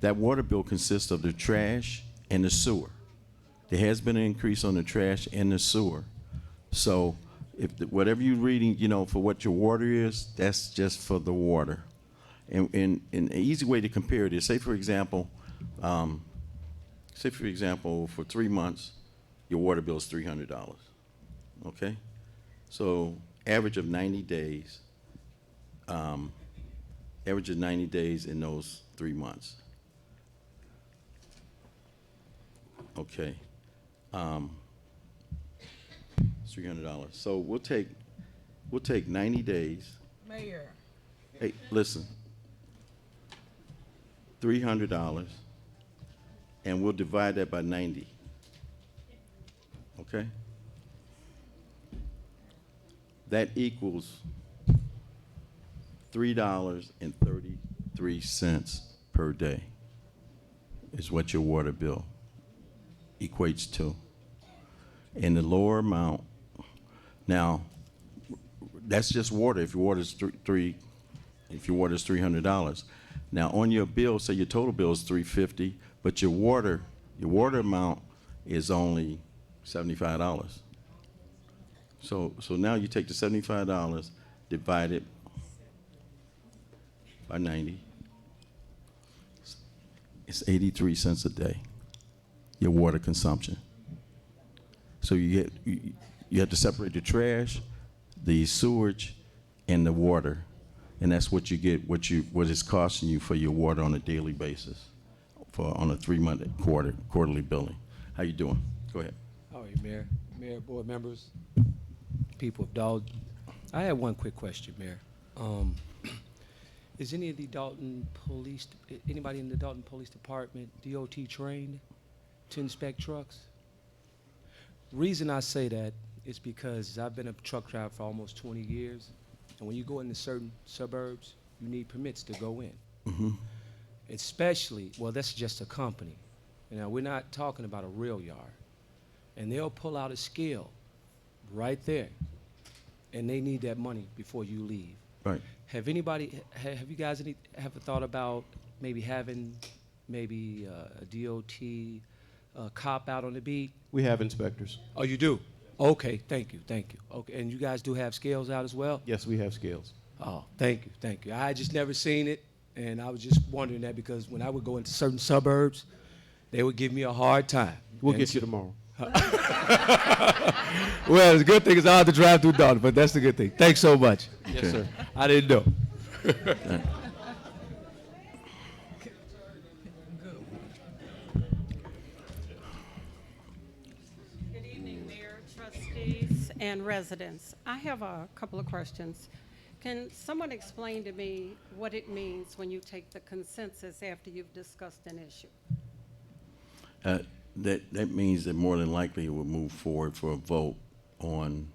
That water bill consists of the trash and the sewer. There has been an increase on the trash and the sewer. So if whatever you're reading, you know, for what your water is, that's just for the water. And an easy way to compare it is, say for example, for 3 months, your water bill is $300, okay? So average of 90 days, in those 3 months. Okay. It's $300. So we'll take 90 days. Mayor. Hey, listen. $300, and we'll divide that by 90. Okay? That equals $3.33 per day is what your water bill equates to. And the lower amount, now, that's just water. If your water is $300. Now, on your bill, say your total bill is $350, but your water amount is only $75. So now you take the $75, divide it by 90. It's 83 cents a day, your water consumption. So you have to separate the trash, the sewage, and the water, and that's what you get. What it's costing you for your water on a daily basis, on a 3-month quarterly billing. How you doing? Go ahead. How are you, Mayor, board members, people of Dolton? I have one quick question, Mayor. Is any of the anybody in the Dolton Police Department DOT trained to inspect trucks? Reason I say that is because I've been a truck driver for almost 20 years, and when you go into certain suburbs, you need permits to go in. Mm-hmm. Especially, well, that's just a company. You know, we're not talking about a real yard. And they'll pull out a scale right there, and they need that money before you leave. Right. Have you guys ever thought about maybe having a DOT cop out on the beat? We have inspectors. Oh, you do? Okay, thank you. Okay, and you guys do have scales out as well? Yes, we have scales. Oh, thank you. I just never seen it, And I was just wondering that because when I would go into certain suburbs, they would give me a hard time. We'll And get so- you tomorrow. Well, the good thing is I have to drive through Dalton, but that's the good thing. Thanks so much. Yes, sir. I didn't know. Good evening, Mayor, trustees, and residents. I have a couple of questions. Can someone explain to me what it means when you take the consensus after you've discussed an issue? That means that more than likely it will move forward for a vote on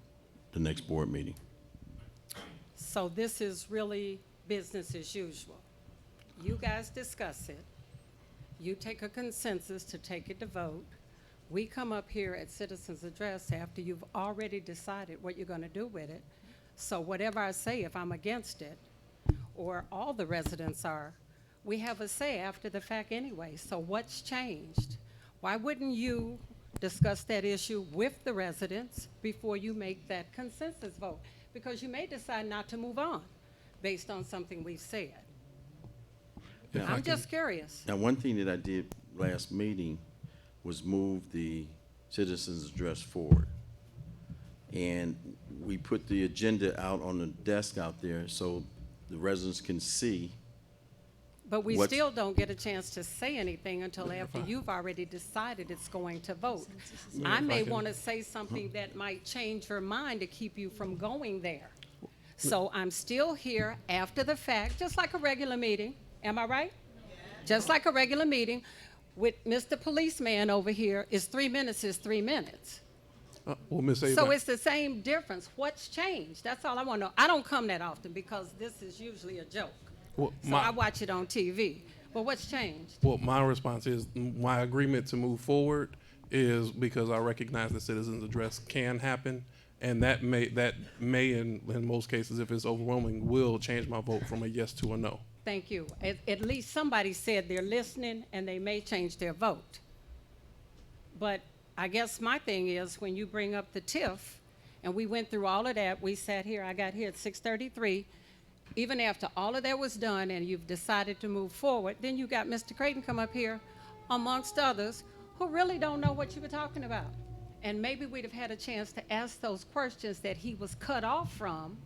the next board meeting. So this is really business as usual. You guys discuss it. You take a consensus to take it to vote. We come up here at Citizens Address after you've already decided what you're going to do with it. So whatever I say, if I'm against it, or all the residents are, we have a say after the fact anyway. So what's changed? Why wouldn't you discuss that issue with the residents before you make that consensus vote? Because you may decide not to move on based on something we've said. I'm just curious. Now, one thing that I did last meeting was move the citizens' address forward. And we put the agenda out on the desk out there so the residents can see. But we still don't get a chance to say anything until after you've already decided it's going to vote. I may want to say something that might change your mind to keep you from going there. So I'm still here after the fact, just like a regular meeting. Am I right? Just like a regular meeting with Mr. Policeman over here is 3 minutes is 3 minutes. Well, Ms. Ava, So it's the same difference. What's changed? That's all I want to know. I don't come that often because this is usually a joke. well, So I watch it on TV. But what's changed? well, my response is my agreement to move forward is because I recognize that citizens' address can happen, and that may in most cases, if it's overwhelming, will change my vote from a yes to a no. Thank you. At least somebody said they're listening and they may change their vote. But I guess my thing is when you bring up the TIF, and we went through all of that, we sat here, I got here at 6:33. Even after all of that was done and you've decided to move forward, then you got Mr. Creighton come up here, amongst others, who really don't know what you were talking about. And maybe we'd have had a chance to ask those questions that he was cut off from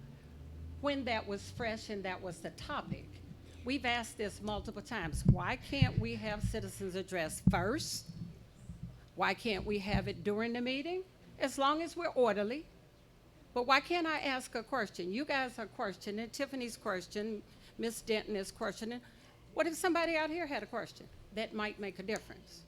when that was fresh and that was the topic. We've asked this multiple times. Why can't we have citizens address first? Why can't we have it during the meeting? As long as we're orderly. But why can't I ask a question? You guys are questioning, Tiffany's questioning, Miss Denton is questioning. What if somebody out here had a question? That might make a difference.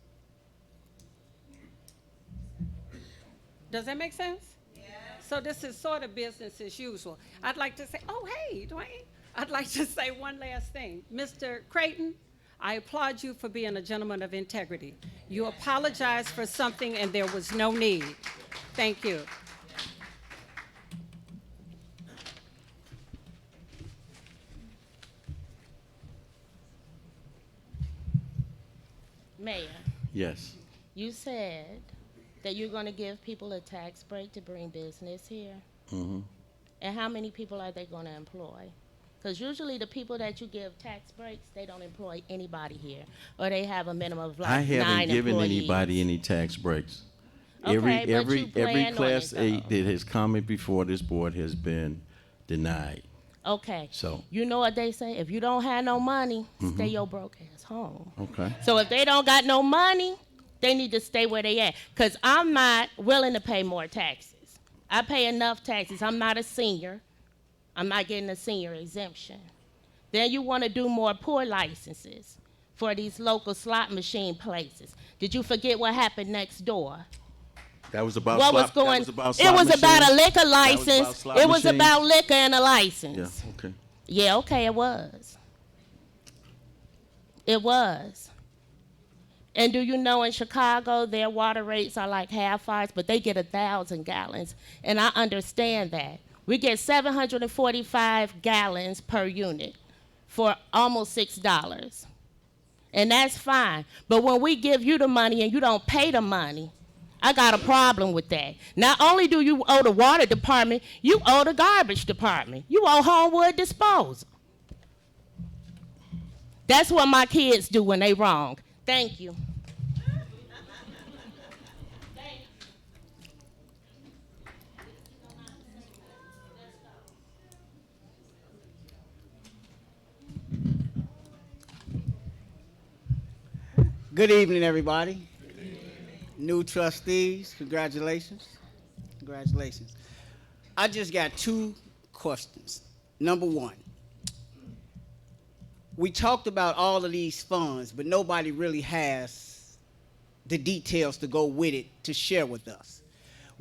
Does that make sense? Yeah. So this is sort of business as usual. I'd like to say, oh, hey, Dwayne. I'd like to say one last thing. Mr. Creighton, I applaud you for being a gentleman of integrity. You apologized for something and there was no need. Thank you. Mayor, Yes. you said that you're going to give people a tax break to bring business here. Mm-hmm. And how many people are they going to employ? Because usually the people that you give tax breaks, they don't employ anybody here, or they have a minimum of like I 9 haven't given employees. anybody any tax breaks. Okay, but you every plan on Class it, 8 that has come in before this board has been denied. Okay. So, You know what they say? If you don't have no money, Mhm. stay your broke ass home. okay. So if they don't got no money, they need to stay where they at. Because I'm not willing to pay more taxes. I pay enough taxes. I'm not a senior. I'm not getting a senior exemption. Then you want to do more poor licenses for these local slot machine places. Did you forget what happened next door? That was about What slot, was going? that was about It slot was about a machines? liquor That was about license. slot It was machines? about liquor and a license. Yeah, okay. Yeah, okay, it was. It was. And do you know in Chicago, their water rates are like half ours, but they get 1,000 gallons. And I understand that. We get 745 gallons per unit for almost $6. And that's fine. But when we give you the money and you don't pay the money, I got a problem with that. Not only do you owe the water department, you owe the garbage department. You owe Homewood Disposal. That's what my kids do when they wrong. Thank you. Good evening, everybody. New trustees, congratulations. Congratulations. I just got 2 questions. Number 1, we talked about all of these funds, but nobody really has the details to go with it to share with us.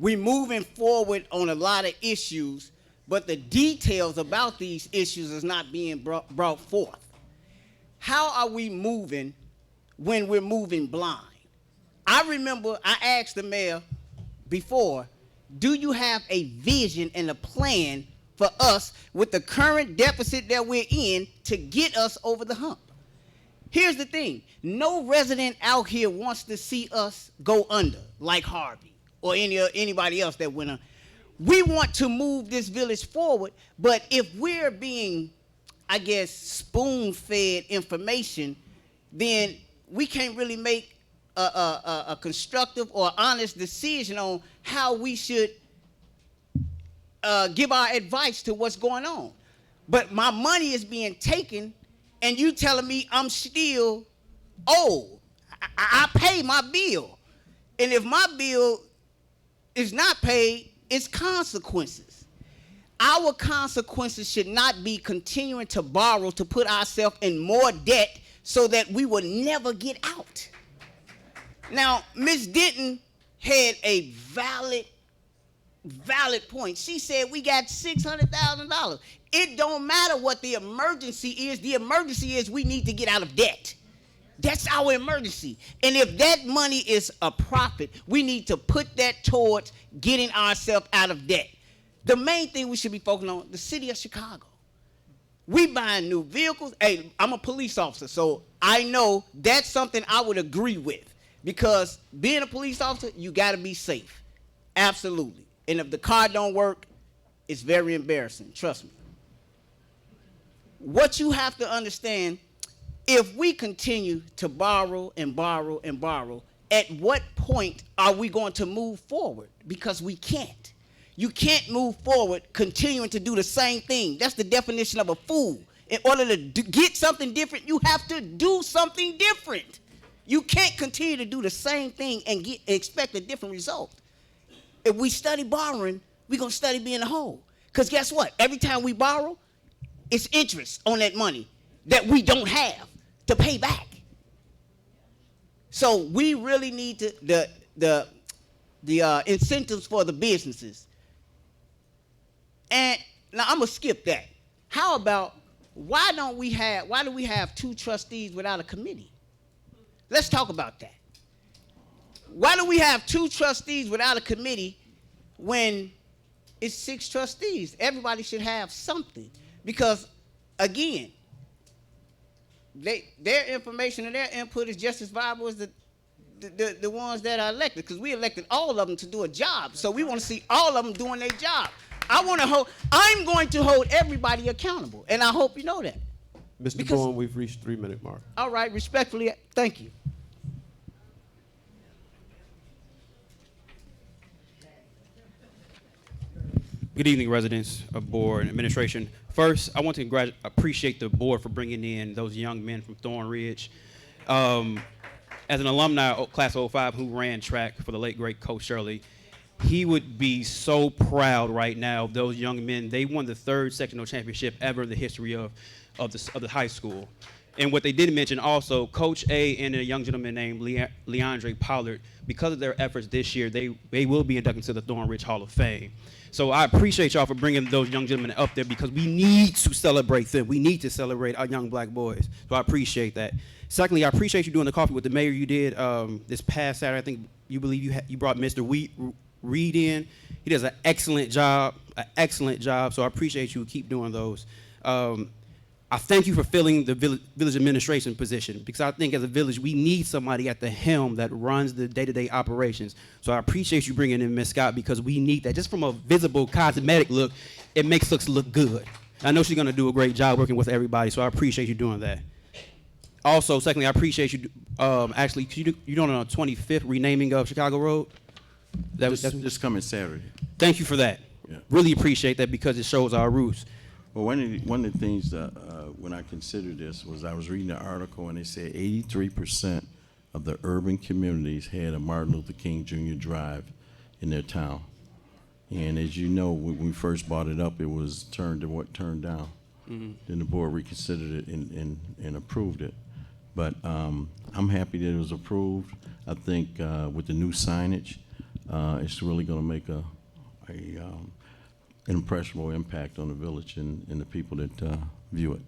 We're moving forward on a lot of issues, but the details about these issues is not being brought forth. How are we moving when we're moving blind? I remember I asked the mayor before, do you have a vision and a plan for us with the current deficit that we're in to get us over the hump? Here's the thing. No resident out here wants to see us go under like Harvey or anybody else that went under. We want to move this village forward, but if we're being, I guess, spoon-fed information, then we can't really make a constructive or honest decision on how we should give our advice to what's going on. But my money is being taken, and you telling me I'm still owed. I pay my bill. And if my bill is not paid, it's consequences. Our consequences should not be continuing to borrow to put ourselves in more debt so that we will never get out. Now, Ms. Denton had a valid point. She said we got $600,000. It don't matter what the emergency is. The emergency is we need to get out of debt. That's our emergency. And if that money is a profit, we need to put that towards getting ourselves out of debt. The main thing we should be focusing on, the city of Chicago. We buying new vehicles. Hey, I'm a police officer, so I know that's something I would agree with. Because being a police officer, you got to be safe. Absolutely. And if the car don't work, it's very embarrassing. Trust me. What you have to understand, if we continue to borrow and borrow and borrow, at what point are we going to move forward? Because we can't. You can't move forward continuing to do the same thing. That's the definition of a fool. In order to get something different, you have to do something different. You can't continue to do the same thing and expect a different result. If we study borrowing, we're going to study being a whole. Because guess what? Every time we borrow, it's interest on that money that we don't have to pay back. So we really need to, the incentives for the businesses. And now I'm going to skip that. How about, why do we have 2 trustees without a committee? Let's talk about that. Why do we have 2 trustees without a committee when it's 6 trustees? Everybody should have something. Because, again, their information and their input is just as valuable as the ones that are elected. Because we elected all of them to do a job. So we want to see all of them doing their job. I'm going to hold everybody accountable. And I hope you know that. Mr. Bowen, we've reached 3-minute mark. All right, respectfully, thank you. Good evening, residents of board and administration. First, I want to appreciate the board for bringing in those young men from Thorn Ridge. As an alumni, class of 05, who ran track for the late, great Coach Shirley, he would be so proud right now of those young men. They won the 3rd sectional championship ever in the history of the high school. And what they didn't mention also, Coach A and a young gentleman named Leandre Pollard, because of their efforts this year, they will be inducted to the Thorn Ridge Hall of Fame. So I appreciate y'all for bringing those young gentlemen up there, because we need to celebrate them. We need to celebrate our young black boys. So I appreciate that. Secondly, I appreciate you doing the coffee with the mayor you did this past Saturday. I think you brought Mr. Reed in. He does an excellent job, So I appreciate you. Keep doing those. I thank you for filling the village administration position, because I think as a village, we need somebody at the helm that runs the day-to-day operations. So I appreciate you bringing in Ms. Scott, because we need that. Just from a visible cosmetic look, it makes us look good. I know she's going to do a great job working with everybody, so I appreciate you doing that. Also, secondly, I appreciate you. Actually, you doing on a 25th renaming of Chicago Road? This coming Saturday. Thank you for that. Yeah. Really appreciate that because it shows our roots. Well, one of the things that when I considered this was I was reading an article and they said 83% of the urban communities had a Martin Luther King Jr. Drive in their town. And as you know, when we first brought it up, it was turned down. Mm-hmm. Then the board reconsidered it and approved it. But I'm happy that it was approved. I think with the new signage, it's really going to make an impressionable impact on the village and the people that view it.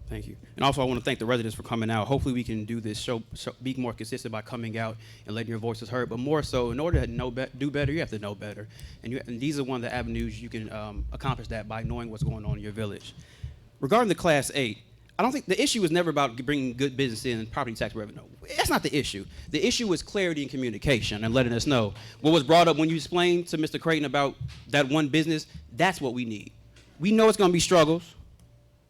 Thank you. And also, I want to thank the residents for coming out. Hopefully, we can do this show be more consistent by coming out and letting your voices heard. But more so, in order to do better, you have to know better. And these are one of the avenues you can accomplish that by knowing what's going on in your village. Regarding the Class 8, I don't think the issue was never about bringing good business in and property tax revenue. That's not the issue. The issue was clarity and communication and letting us know. What was brought up when you explained to Mr. Creighton about that one business, that's what we need. We know it's going to be struggles,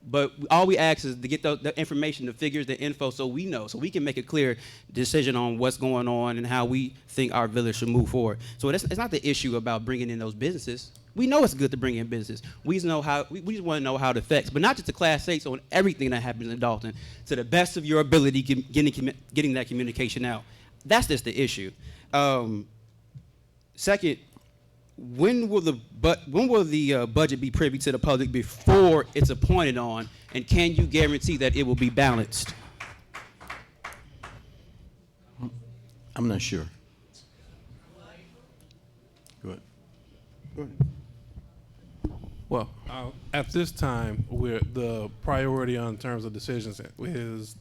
but all we ask is to get the information, the figures, the info, so we know, so we can make a clear decision on what's going on and how we think our village should move forward. So it's not the issue about bringing in those businesses. We know it's good to bring in business. We just want to know how it affects, but not just the Class 8, so on everything that happens in Dolton, to the best of your ability, getting that communication out. That's just the issue. Second, when will the budget be privy to the public before it's appointed on, and can you guarantee that it will be balanced? I'm not sure. Go ahead. Go ahead. Well, at this time, the priority on terms of decisions is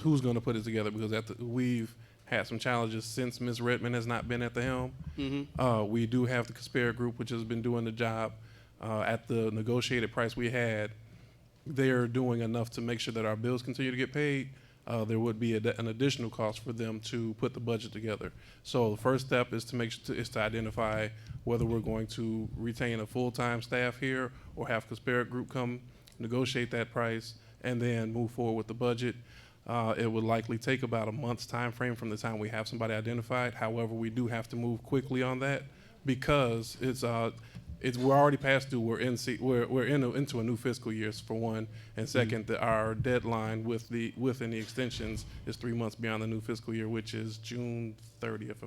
who's going to put it together, because we've had some challenges since Ms. Redmond has not been at the helm. Mm-hmm. We do have the Conspire Group, which has been doing the job at the negotiated price we had. They're doing enough to make sure that our bills continue to get paid. There would be an additional cost for them to put the budget together. So the first step is to identify whether we're going to retain a full-time staff here or have Conspire Group come negotiate that price and then move forward with the budget. It would likely take about a month's time frame from the time we have somebody identified. However, we do have to move quickly on that because we're already past due. We're into a new fiscal year, for one, and second, our deadline with any extensions is 3 months beyond the new fiscal year, which is June 30th,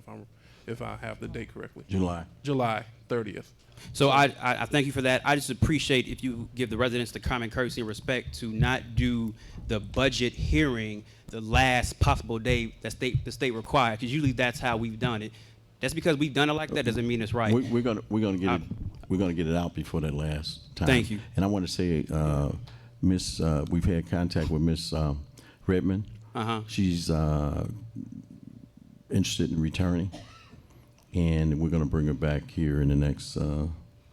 if I have the date correctly. July 30th. So I thank you for that. I just appreciate if you give the residents the common courtesy and respect to not do the budget hearing the last possible day that the state required, because usually that's how we've done it. Just because we've done it like that doesn't mean it's right. We're gonna get it out before that last time. Thank you. And I want to say, we've had contact with Miss Redmond. She's interested in returning, and we're going to bring her back here in the next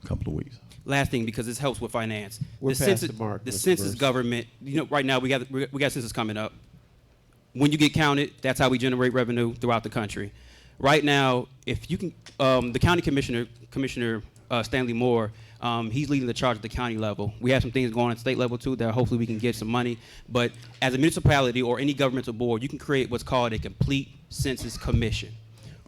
couple of weeks. Last thing, because this helps with finance. We're past the mark, The Mr. census Burris. government, right now we got census coming up. When you get counted, that's how we generate revenue throughout the country. Right now, if you can, the county Commissioner Stanley Moore, he's leading the charge at the county level. We have some things going on at state level too that hopefully we can get some money. But as a municipality or any governmental board, you can create what's called a complete census commission.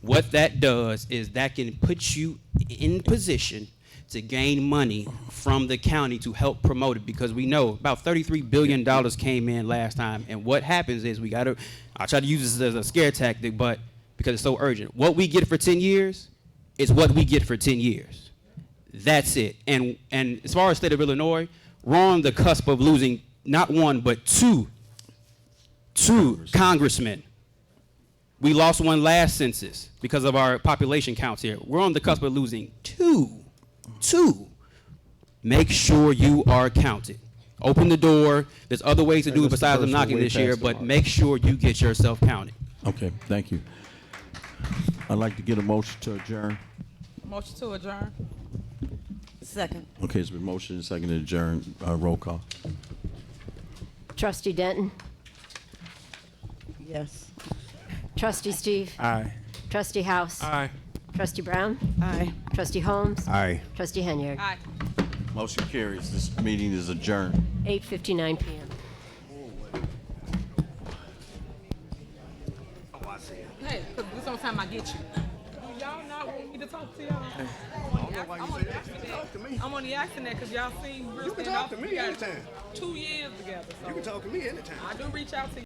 What that does is that can put you in position to gain money from the county to help promote it, because we know about $33 billion came in last time. And what happens is I try to use this as a scare tactic, but because it's so urgent. What we get for 10 years is what we get for 10 years. That's it. And as far as state of Illinois, we're on the cusp of losing not one, but two congressmen. We lost one last census because of our population counts here. We're on the cusp of losing two. Make sure you are counted. Open the door. There's other ways to do it besides them knocking this year, but make sure you get yourself counted. Okay, thank you. I'd like to get a motion to adjourn. Motion to adjourn. Second. Okay, it's been motion and second to adjourn. Roll call. Trustee Denton? Yes. Trustee Steve? Aye. Trustee House? Aye. Trustee Brown? Aye. Trustee Holmes? Aye. Trustee Henyard? Aye. Motion carries. This meeting is adjourned. 8:59 p.m. time I get you. Do y'all not want me to talk to y'all? I'm only asking that because y'all seem real. You can talk to me anytime. 2 years together. So You can talk to me anytime. I do reach out to you.